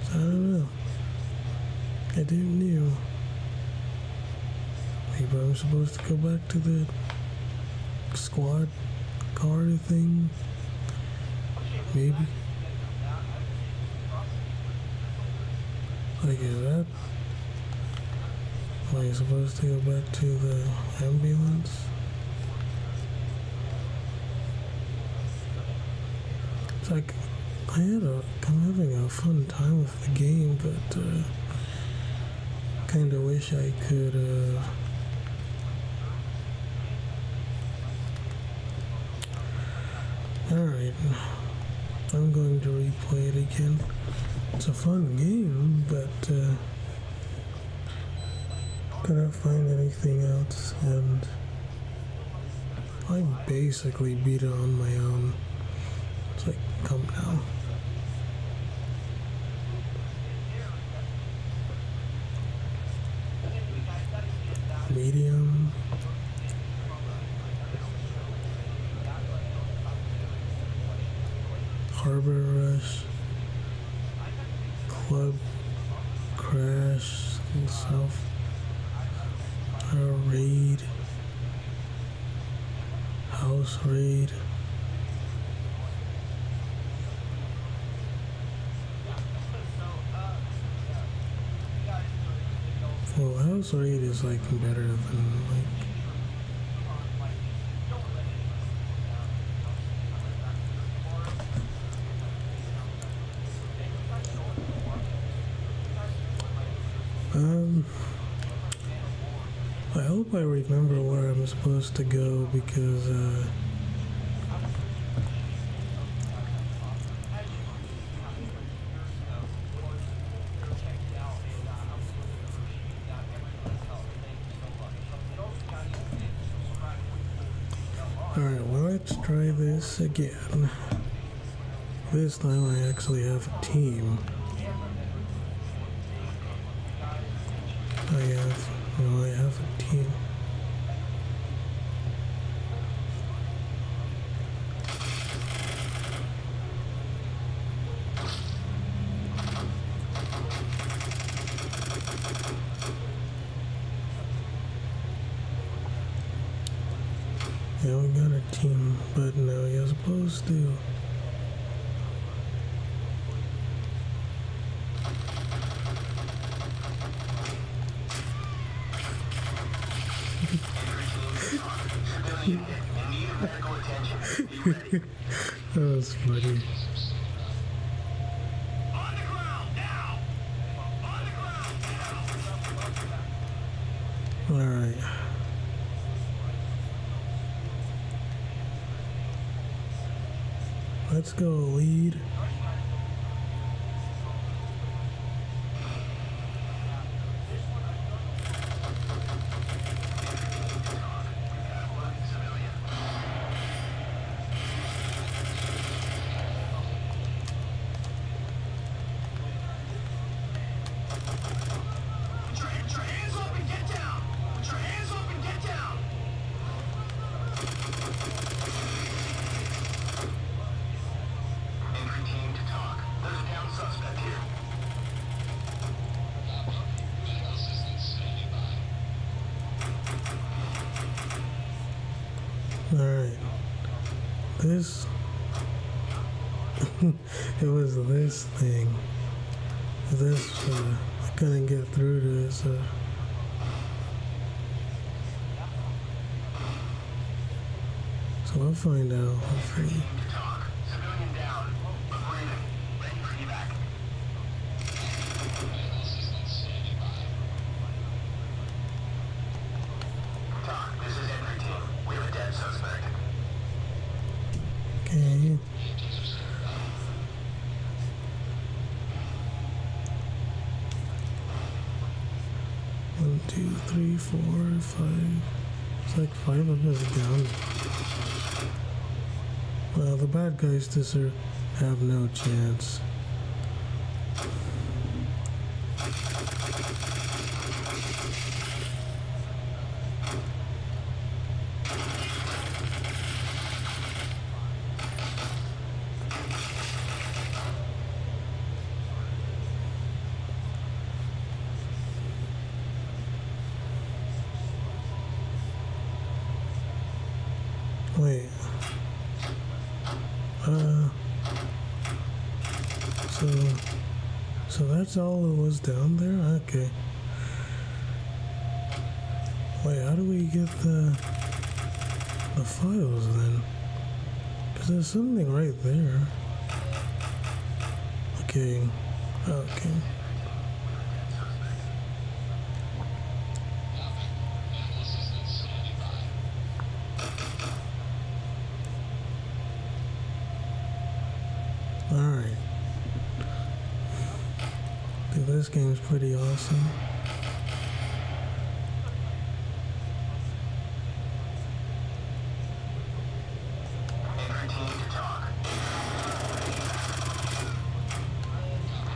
So I don't know. I didn't know. Maybe I'm supposed to go back to the squad car thing. Maybe. Like, is that? Am I supposed to go back to the ambulance? It's like, I'm having a fun time with the game, but kinda wish I could, Alright, I'm going to replay it again. It's a fun game, but couldn't find anything else, and I basically beat it on my own. It's like, come now. Medium. Harbor Rush. Club Crash and stuff. Raid. House Raid. Well, House Raid is like better than like. I hope I remember where I'm supposed to go because alright, well, let's try this again. This time I actually have a team. I have a team. Yeah, we got a team, but no, you're supposed to. That was funny. On the ground now! On the ground now! Alright. Let's go, lead. Civilian Alright. This... it was this thing. This, I couldn't get through to this, so I'll find out, hopefully. Talk. Civilian down. But breathing. Ready for evac. Talk. This is entry team. We have a dead suspect. Okay. One, two, three, 4, 5. It's like 5 of us down. Well, the bad guys have no chance. Wait. So that's all that was down there? Okay. Wait, how do we get the files then? Because there's something right there. Okay. Okay. Alright. Dude, this game's pretty awesome. Entry team to talk.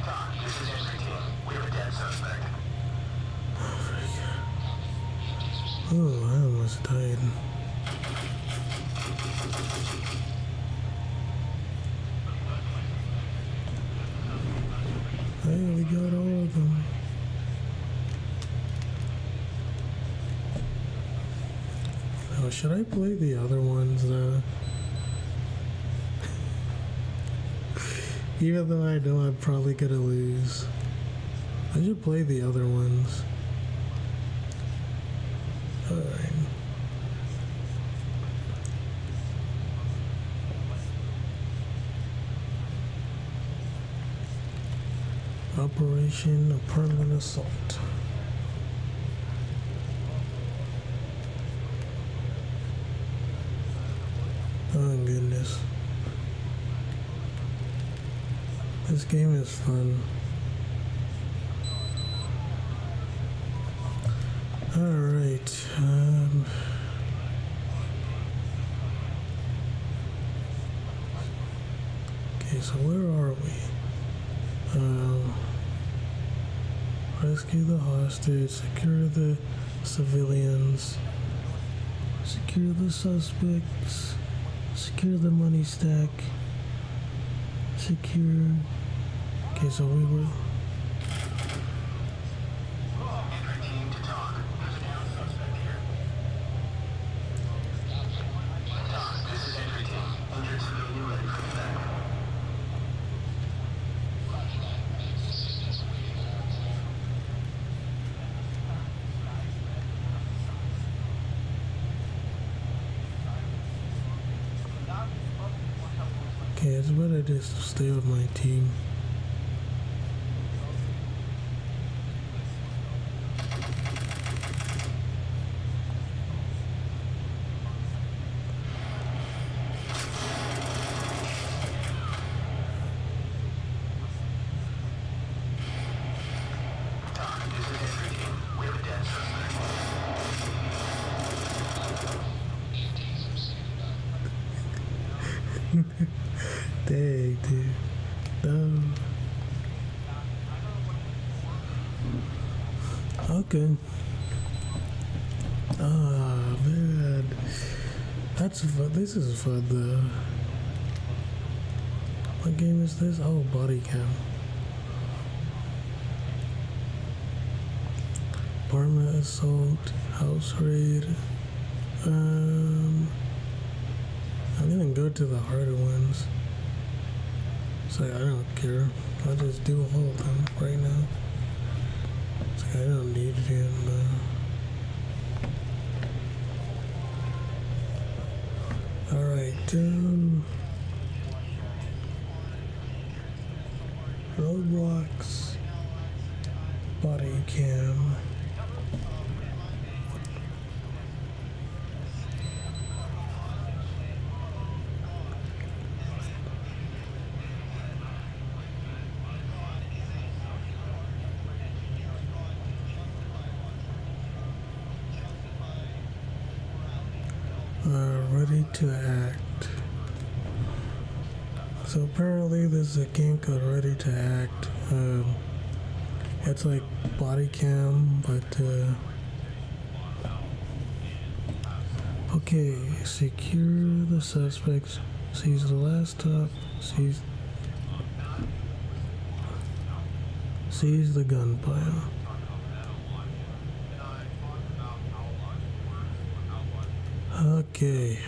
Talk. This is entry team. We have a dead suspect. Oh, I almost died. Hey, we got all of them. Oh, should I play the other ones? Even though I know I'm probably gonna lose. I should play the other ones. Alright. Operation Apartment Assault. Oh goodness. This game is fun. Alright. Okay, so where are we? Rescue the hostage, secure the civilians, secure the suspects, secure the money stack, secure. Okay, so we were. Entry team to talk. There's a down suspect here. Talk. This is entry team. Injured civilian ready for evac. Okay, it's better just stay with my team. Talk. This is entry team. We have a dead suspect. Dang, dude. No. Okay. Ah, man. That's fun. This is fun, though. What game is this? Oh, body cam. Apartment assault, house raid. I'm gonna go to the harder ones. It's like I don't care. I'll just do all of them right now. It's like I don't need him. Alright, roadblocks, body cam. Ready to act. So apparently there's a game called Ready to Act. It's like body cam, but okay. Secure the suspects. Seize the laptop. Seize the gun pile. Okay.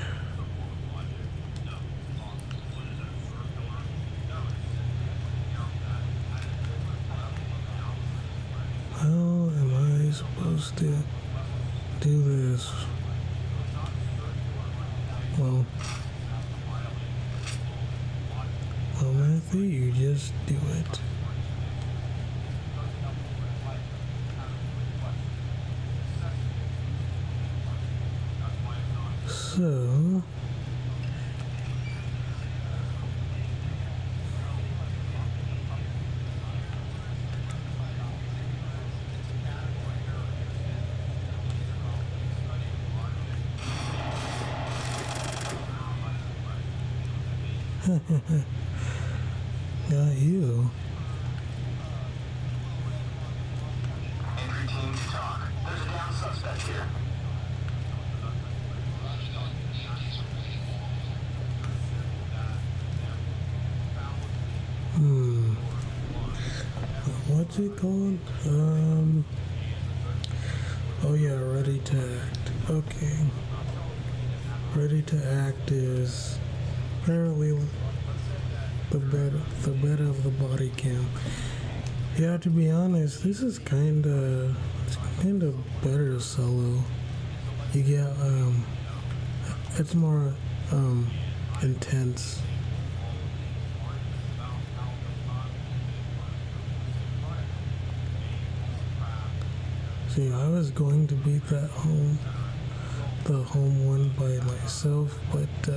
How am I supposed to do this? Well, Matthew, you just do it. So, got you. Entry team to talk. There's a down suspect here. What's it called? Oh yeah, Ready to Act. Okay. Ready to Act is apparently the bed of the body cam. Yeah, to be honest, this is kinda better solo. You get it's more intense. See, I was going to beat the home one by myself, but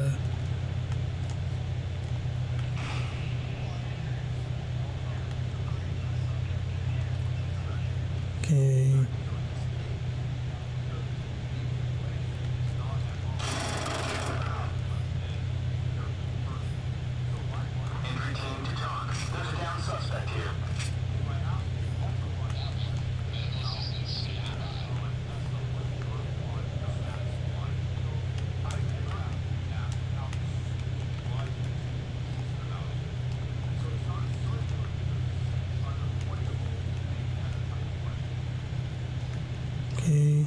okay. Entry team to talk. There's a down suspect here. Okay.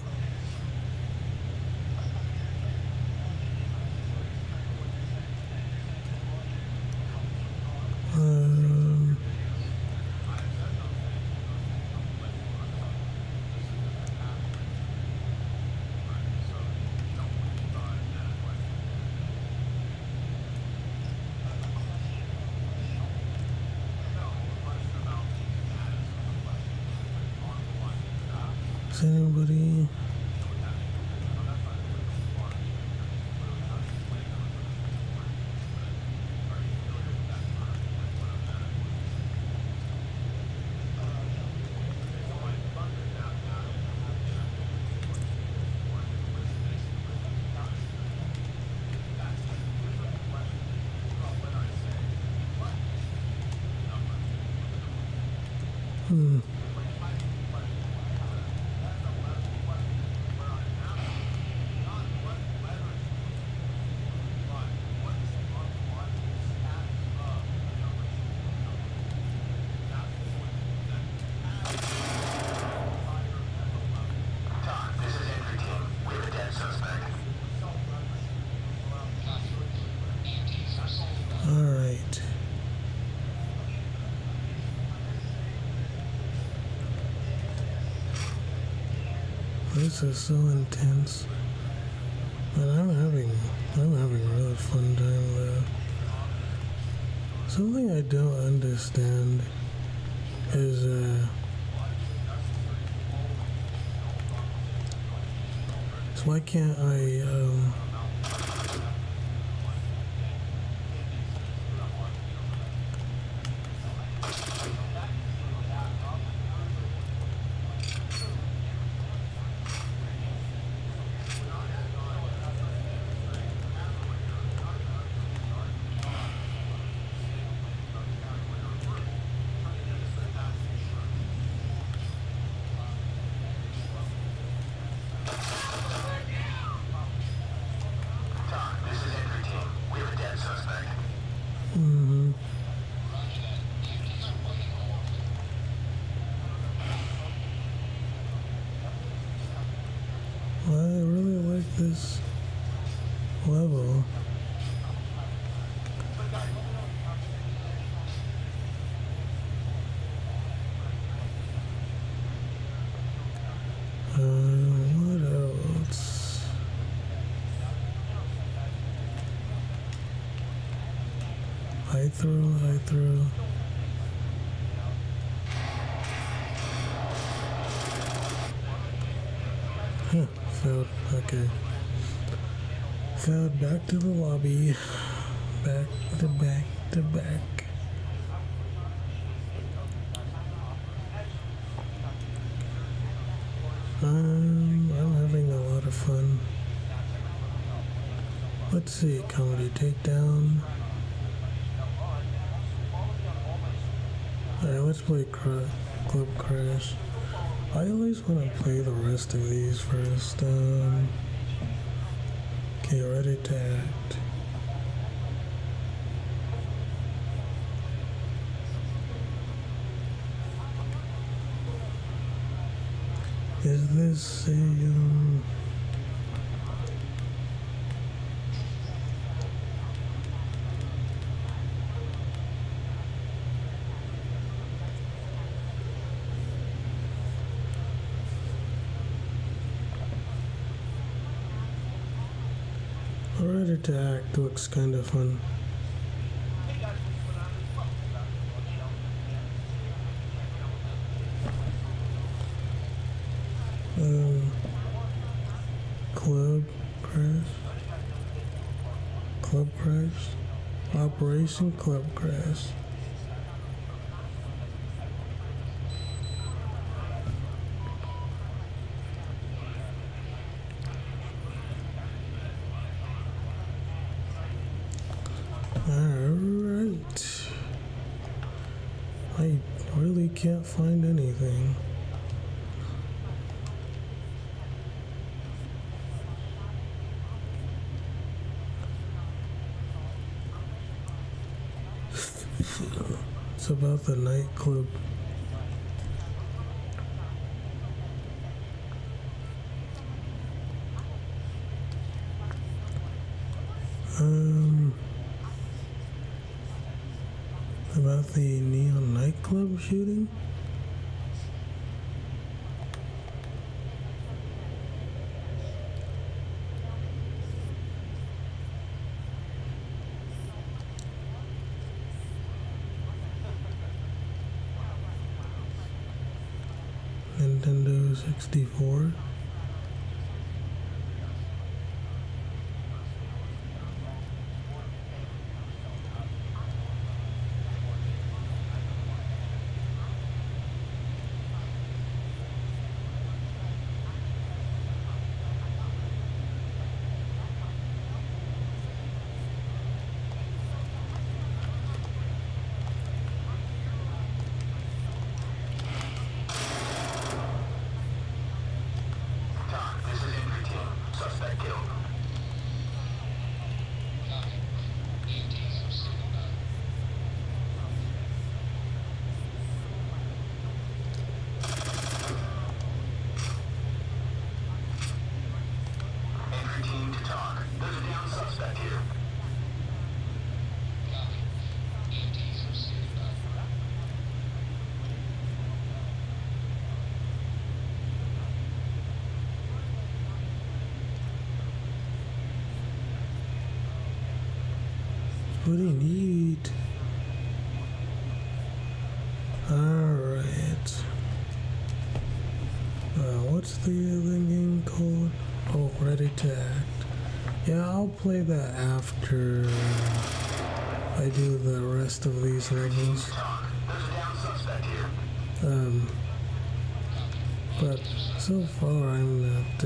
Is anybody? this is so intense. And I'm having a really fun time though. Something I don't understand is so why can't I Doc, this is entry team. We have a dead suspect. I really like this level. What else? I throw. Huh, failed. Okay. Failed back to the lobby. Back to back to back. I'm having a lot of fun. Let's see, comedy takedown. Alright, let's play Club Crash. I always want to play the rest of these first. Okay, ready to act. Is this a Ready to act looks kind of fun. Club Crash, Operation Club Crash. Alright. I really can't find anything. It's about the nightclub. About the neon nightclub shooting? Nintendo 64. pretty neat. Alright. What's the other game called? Oh, Ready to Act. Yeah, I'll play that after I do the rest of these levels. But so far I'm not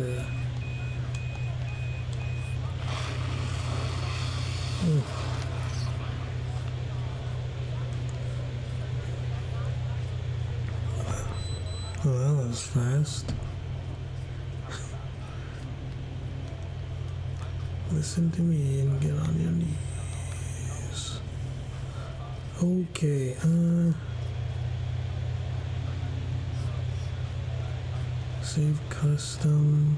oh, that was fast. Listen to me and get on your knees. Okay, save custom.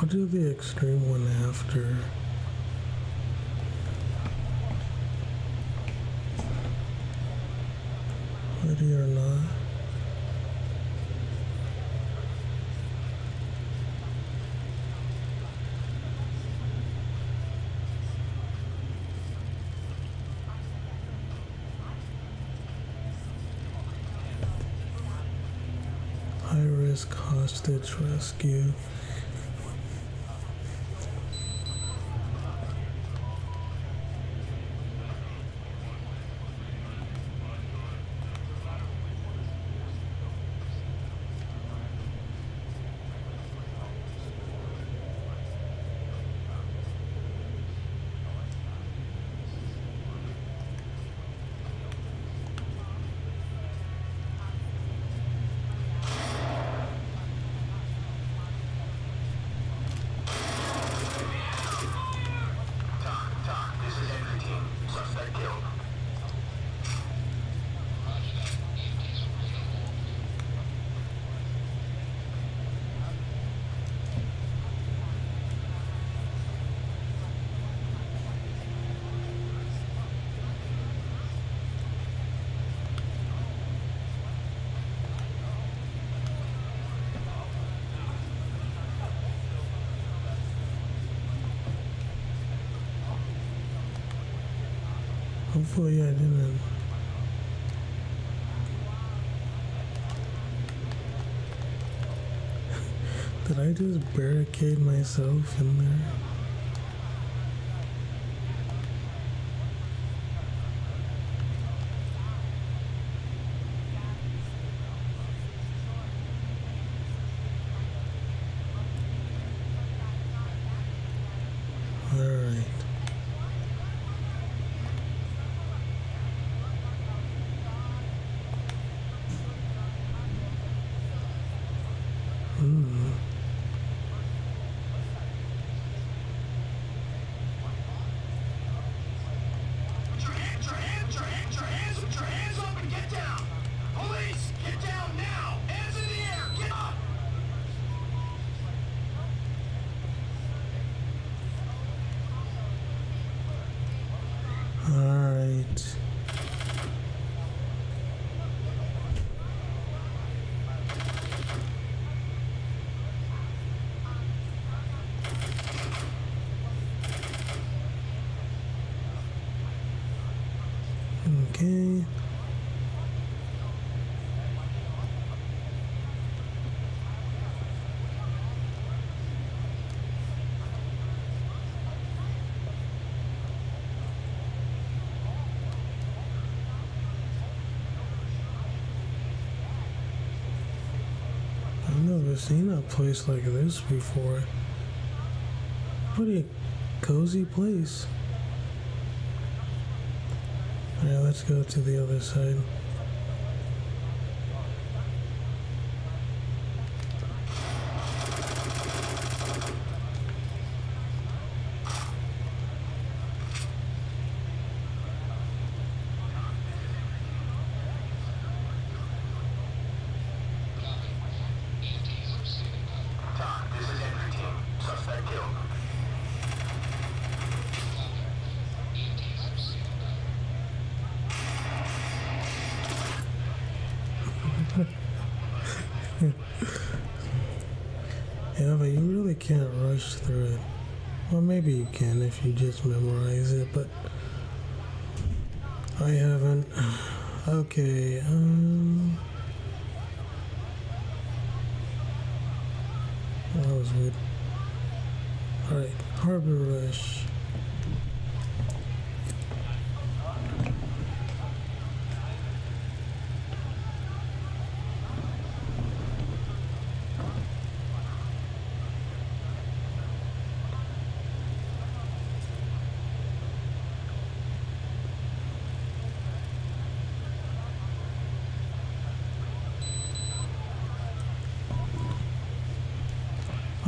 I'll do the extreme one after. Ready or not. High risk hostage rescue. Hopefully I didn't. Did I just barricade myself in there? Alright. Alright. Okay. I've never seen a place like this before. Pretty cozy place. Alright, let's go to the other side. Yeah, but you really can't rush through it. Well, maybe you can if you just memorize it, but I haven't. Okay, that was weird. Alright, Harbor Rush.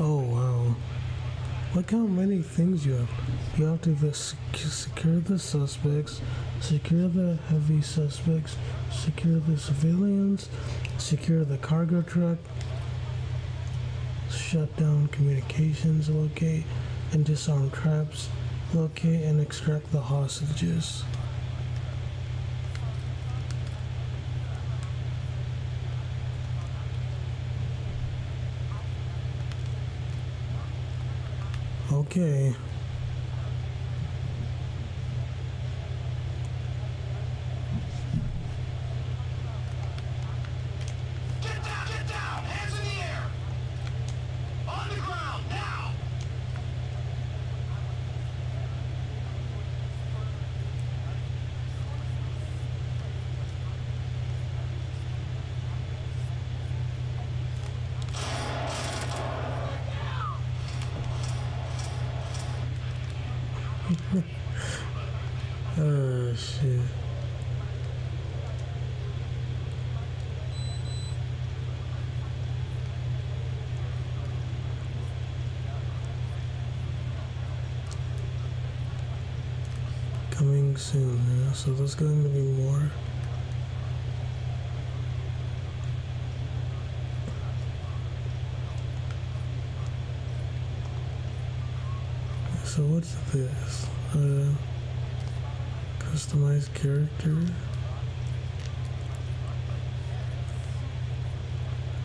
Oh wow. Look how many things you have. You have to secure the suspects, secure the heavy suspects, secure the civilians, secure the cargo truck, shut down communications, locate and disarm traps, locate and extract the hostages. Okay. Get down! Hands in the air! On the ground, now! Oh shit. Coming soon, yeah? So there's going to be more. So what's this? Customize character.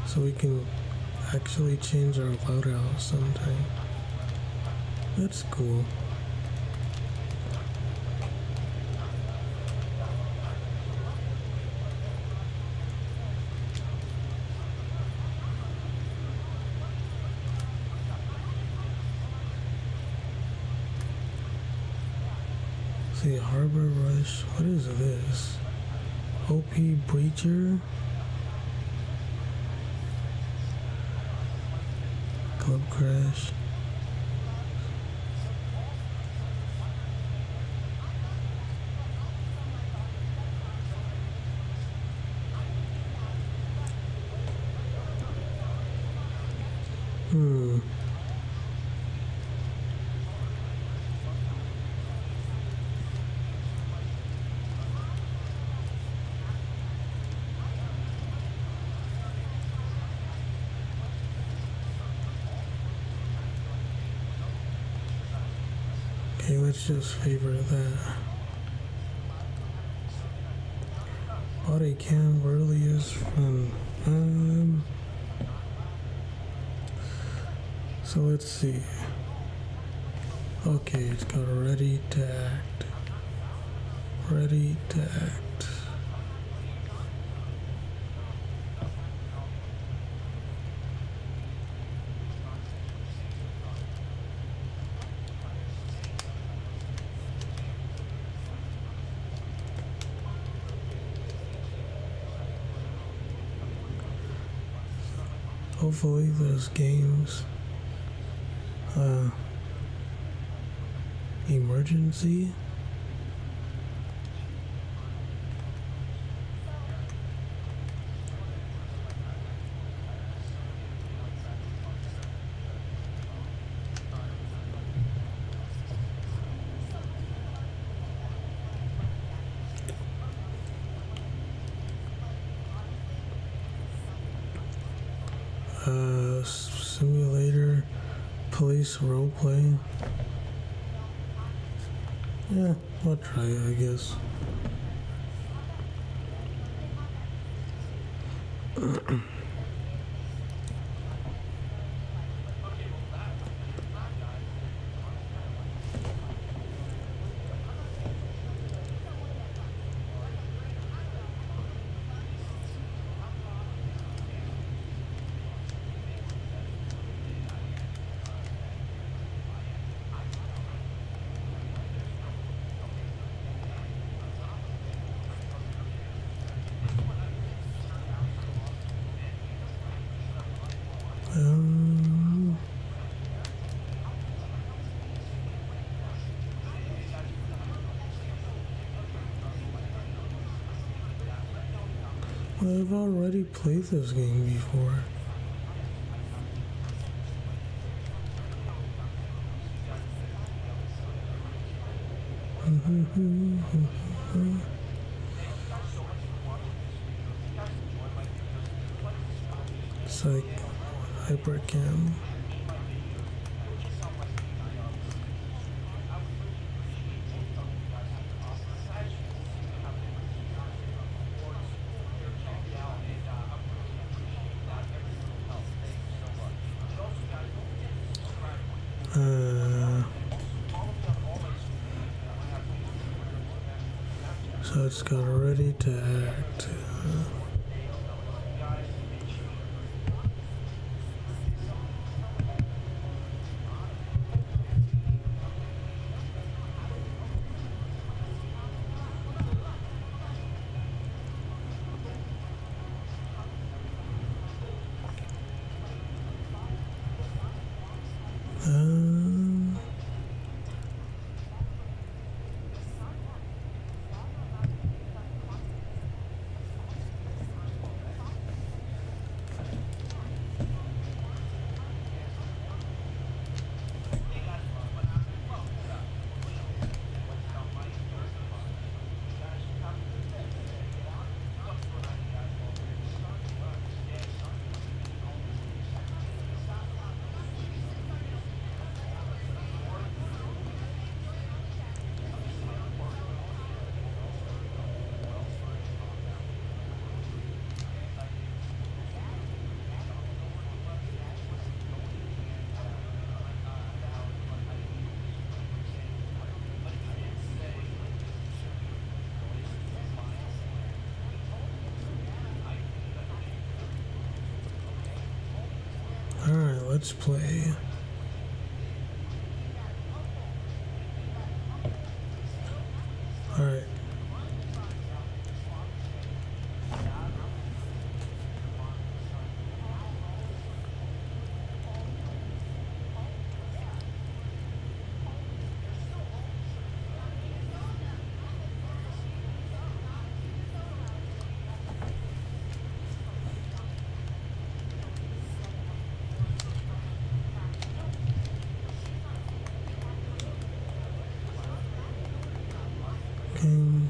So we can actually change our loadout sometime. That's cool. See, Harbor Rush. What is this? OP Breacher. Club Crash. Okay, let's just favorite that. Body cam really is fun. So let's see. Okay, it's got ready to act. Ready to act. Hopefully those games, emergency. Simulator, police roleplay. Yeah, I'll try it, I guess. Um, well, I've already played this game before. Psych, hypercam. So it's got ready to act. Um, Alright, let's play. Alright. Game.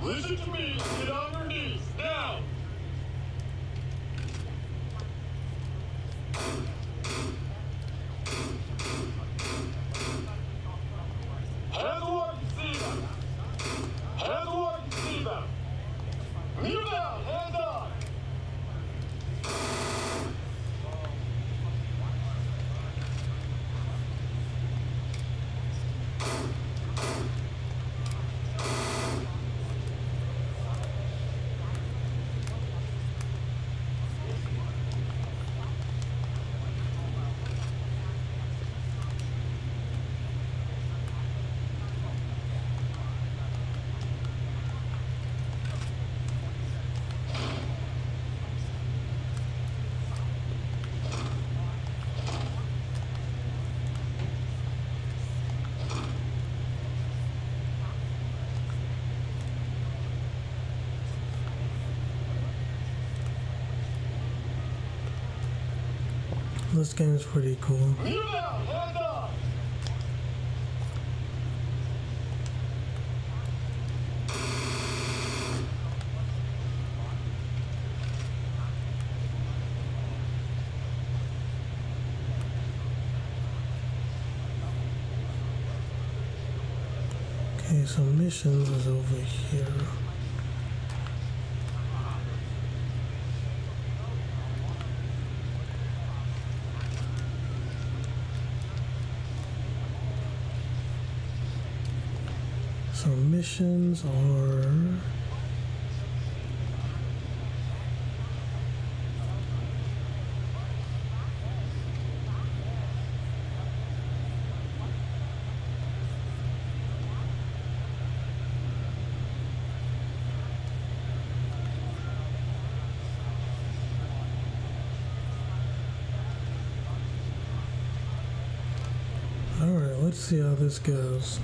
Listen to me. Get on your knees now. Hands where I can see them. Hands where I can see them. Kneel down. Hands up. This game's pretty cool. Kneel down. Hands up. Okay, so missions is over here. So missions are... Alright, let's see how this goes.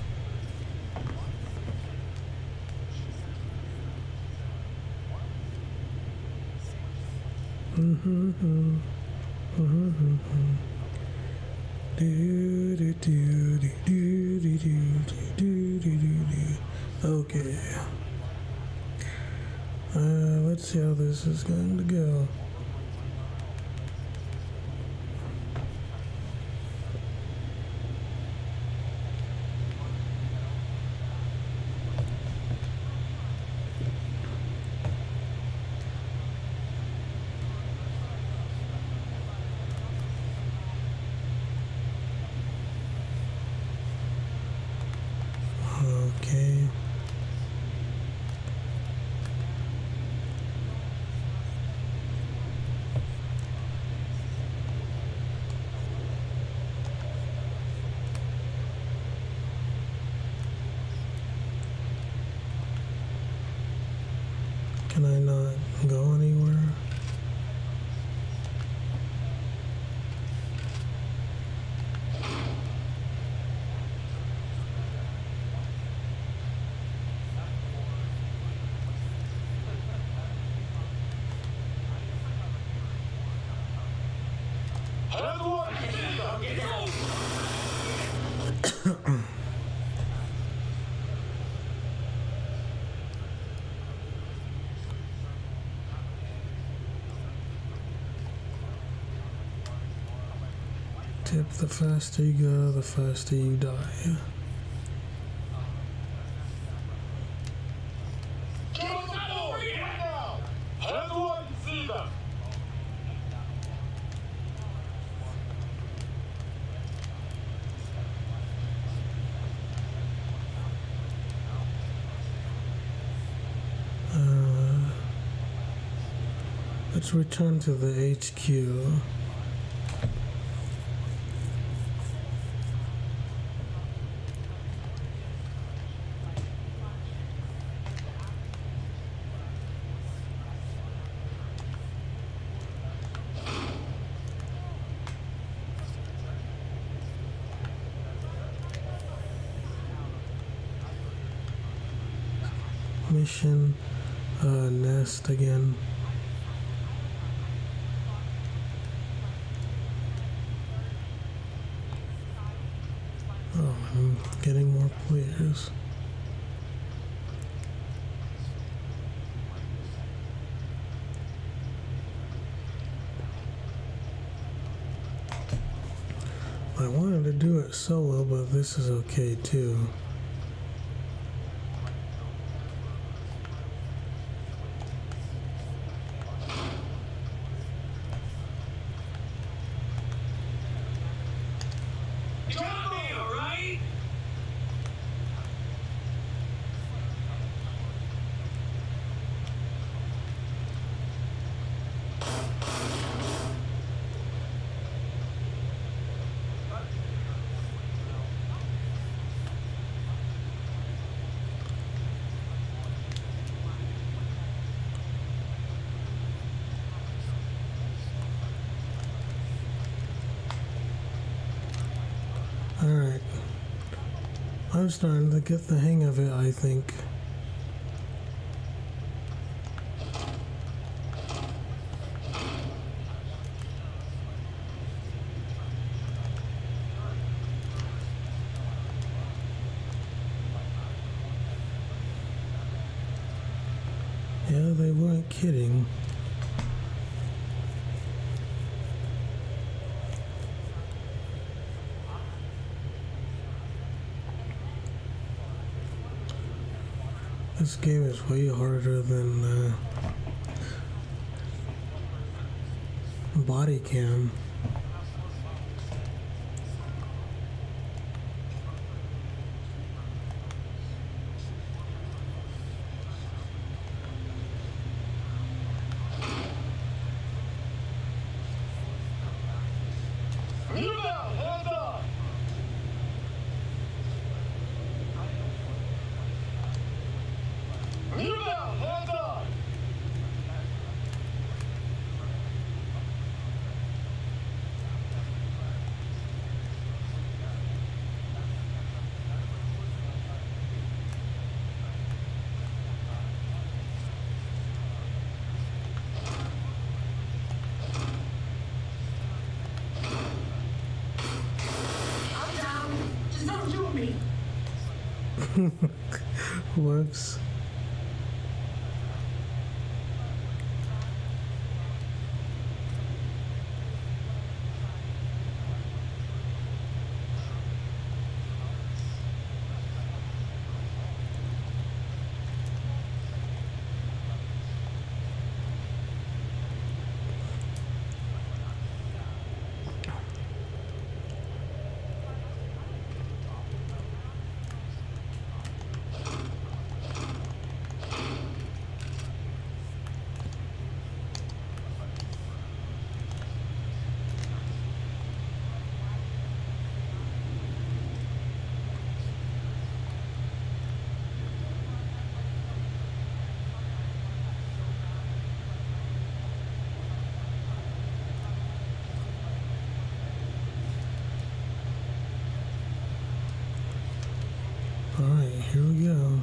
Okay. Let's see how this is going to go. Okay. Can I not go anywhere? Headward, Caesar! Tip, the faster you go, the faster you die. Get on the floor, right now! Headward, Caesar! Let's return to the HQ. Mission nest again. Oh, I'm getting more players. I wanted to do it solo, but this is okay too. You got me, all right? Alright. I'm starting to get the hang of it, I think. Yeah, they weren't kidding. This game is way harder than body cam. Kneel down, hands up. Kneel down, hands up. I'm down. Just don't shoot me. Whoops. Alright, here we go.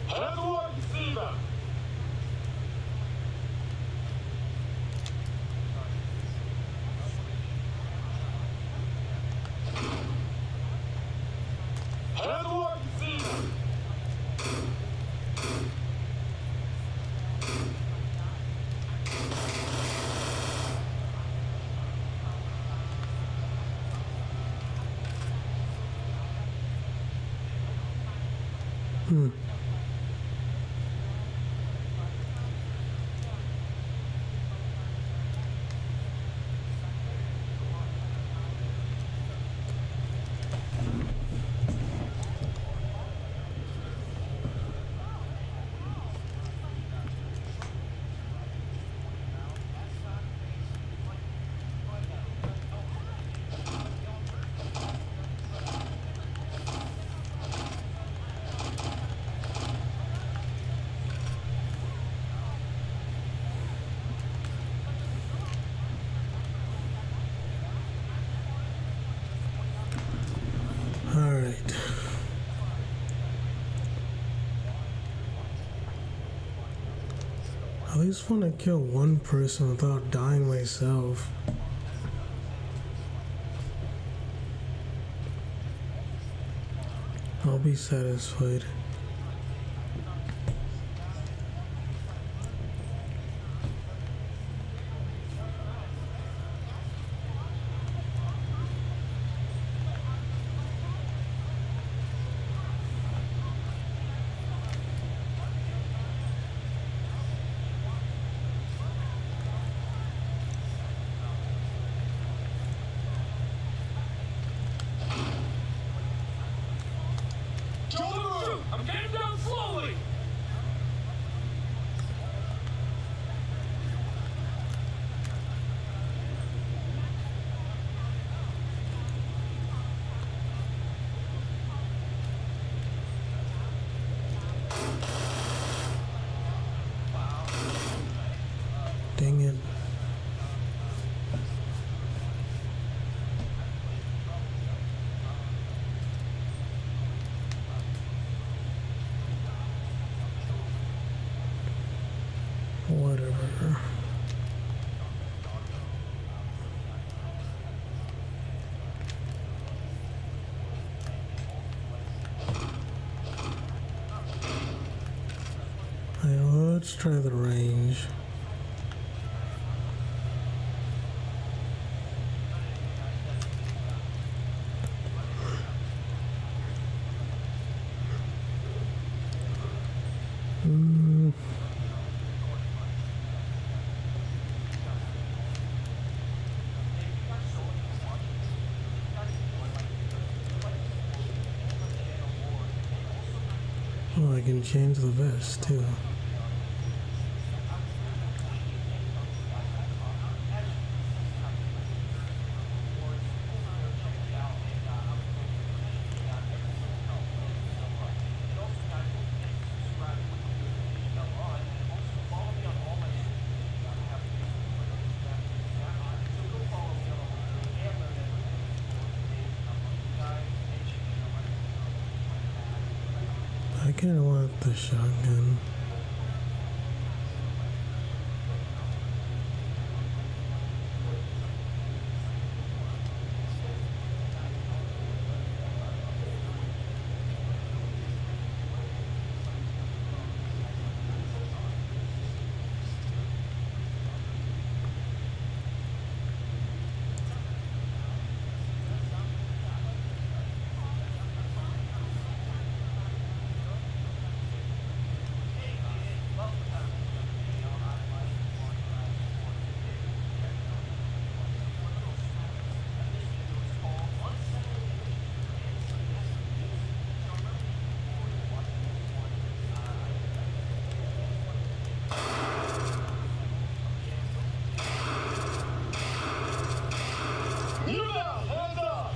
Hands where you see them. Hands where you see them. Alright. I at least want to kill one person without dying myself. I'll be satisfied. I'm getting down slowly. Dang it. Whatever. let's try the range. Oh, I can change the vest too. I kind of want the shotgun. Kneel down, hands up.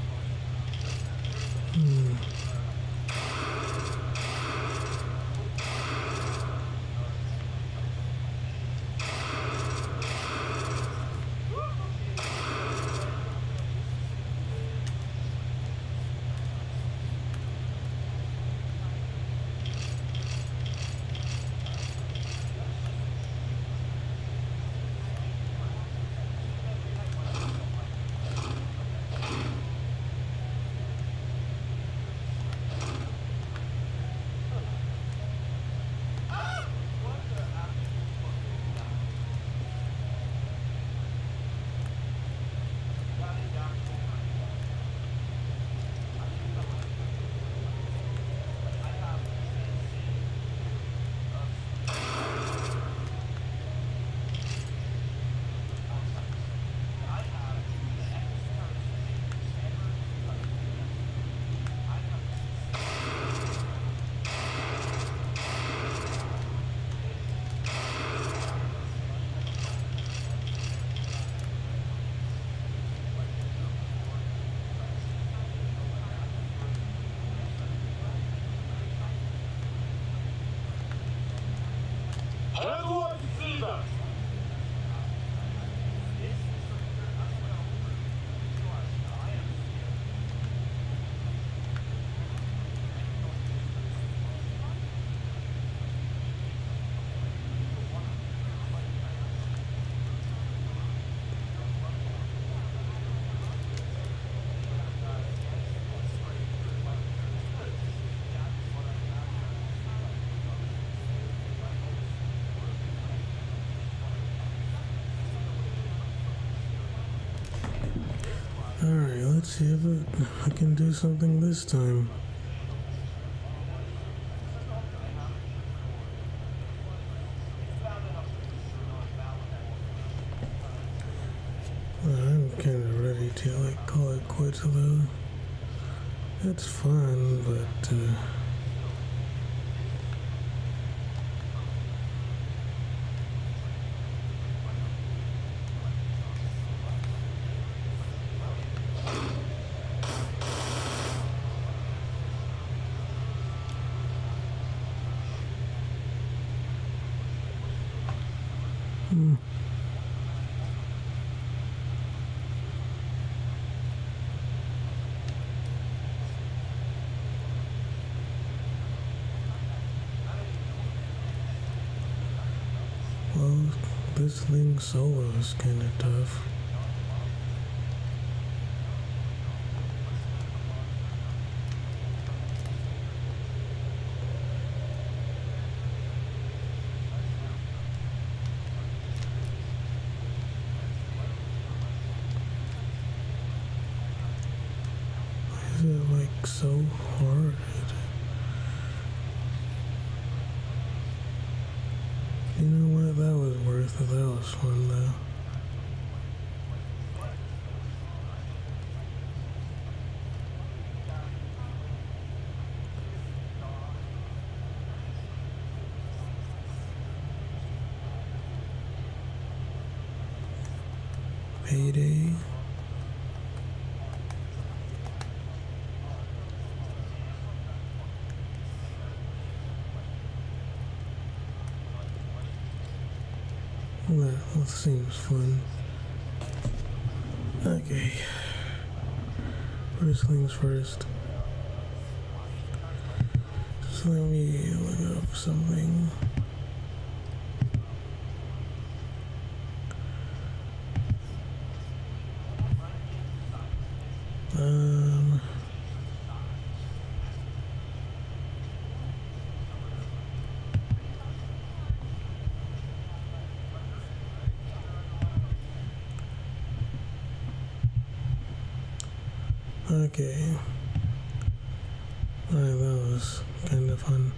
Hands where I can see them. Alright, let's see if I can do something this time. I'm kind of ready to like call it quits though. It's fun, but well, this thing solo is kind of tough. so hard. You know what? That was worth it. That was fun though. Payday. That seems fun. Okay. First things first. Just let me look up something. Okay. Alright, that was kind of fun.